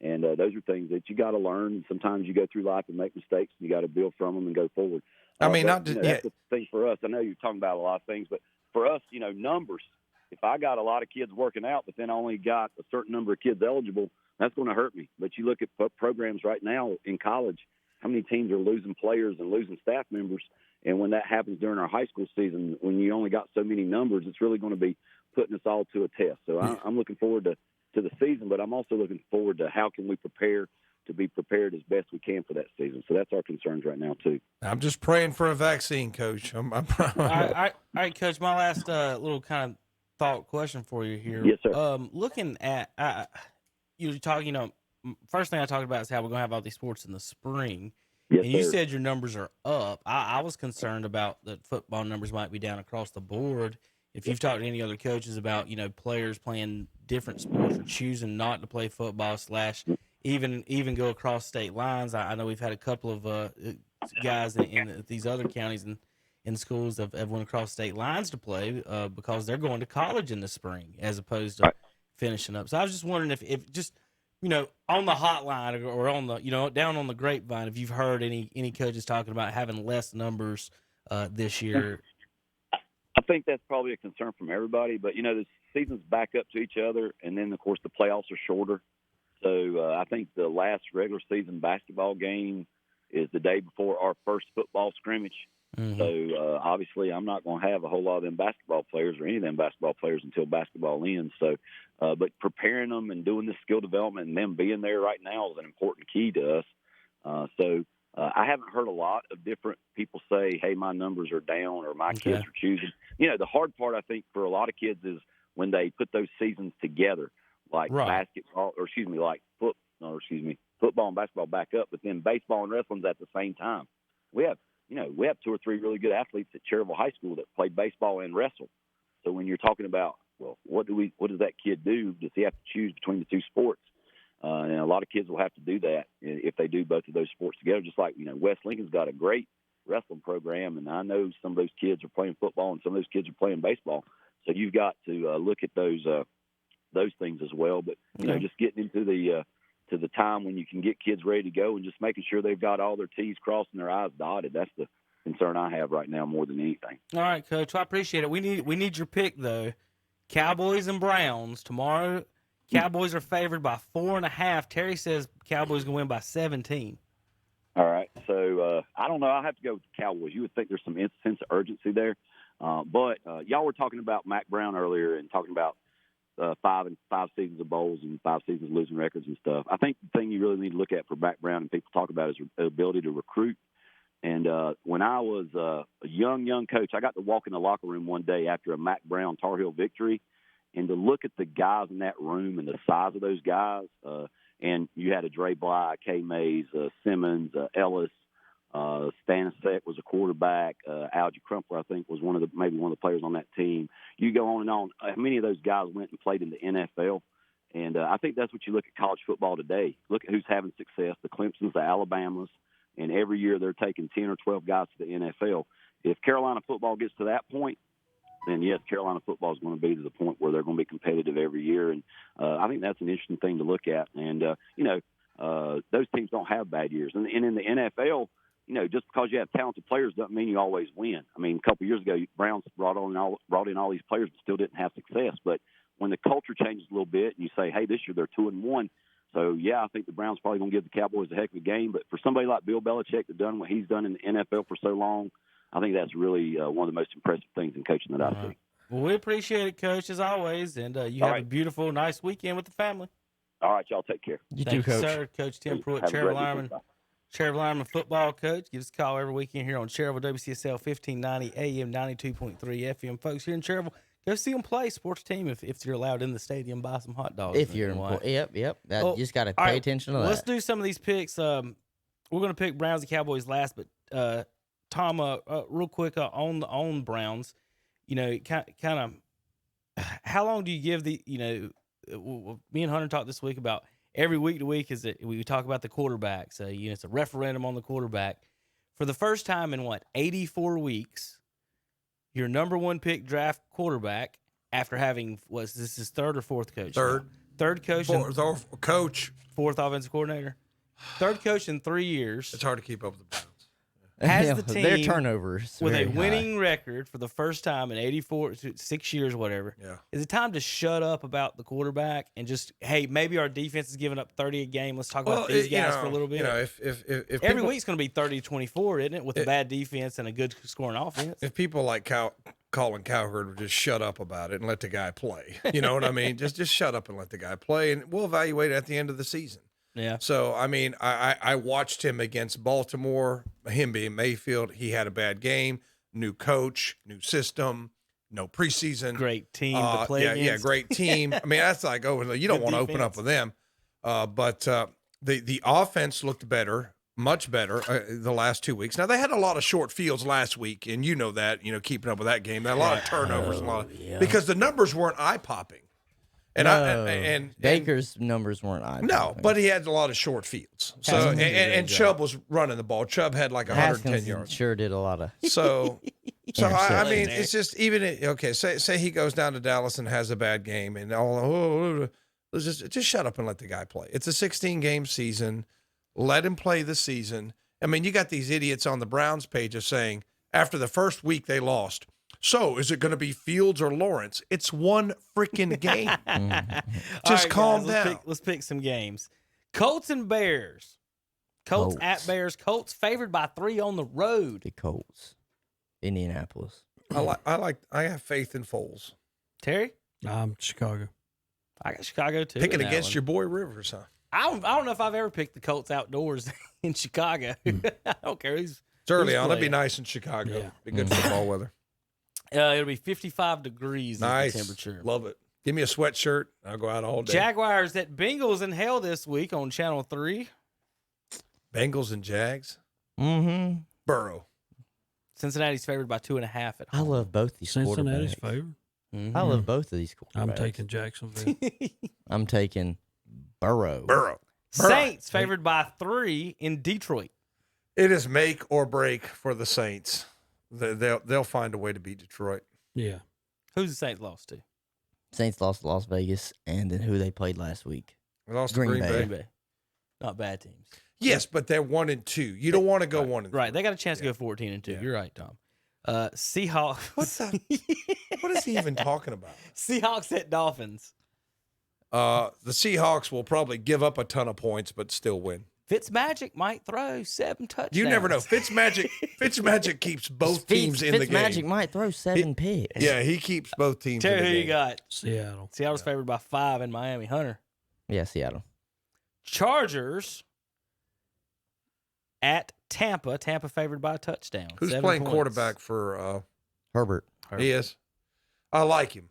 And those are things that you got to learn. Sometimes you go through life and make mistakes, and you got to build from them and go forward. That's the thing for us. I know you're talking about a lot of things, but for us, numbers. If I got a lot of kids working out, but then I only got a certain number of kids eligible, that's going to hurt me. But you look at programs right now in college, how many teams are losing players and losing staff members? And when that happens during our high school season, when you only got so many numbers, it's really going to be putting us all to a test. So I'm looking forward to the season, but I'm also looking forward to how can we prepare to be prepared as best we can for that season. So that's our concerns right now too. I'm just praying for a vaccine, Coach. All right, Coach, my last little kind of thought question for you here. Yes, sir. Looking at you talking, first thing I talked about is how we're going to have all these sports in the spring. Yes, and you sir. said your numbers are up. I was concerned about that football numbers might be down across the board. If you've talked to any other coaches about, players playing different sports or choosing not to play football / even go across state lines. I know we've had a couple of guys in these other counties and in schools have went across state lines to play because they're going to college in the spring as opposed to finishing up. So I was just wondering if just, on the hotline or on the, down on the grapevine, if you've heard any coaches talking about having less numbers this year. I think that's probably a concern from everybody, but the seasons back up to each other, and then of course the playoffs are shorter. So I think the last regular season basketball game is the day before our first football scrimmage. Mm-hmm. So obviously I'm not going to have a whole lot of them basketball players or any of them basketball players until basketball ends. So, but preparing them and doing this skill development and them being there right now is an important key to us. I haven't heard a lot of different people say, hey, my numbers are down or my kids are choosing. The hard part, I think, for a lot of kids is when they put those seasons together, like football and basketball back up, but then baseball and wrestling's at the same time. We have 2 or 3 really good athletes at Cherryville High School that play baseball and wrestle. So when you're talking about, well, what does that kid do? Does he have to choose between the two sports? And a lot of kids will have to do that if they do both of those sports together. Just like, West Lincoln's got a great wrestling program, and I know some of those kids are playing football and some of those kids are playing baseball. So you've got to look at those things as well. But just getting into the time when you can get kids ready to go and just making sure they've got all their T's crossed and their I's dotted. That's the concern I have right now more than anything. All right, Coach, well, I appreciate it. We need your pick though. Cowboys and Browns tomorrow. Cowboys are favored by 4.5. Terry says Cowboys gonna win by 17. All right, so I don't know. I'll have to go with the Cowboys. You would think there's some sense of urgency there, but y'all were talking about Mac Brown earlier and talking about 5 seasons of bowls and 5 seasons of losing records and stuff. I think the thing you really need to look at for Mac Brown and people talk about is the ability to recruit. And when I was a young coach, I got to walk in the locker room one day after a Mac Brown Tar Heel victory, and to look at the guys in that room and the size of those guys. And you had a Dre Bly, K. Mays, Simmons, Ellis, Stanisic was a quarterback. Algie Crumpler, I think, was maybe one of the players on that team. You go on and on. Many of those guys went and played in the NFL. And I think that's what you look at college football today. Look at who's having success, the Clemsons, the Alabamas, and every year they're taking 10 or 12 guys to the NFL. If Carolina football gets to that point, then yes, Carolina football is going to be to the point where they're going to be competitive every year. And I think that's an interesting thing to look at. And, those teams don't have bad years. And in the NFL, just because you have talented players doesn't mean you always win. I mean, a couple of years ago, Browns brought in all these players but still didn't have success. But when the culture changes a little bit and you say, hey, this year they're 2-1, So, yeah, I think the Browns probably going to give the Cowboys a heck of a game. But for somebody like Bill Belichick that's done what he's done in the NFL for so long, I think that's really one of the most impressive things in coaching that I see. Well, we appreciate it, Coach, as always. And you have a beautiful, nice weekend with the family. All right, y'all take care. You Thank too, Coach. Sir. Coach Tim Pruitt, Have a Sheriff great weekend. Lineman football coach. Give us a call every weekend here on Cherville WCSL 1590 AM 92.3 FM. Folks, here in Cherville, go see them play. Sports team if you're allowed in the stadium. Buy some hot dogs. If you're yep. You just got to pay right, attention to that. Let's do some of these picks. We're going to pick Browns and Cowboys last, but Tom, real quick on Browns, kind of how long do you give the me and Hunter talked this week about every week to week is that we talk about the quarterback. So it's a referendum on the quarterback. For the first time in 84 weeks, your number one pick draft quarterback after having this is third or fourth coach? Third coach. Fourth offensive coordinator. Third coach in 3 years. It's hard to keep up with the Browns. Has the team their turnovers with a very winning record for the first time in 6 years, whatever. Yeah. Is it time to shut up about the quarterback and just, hey, maybe our defense is giving up 30 a game. Let's talk about these guys for a little bit. If every week's going to be 30-24, isn't it? With a bad defense and a good scoring offense. If people like Colin Cowherd would just shut up about it and let the guy play, you know what I mean? Just shut up and let the guy play, and we'll evaluate it at the end of the season. Yeah. So, I mean, I watched him against Baltimore, him being Mayfield. He had a bad game, new coach, new system, no preseason. Great team to play against. Yeah, great team. I mean, that's like, you don't want to open up with them. But the offense looked better, much better the last 2 weeks. Now, they had a lot of short fields last week, and you know that, keeping up with that game. A lot of turnovers, because the numbers weren't eye-popping. And Baker's numbers weren't eye. No, but he had a lot of short fields. So and Chubb was running the ball. Chubb had like 110 yards. Sure did a lot of. So I mean, it's just say he goes down to Dallas and has a bad game, and just shut up and let the guy play. It's a 16-game season. Let him play the season. I mean, you got these idiots on the Browns page of saying after the first week they lost. So, is it going to be Fields or Lawrence? It's one freaking game. Just calm down. Let's pick some games. Colts and Bears. Colts at Bears. Colts favored by 3 on the road. The Colts. Indianapolis. I have faith in Foles. Terry? Chicago. I got Chicago too. Picking against your boy Rivers, huh? I don't know if I've ever picked the Colts outdoors in Chicago. I don't care. It's early on. It'd be nice in Chicago. Yeah. Be good football weather. It'll be 55 degrees nice. in the temperature. Love it. Give me a sweatshirt. I'll go out all day. Jaguars at Bengals in hell this week on Channel 3. Bengals and Jags. Mm-hmm. Burrow. Cincinnati's favored by 2.5 at home. I love both these Cincinnati's quarterbacks. favored. I love both of these quarterbacks. I'm taking Jacksonville. I'm taking Burrow. Saints favored by 3 in Detroit. It is make or break for the Saints. They'll find a way to beat Detroit. Yeah. Who's the Saints lost to? Saints lost to Las Vegas, and then who they played last week? They lost to Green Bay. Not bad teams. Yes, but they're 1-2. You don't want to go 1-2. Right. They got a chance to go 14-2. You're right, Tom. Seahawks. What is he even talking about? Seahawks at Dolphins. The Seahawks will probably give up a ton of points, but still win. Fitzmagic might throw 7 touchdowns. You never know. Fitzmagic keeps both teams in the game. Fitzmagic might throw 7 picks. Yeah, he keeps both teams in the game. Terry, who you got? Seattle. Seattle's favored by 5 in Miami. Hunter. Yeah, Seattle. Chargers at Tampa. Tampa favored by a touchdown. Who's 7 playing points. quarterback for Herbert? He is. I like him.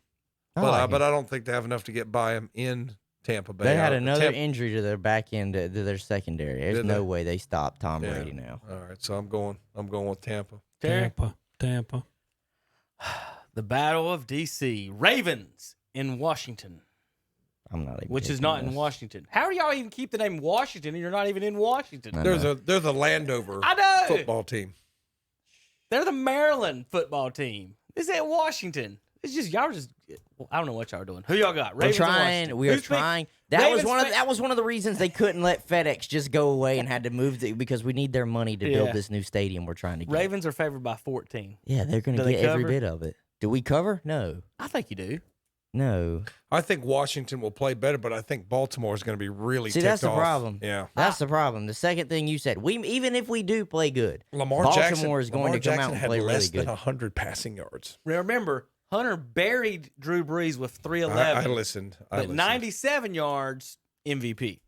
But I don't think they have enough to get by him in Tampa Bay. They had another injury to their back end, to their secondary. There's no way they stop Tom Brady now. All right, so I'm going with Tampa. Tampa. The Battle of D.C. Ravens in Washington. I'm not even. Which is not in Washington. How do y'all even keep the name Washington and you're not even in Washington? They're the Landover football team. They're the Maryland football team. This ain't Washington. It's just y'all just. I don't know what y'all are doing. Who y'all got? Ravens We are trying. That was one of the reasons they couldn't let FedEx just go away and had to move because we need their money to build this new stadium we're trying to get. Ravens are favored by 14. Yeah, they're going to get every bit of it. Do we cover? No. I think you do. No. I think Washington will play better, but I think Baltimore is going to be really See, ticked that's the off. problem. Yeah. That's the problem. The second thing you said, even if we do play good, Lamar Baltimore is going to come Jackson out and had play less really good. than 100 passing yards. Remember, Hunter buried Drew Brees with 311. I listened. But 97 yards, MVP.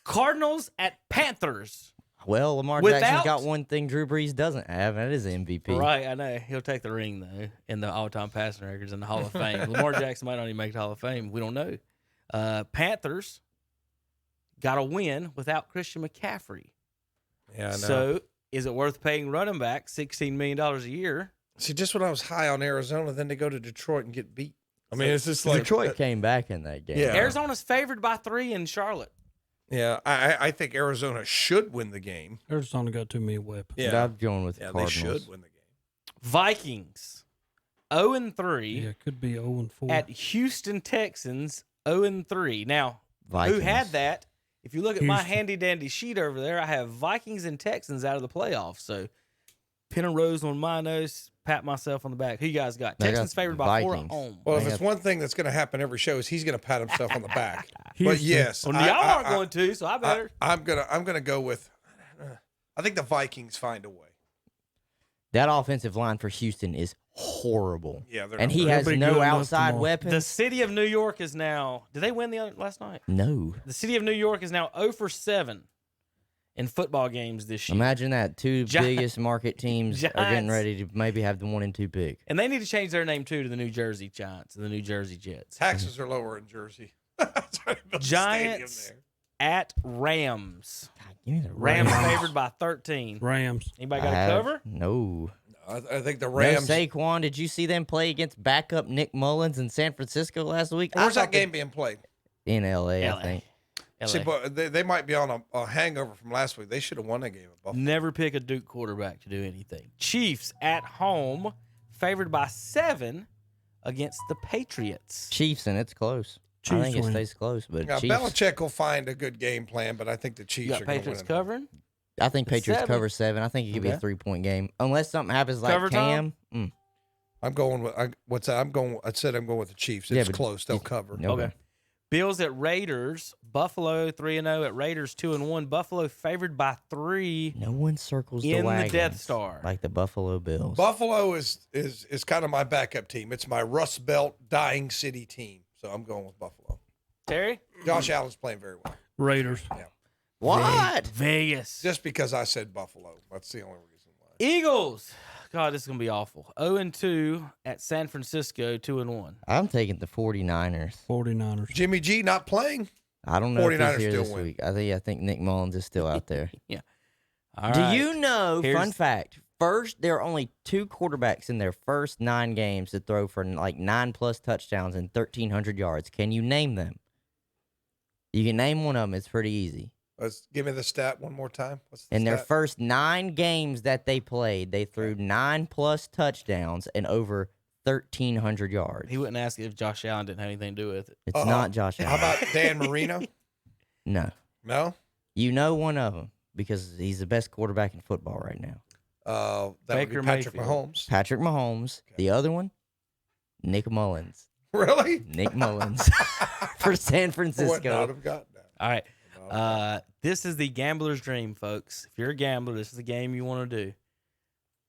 Cardinals at Panthers. Well, Lamar Jackson's got one thing Drew Brees doesn't have, and that is MVP. Right, I know. He'll take the ring, though, in the all-time passing records in the Hall of Fame. Lamar Jackson might not even make the Hall of Fame. We don't know. Panthers got a win without Christian McCaffrey. Yeah, I know. So is it worth paying running back $16 million a year? See, just when I was high on Arizona, then they go to Detroit and get beat. I mean, it's just like Detroit came back in that game. Yeah. Arizona's favored by 3 in Charlotte. Yeah, I think Arizona should win the game. Arizona got too many weapons. Yeah, I'm going with yeah, Cardinals. they should win the game. Vikings 0-3. Yeah, could be 0-4. At Houston Texans 0-3. Now, Vikings. who had that? If you look at my Houston. handy dandy sheet over there, I have Vikings and Texans out of the playoffs. So, pin a rose on my nose, pat myself on the back. Who you guys got? I got Texans favored by 4 at Vikings. home. Well, I if it's got- one thing that's going to happen every show is he's going to pat himself on the back. But Houston. yes, Well, y'all aren't going to, so I better. I'm gonna go with. I think the Vikings find a way. That offensive line for Houston is horrible. Yeah, they're and not he good. has They'll be no good enough outside tomorrow. weapons. The city of New York is now. Did they win the other last night? No. The city of New York is now 0-7 in football games this year. Imagine that. Two Gi- biggest market teams are getting Giants. ready to maybe have the 1 and 2 pick. And they need to change their name, too, to the New Jersey Giants and the New Jersey Jets. Taxes are lower in Jersey. That's why they built a Giants stadium at Rams. Give me the Rams favored by 13. Rams. Anybody got a cover? No. there. I think the No Rams. Saquon. Did you see them play against backup Nick Mullins in San Francisco last week? Where's I that thought game being played? In L.A., LA. I think. See, LA. but they might be on a hangover from last week. They should have won that game at Buffalo. Never pick a Duke quarterback to do anything. Chiefs at home, favored by 7 against the Patriots. Chiefs, and it's close. I Chiefs think it win. stays close, but Now, Chiefs. Belichick will find a good game plan, but I think the You Chiefs got are going to win. Patriots covering? I think It's Patriots 7. cover 7. I think it could be a Okay. 3-point game, unless something happens like Cover, Tom? Cam. I'm going with what's that? I'm going with the Chiefs. It's Yeah, but close. They'll cover. Okay. Bills at Raiders. Buffalo 3-0 at Raiders 2-1. Buffalo favored by 3 No one circles in the the wagons Death Star. like the Buffalo Bills. Buffalo is kind of my backup team. It's my Rust Belt dying city team. So I'm going with Buffalo. Terry? Josh Allen's playing very well. Raiders. Yeah. What? Vegas. Just because I said Buffalo. That's the only reason why. Eagles. God, this is going to be awful. 0-2 at San Francisco, 2-1. I'm taking the 49ers. 49ers. Jimmy G not playing. I don't know if 49ers he's here still this win. week. I think Nick Mullins is still out there. Yeah. All Do right. you know, fun Here's- fact, there are only 2 quarterbacks in their first 9 games to throw for like 9+ touchdowns and 1,300 yards. Can you name them? You can name one of them. It's pretty easy. Let's give me the stat one more time. What's the In their stat? first 9 games that they played, they threw 9+ touchdowns and over 1,300 yards. He wouldn't ask if Josh Allen didn't have anything to do with it. It's not Josh Allen. How about Dan Marino? No. No. You know one of them because he's the best quarterback in football right now. That would be Baker Patrick Mayfield. Mahomes. Patrick Mahomes. The other one, Nick Mullins. Really? Nick Mullins for San Would Francisco. not have gotten that. All right. This is the gambler's dream, folks. If you're a gambler, this is the game you want to do.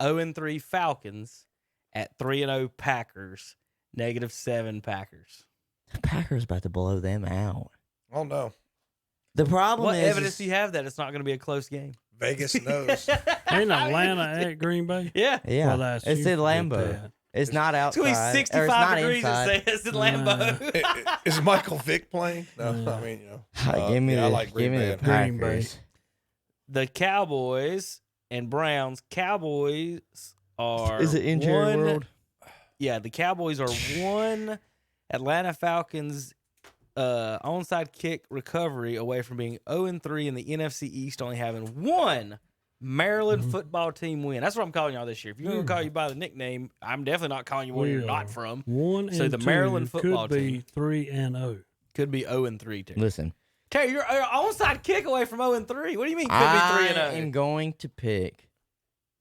0-3 Falcons at 3-0 Packers, -7 Packers. The Packers about to blow them out. Oh no. The problem What is evidence do you have that it's not going to be a close game? Vegas knows. Ain't Atlanta at Green Bay? Yeah. Yeah, Well, that's it's in you. Lambeau. It's not It's outside. going to be or 65 it's not degrees inside. it says in Lambeau. Is Michael Vick playing? No, I mean, you know. Give me yeah, the, I like give Green me Bay. the Green Bay. Packers. The Cowboys and Browns. Cowboys are Is it injury world? Yeah, the Cowboys are 1 Atlanta Falcons onside kick recovery away from being 0-3 in the NFC East, only having 1 Maryland football team win. That's what I'm calling y'all this year. If you're going to call you by the nickname, I'm definitely not calling you where you're not from. 1 So and the 2 Maryland football could be team 3-0. could be 0-3 too. Listen, Terry, you're onside kick away from 0-3. What do you mean could I be 3-0? am going to pick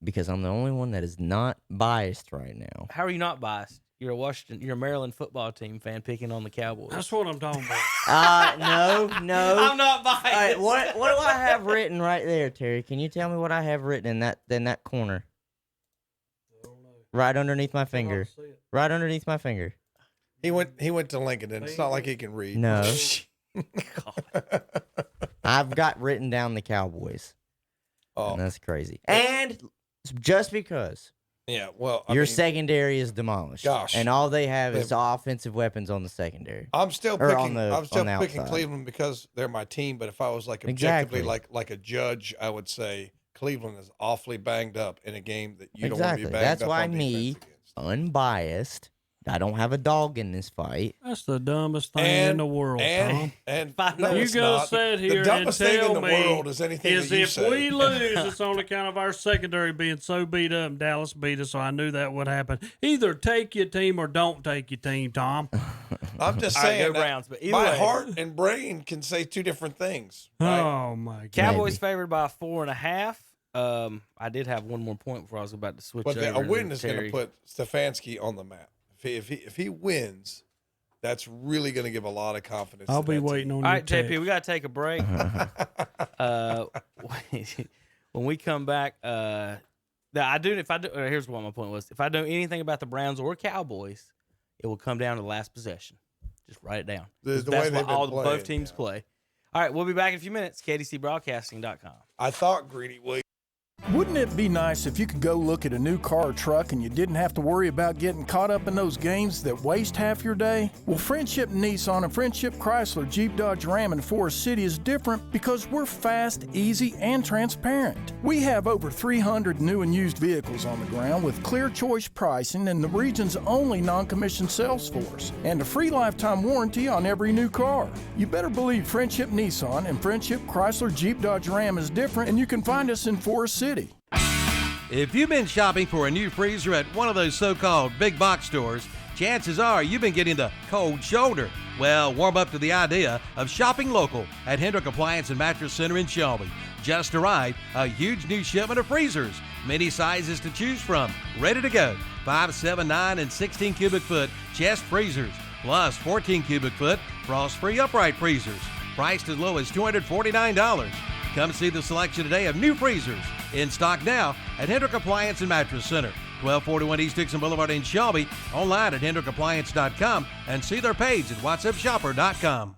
because I'm the only one that is not biased right now. How are you not biased? you're a Maryland football team fan picking on the Cowboys. That's what I'm talking about. No. I'm not biased. All right, what do I have written right there, Terry? Can you tell me what I have written in that corner? Right underneath my finger. Right underneath my finger. He went to Lincoln, and it's not like he can read. No. I've got written down the Cowboys. Oh, and that's crazy. And just because. Yeah, well, your secondary is demolished. Gosh, and all they have is offensive weapons on the secondary. I'm still picking outside. Cleveland because they're my team. But if I was like objectively like a judge, I would say Cleveland is awfully banged up in a game that you don't want to be banged That's up. why on me, unbiased, I don't have a dog in this fight. That's the dumbest thing in the world, Tom. And no, you go sit here and tell thing in the me world is anything is that you if say. we lose, it's on account of our secondary being so beat up. And Dallas beat us, so I knew that would happen. Either take your team or don't take your team, Tom. I'm just saying, go Browns, but either my way. heart and brain can say two different things. Right? Oh my God! Cowboys favored by 4.5. I did have one more point before I was about to switch. But over a win to is going to Terry. put Stefanski on the map. If he wins, that's really going to give a lot of confidence. I'll to be that waiting team. on All you. right, JP, we got to take a break. When we come back, here's what my point was. If I know anything about the Browns or Cowboys, it will come down to the last possession. Just write it down. The way That's they've what been both playing, teams play. All right, we'll be back in a few minutes. KDCBroadcasting.com. I thought Greedy Williams. Wouldn't it be nice if you could go look at a new car or truck and you didn't have to worry about getting caught up in those games that waste half your day? Well, Friendship Nissan and Friendship Chrysler Jeep Dodge Ram in Forest City is different because we're fast, easy, and transparent. We have over 300 new and used vehicles on the ground with clear choice pricing and the region's only non-commissioned sales force, and a free lifetime warranty on every new car. You better believe Friendship Nissan and Friendship Chrysler Jeep Dodge Ram is different, and you can find us in Forest City. If you've been shopping for a new freezer at one of those so-called big box stores, chances are you've been getting the cold shoulder. Well, warm up to the idea of shopping local at Hendrick Appliance and Mattress Center in Shelby. Just arrived a huge new shipment of freezers, many sizes to choose from, ready to go. 5, 7, 9, and 16 cubic foot chest freezers, plus 14 cubic foot frost-free upright freezers, priced as low as $249. Come see the selection today of new freezers in stock now at Hendrick Appliance and Mattress Center, 1241 East Dixon Boulevard in Shelby, online at hendrickappliance.com, and see their page at whatsupshopper.com.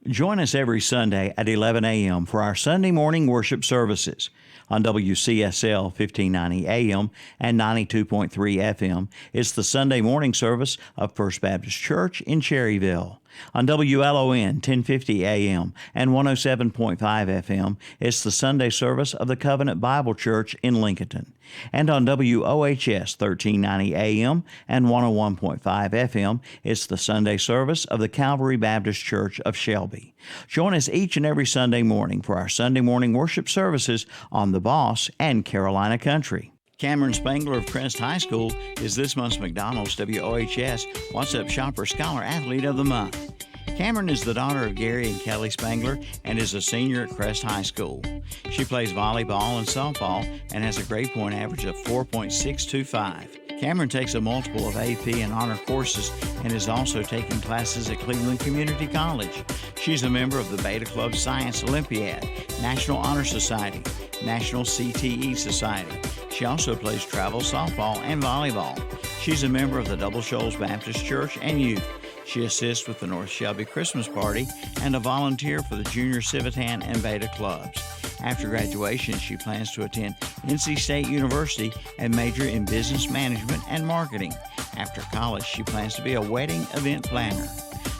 Join us every Sunday at 11 a.m. for our Sunday morning worship services on WCSL 1590 AM and 92.3 FM. It's the Sunday morning service of First Baptist Church in Cherryville. On WLON 1050 AM and 107.5 FM, it's the Sunday service of the Covenant Bible Church in Lincoln. And on WOHS 1390 AM and 101.5 FM, it's the Sunday service of the Calvary Baptist Church of Shelby. Join us each and every Sunday morning for our Sunday morning worship services on The Boss and Carolina Country. Cameron Spangler of Crest High School is this month's McDonald's WOHS What's Up Shopper Scholar Athlete of the Month. Cameron is the daughter of Gary and Kelly Spangler and is a senior at Crest High School. She plays volleyball and softball and has a grade point average of 4.625. Cameron takes a multiple of AP and honor courses and is also taking classes at Cleveland Community College. She's a member of the Beta Club Science Olympiad, National Honor Society, National CTE Society. She also plays travel softball and volleyball. She's a member of the Double Shoals Baptist Church and Youth. She assists with the North Shelby Christmas Party and a volunteer for the Junior Civitan and Beta clubs. After graduation, she plans to attend NC State University and major in business management and marketing. After college, she plans to be a wedding event planner.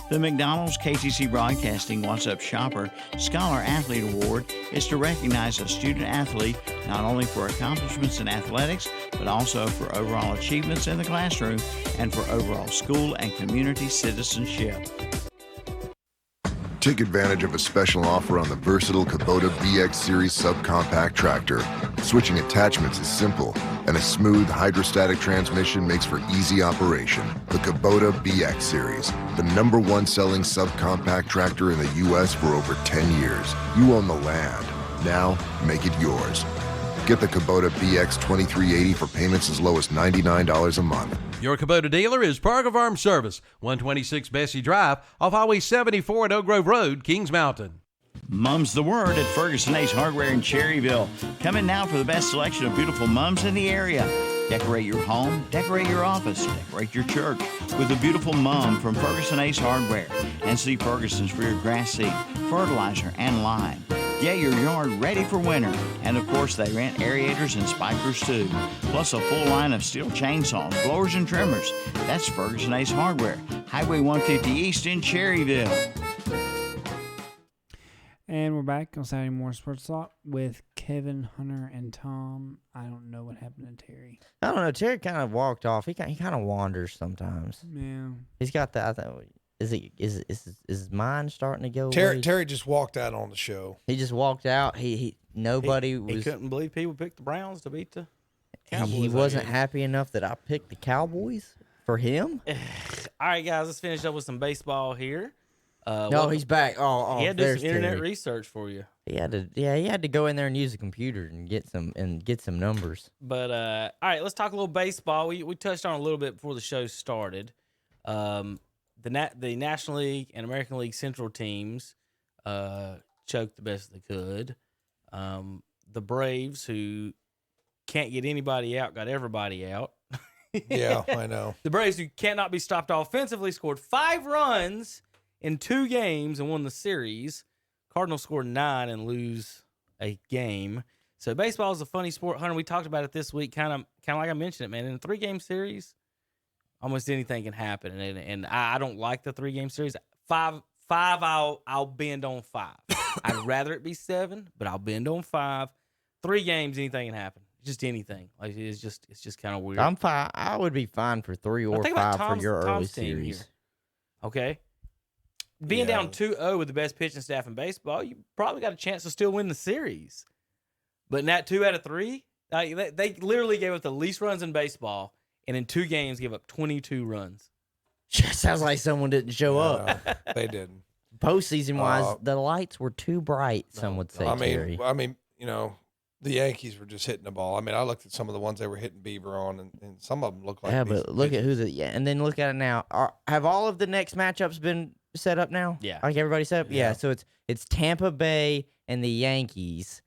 The McDonald's KTC Broadcasting What's Up Shopper Scholar Athlete Award is to recognize a student athlete not only for accomplishments in athletics, but also for overall achievements in the classroom and for overall school and community citizenship. Take advantage of a special offer on the versatile Kubota BX Series subcompact tractor. Switching attachments is simple, and a smooth hydrostatic transmission makes for easy operation. The Kubota BX Series, the #1 selling subcompact tractor in the U.S. for over 10 years. You own the land. Now, make it yours. Get the Kubota BX 2380 for payments as low as $99 a month. Your Kubota dealer is Park of Arms Service, 126 Bessie Drive, off Highway 74 at Oak Grove Road, Kings Mountain. Mum's the word at Ferguson Ace Hardware in Cherryville. Come in now for the best selection of beautiful mums in the area. Decorate your home, decorate your office, decorate your church with a beautiful mum from Ferguson Ace Hardware. And see Ferguson's for your grass seed, fertilizer, and lime. Get your yard ready for winter. And of course, they rent aerators and spikers too. Plus a full line of steel chainsaws, blowers, and trimmers. That's Ferguson Ace Hardware, Highway 150 East in Cherryville. And we're back on Saturday Morning Sports Talk with Kevin, Hunter, and Tom. I don't know what happened to Terry. I don't know. Terry kind of walked off. He kind of wanders sometimes. Yeah. He's got that. Is his mind starting to go? Terry just walked out on the show. He just walked out. Nobody He was. couldn't believe people picked the Browns to beat the Cowboys. He wasn't happy enough that I picked the Cowboys for him. All right, guys, let's finish up with some baseball here. No, he's back. Oh, he had to do some internet Terry. research for you. He had to go in there and use a computer and get some numbers. But all right, let's talk a little baseball. We touched on it a little bit before the show started. The National League and American League Central teams choked the best they could. The Braves, who can't get anybody out, got everybody out. Yeah, I know. The Braves, who cannot be stopped offensively, scored 5 runs in 2 games and won the series. Cardinals scored 9 and lose a game. So baseball is a funny sport, Hunter. We talked about it this week, kind of like I mentioned it, man. In a 3-game series, almost anything can happen, and I don't like the 3-game series. 5, I'll bend on 5. I'd rather it be 7, but I'll bend on 5. 3 games, anything can happen. Just anything. Like it's just kind of weird. I'm fine. I would be fine for 3 or 5 for your early series. Here. Okay. Being down 2-0 with the best pitching staff in baseball, you probably got a chance to still win the series. But in that 2 out of 3, they literally gave up the least runs in baseball, and in 2 games gave up 22 runs. Sounds like someone didn't show up. They didn't. Postseason wise, the lights were too bright. Some would say. Terry. I mean, the Yankees were just hitting the ball. I mean, I looked at some of the ones they were hitting Beaver on, and some of them look like. Yeah, but look at and then look at it now. Have all of the next matchups been set up now? Yeah, like everybody set up. Yeah. So it's Tampa Bay and the Yankees,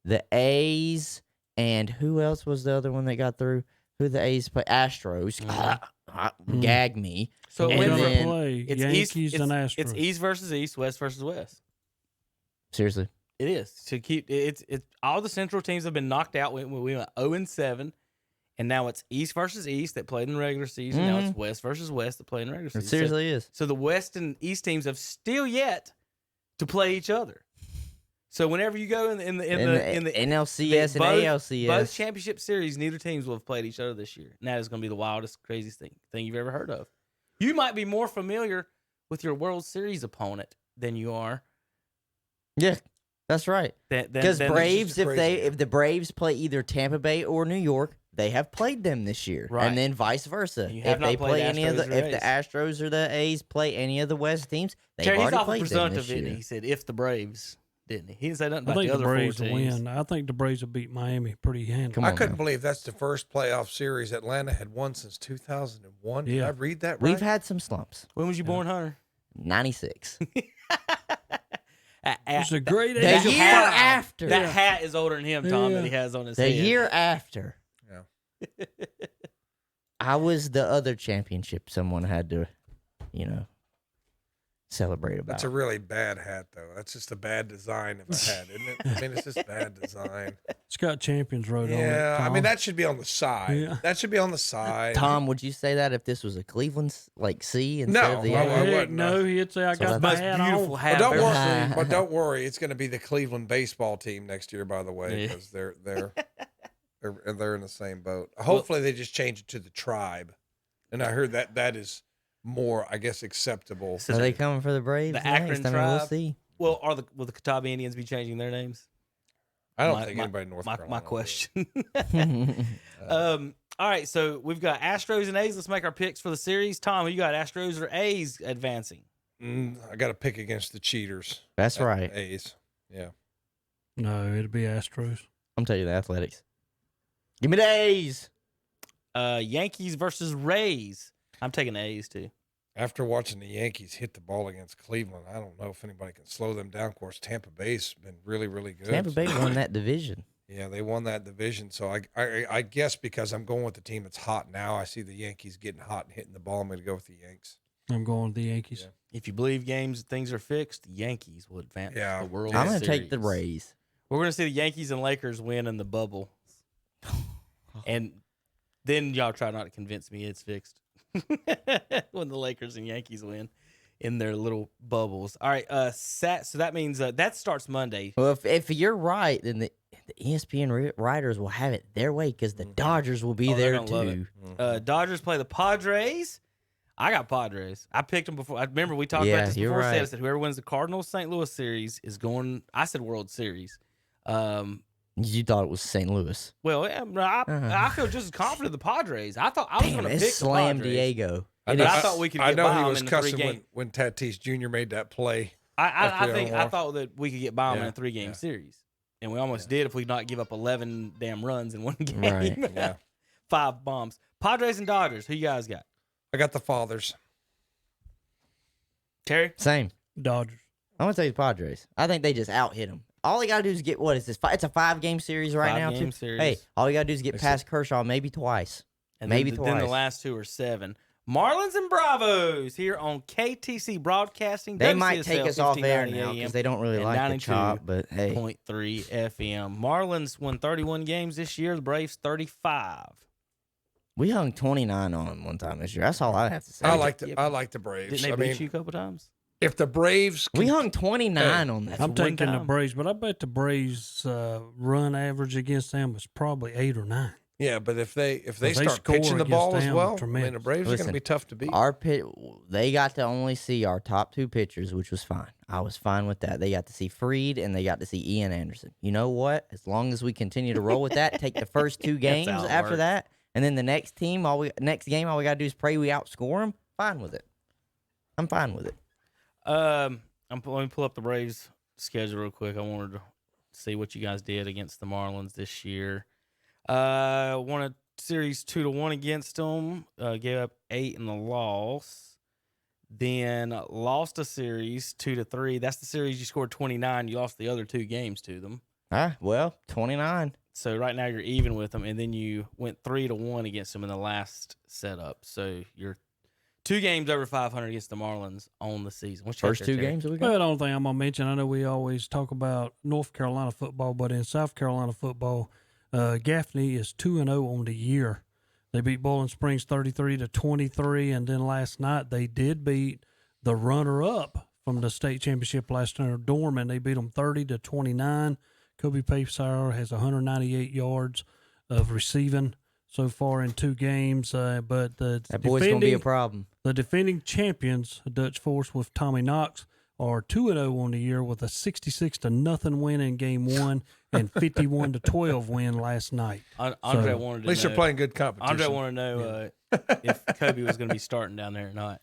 the A's, and who else was the other one that got through? Who the A's play? Astros. Gag me. So and then it's Yankees and Astros. It's East versus East, West versus West. Seriously. It is to keep it's all the Central teams have been knocked out. We went 0-7, and now it's East versus East that played in the regular season. Now it's West versus West that played in the regular season. It seriously is. So the West and East teams have still yet to play each other. So whenever you go in the NLCS and ALCS, both championship series, neither teams will have played each other this year. And that is going to be the wildest, craziest thing you've ever heard of. You might be more familiar with your World Series opponent than you are. Yeah. That's right. Because Braves, if the Braves play either Tampa Bay or New York, they have played them this year, right. And then vice versa. If they play any of the Astros or the A's play any of the West teams, they've Terry, already played them this year. He said if the Braves, didn't he? He didn't say nothing about the other 4 teams. Win. I think the Braves will beat Miami pretty handily. I couldn't believe that's the first playoff series Atlanta had won since 2001. Did I read that right? We've had some slumps. When was you born, Hunter? 96. It's a great age. The year after. That hat is older than him, Tom, that he has on his head. The year after. Yeah. I was the other championship someone had to, celebrate about. That's a really bad hat, though. That's just a bad design of a hat, isn't it? I mean, it's just bad design. It's got Champions Road on it. Yeah, Tom. I mean, that should be on the side. Yeah. That should be on the side. Tom, would you say that if this was a Cleveland C instead of the A? I wouldn't. No, he'd say I got the most hat beautiful on. hat. But don't worry, it's going to be the Cleveland baseball team next year, by the way, because they're in the same boat. Hopefully, they just change it to the Tribe, and I heard that is more, I guess, acceptable. Are they coming for the Braves? The Akron Tribe. We'll see. Well, will the Catawba Indians be changing their names? I don't think anybody in North Carolina. My question. All right, so we've got Astros and A's. Let's make our picks for the series. Tom, you got Astros or A's advancing? I got to pick against the cheaters. That's right. A's. Yeah. No, it'll be Astros. I'm taking the Athletics. Give me the A's. Yankees versus Rays. I'm taking the A's too. After watching the Yankees hit the ball against Cleveland, I don't know if anybody can slow them down. Of course, Tampa Bay's been really, really good. Tampa Bay won that division. Yeah, they won that division. So I guess because I'm going with the team that's hot now, I see the Yankees getting hot and hitting the ball. I'm going to go with the Yanks. I'm going with the Yankees. Yeah. If you believe things are fixed, the Yankees will advance the World Series. I'm going to take the Rays. We're going to see the Yankees and Lakers win in the bubble. And then y'all try not to convince me it's fixed when the Lakers and Yankees win in their little bubbles. All right, so that means that starts Monday. Well, if you're right, then the ESPN writers will have it their way because the Dodgers will be there too. Dodgers play the Padres. I got Padres. I picked them before. I remember we talked about this before. Right. I said whoever wins the Cardinals St. Louis series is going. I said World Series. You thought it was St. Louis. Well, I feel just as confident the Padres. I thought I was going to pick the Slam Padres. Diego. I thought we could. I get know by he them was in cussing when Tatis Jr. made that play. I thought that we could get by them in a 3-game Yeah. series, and we almost did if we not give up 11 damn runs in one game. Right. Yeah. 5 bombs. Padres and Dodgers. Who you guys got? I got the Fathers. Terry? Same. Dodgers. I'm going to take the Padres. I think they just out-hit them. All they got to do is get, what is this? It's a 5-game series right now, too. Series. Hey, all you got to do is get past Kershaw maybe twice. And maybe then, twice. Then the last 2 are 7. Marlins and Bravos here on KTC Broadcasting. They might WCSL take us off air 1590 now AM because they don't really and like the chop, but hey. 92.3 FM. Marlins won 31 games this year. The Braves 35. We hung 29 on them one time this year. That's all I have to say. I like the Braves. Didn't they beat you a couple times? If the Braves, we hung 29 on that. I'm taking the Braves, but I bet the Braves run average against them was probably 8 or 9. Yeah, but if they start score pitching the ball against as them, well, I mean, tremendous. the Braves are going to be tough to beat. They got to only see our top 2 pitchers, which was fine. I was fine with that. They got to see Fried and they got to see Ian Anderson. You know what? As long as we continue to roll with that, take the first 2 games after that, and then the next game, all we got to do is pray we outscore them. Fine with it. I'm fine with it. Let me pull up the Braves schedule real quick. I wanted to see what you guys did against the Marlins this year. Won a series 2-1 against them. Gave up 8 in the loss. Then lost a series 2-3. That's the series you scored 29. You lost the other 2 games to them. Well, 29. So right now you're even with them, and then you went 3-1 against them in the last setup. So you're 2 games over 500 against the Marlins on the season. What's your First 2 games that we got? Well, the only thing I'm going to mention, I know we always talk about North Carolina football, but in South Carolina football, Gaffney is 2-0 on the year. They beat Bowling Springs 33-23, and then last night they did beat the runner-up from the state championship last year, Dorman. They beat them 30-29. Kobe Paysauer has 198 yards of receiving so far in 2 games, but that boy's going to be a problem. The defending champions, Dutch Force with Tommy Knox, are 2-0 on the year with a 66-0 win in game 1 and 51-12 win last night. Andre wanted to at least know, they're playing good competition. Andre wanted to know if Kobe was going to be starting down there or not.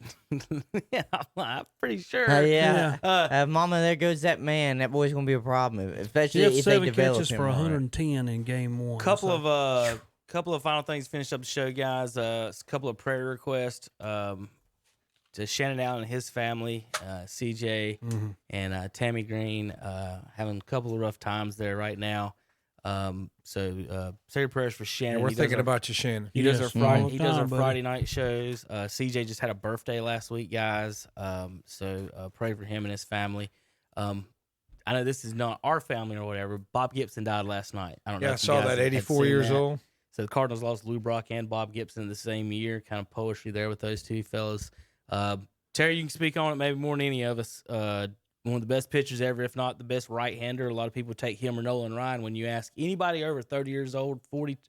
Yeah, I'm pretty sure. Mama, there goes that man. That boy's going to be a problem, especially He had if 7 they develop catches him for right. 110 in game 1. Couple of final things to finish up the show, guys. A couple of prayer requests to Shannon Allen and his family, CJ and Tammy Green, having a couple of rough times there right now. So say your prayers for Shannon. Yeah, we're thinking about you, Shannon. He does our Friday. He does our buddy. Friday night shows. CJ just had a birthday last week, guys. So pray for him and his family. I know this is not our family or whatever. Bob Gibson died last night. I don't know. Yeah, I if you saw guys that. had 84 seen years that. old. So the Cardinals lost Lou Brock and Bob Gibson the same year. Kind of poetry there with those 2 fellas. Terry, you can speak on it maybe more than any of us. One of the best pitchers ever, if not the best right-hander. A lot of people take him or Nolan Ryan. When you ask anybody over 30 years old, 40,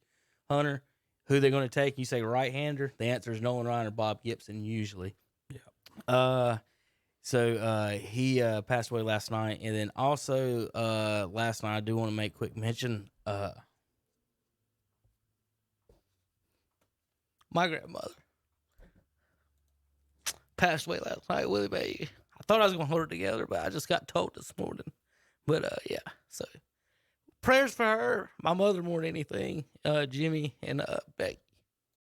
Hunter, who they're going to take, you say right-hander, the answer is Nolan Ryan or Bob Gibson usually. Yeah. So he passed away last night. And then also last night, I do want to make quick mention, my grandmother passed away last night, Willie Mae. I thought I was going to hold it together, but I just got told this morning. But, yeah, so prayers for her, my mother more than anything, Jimmy and Beck.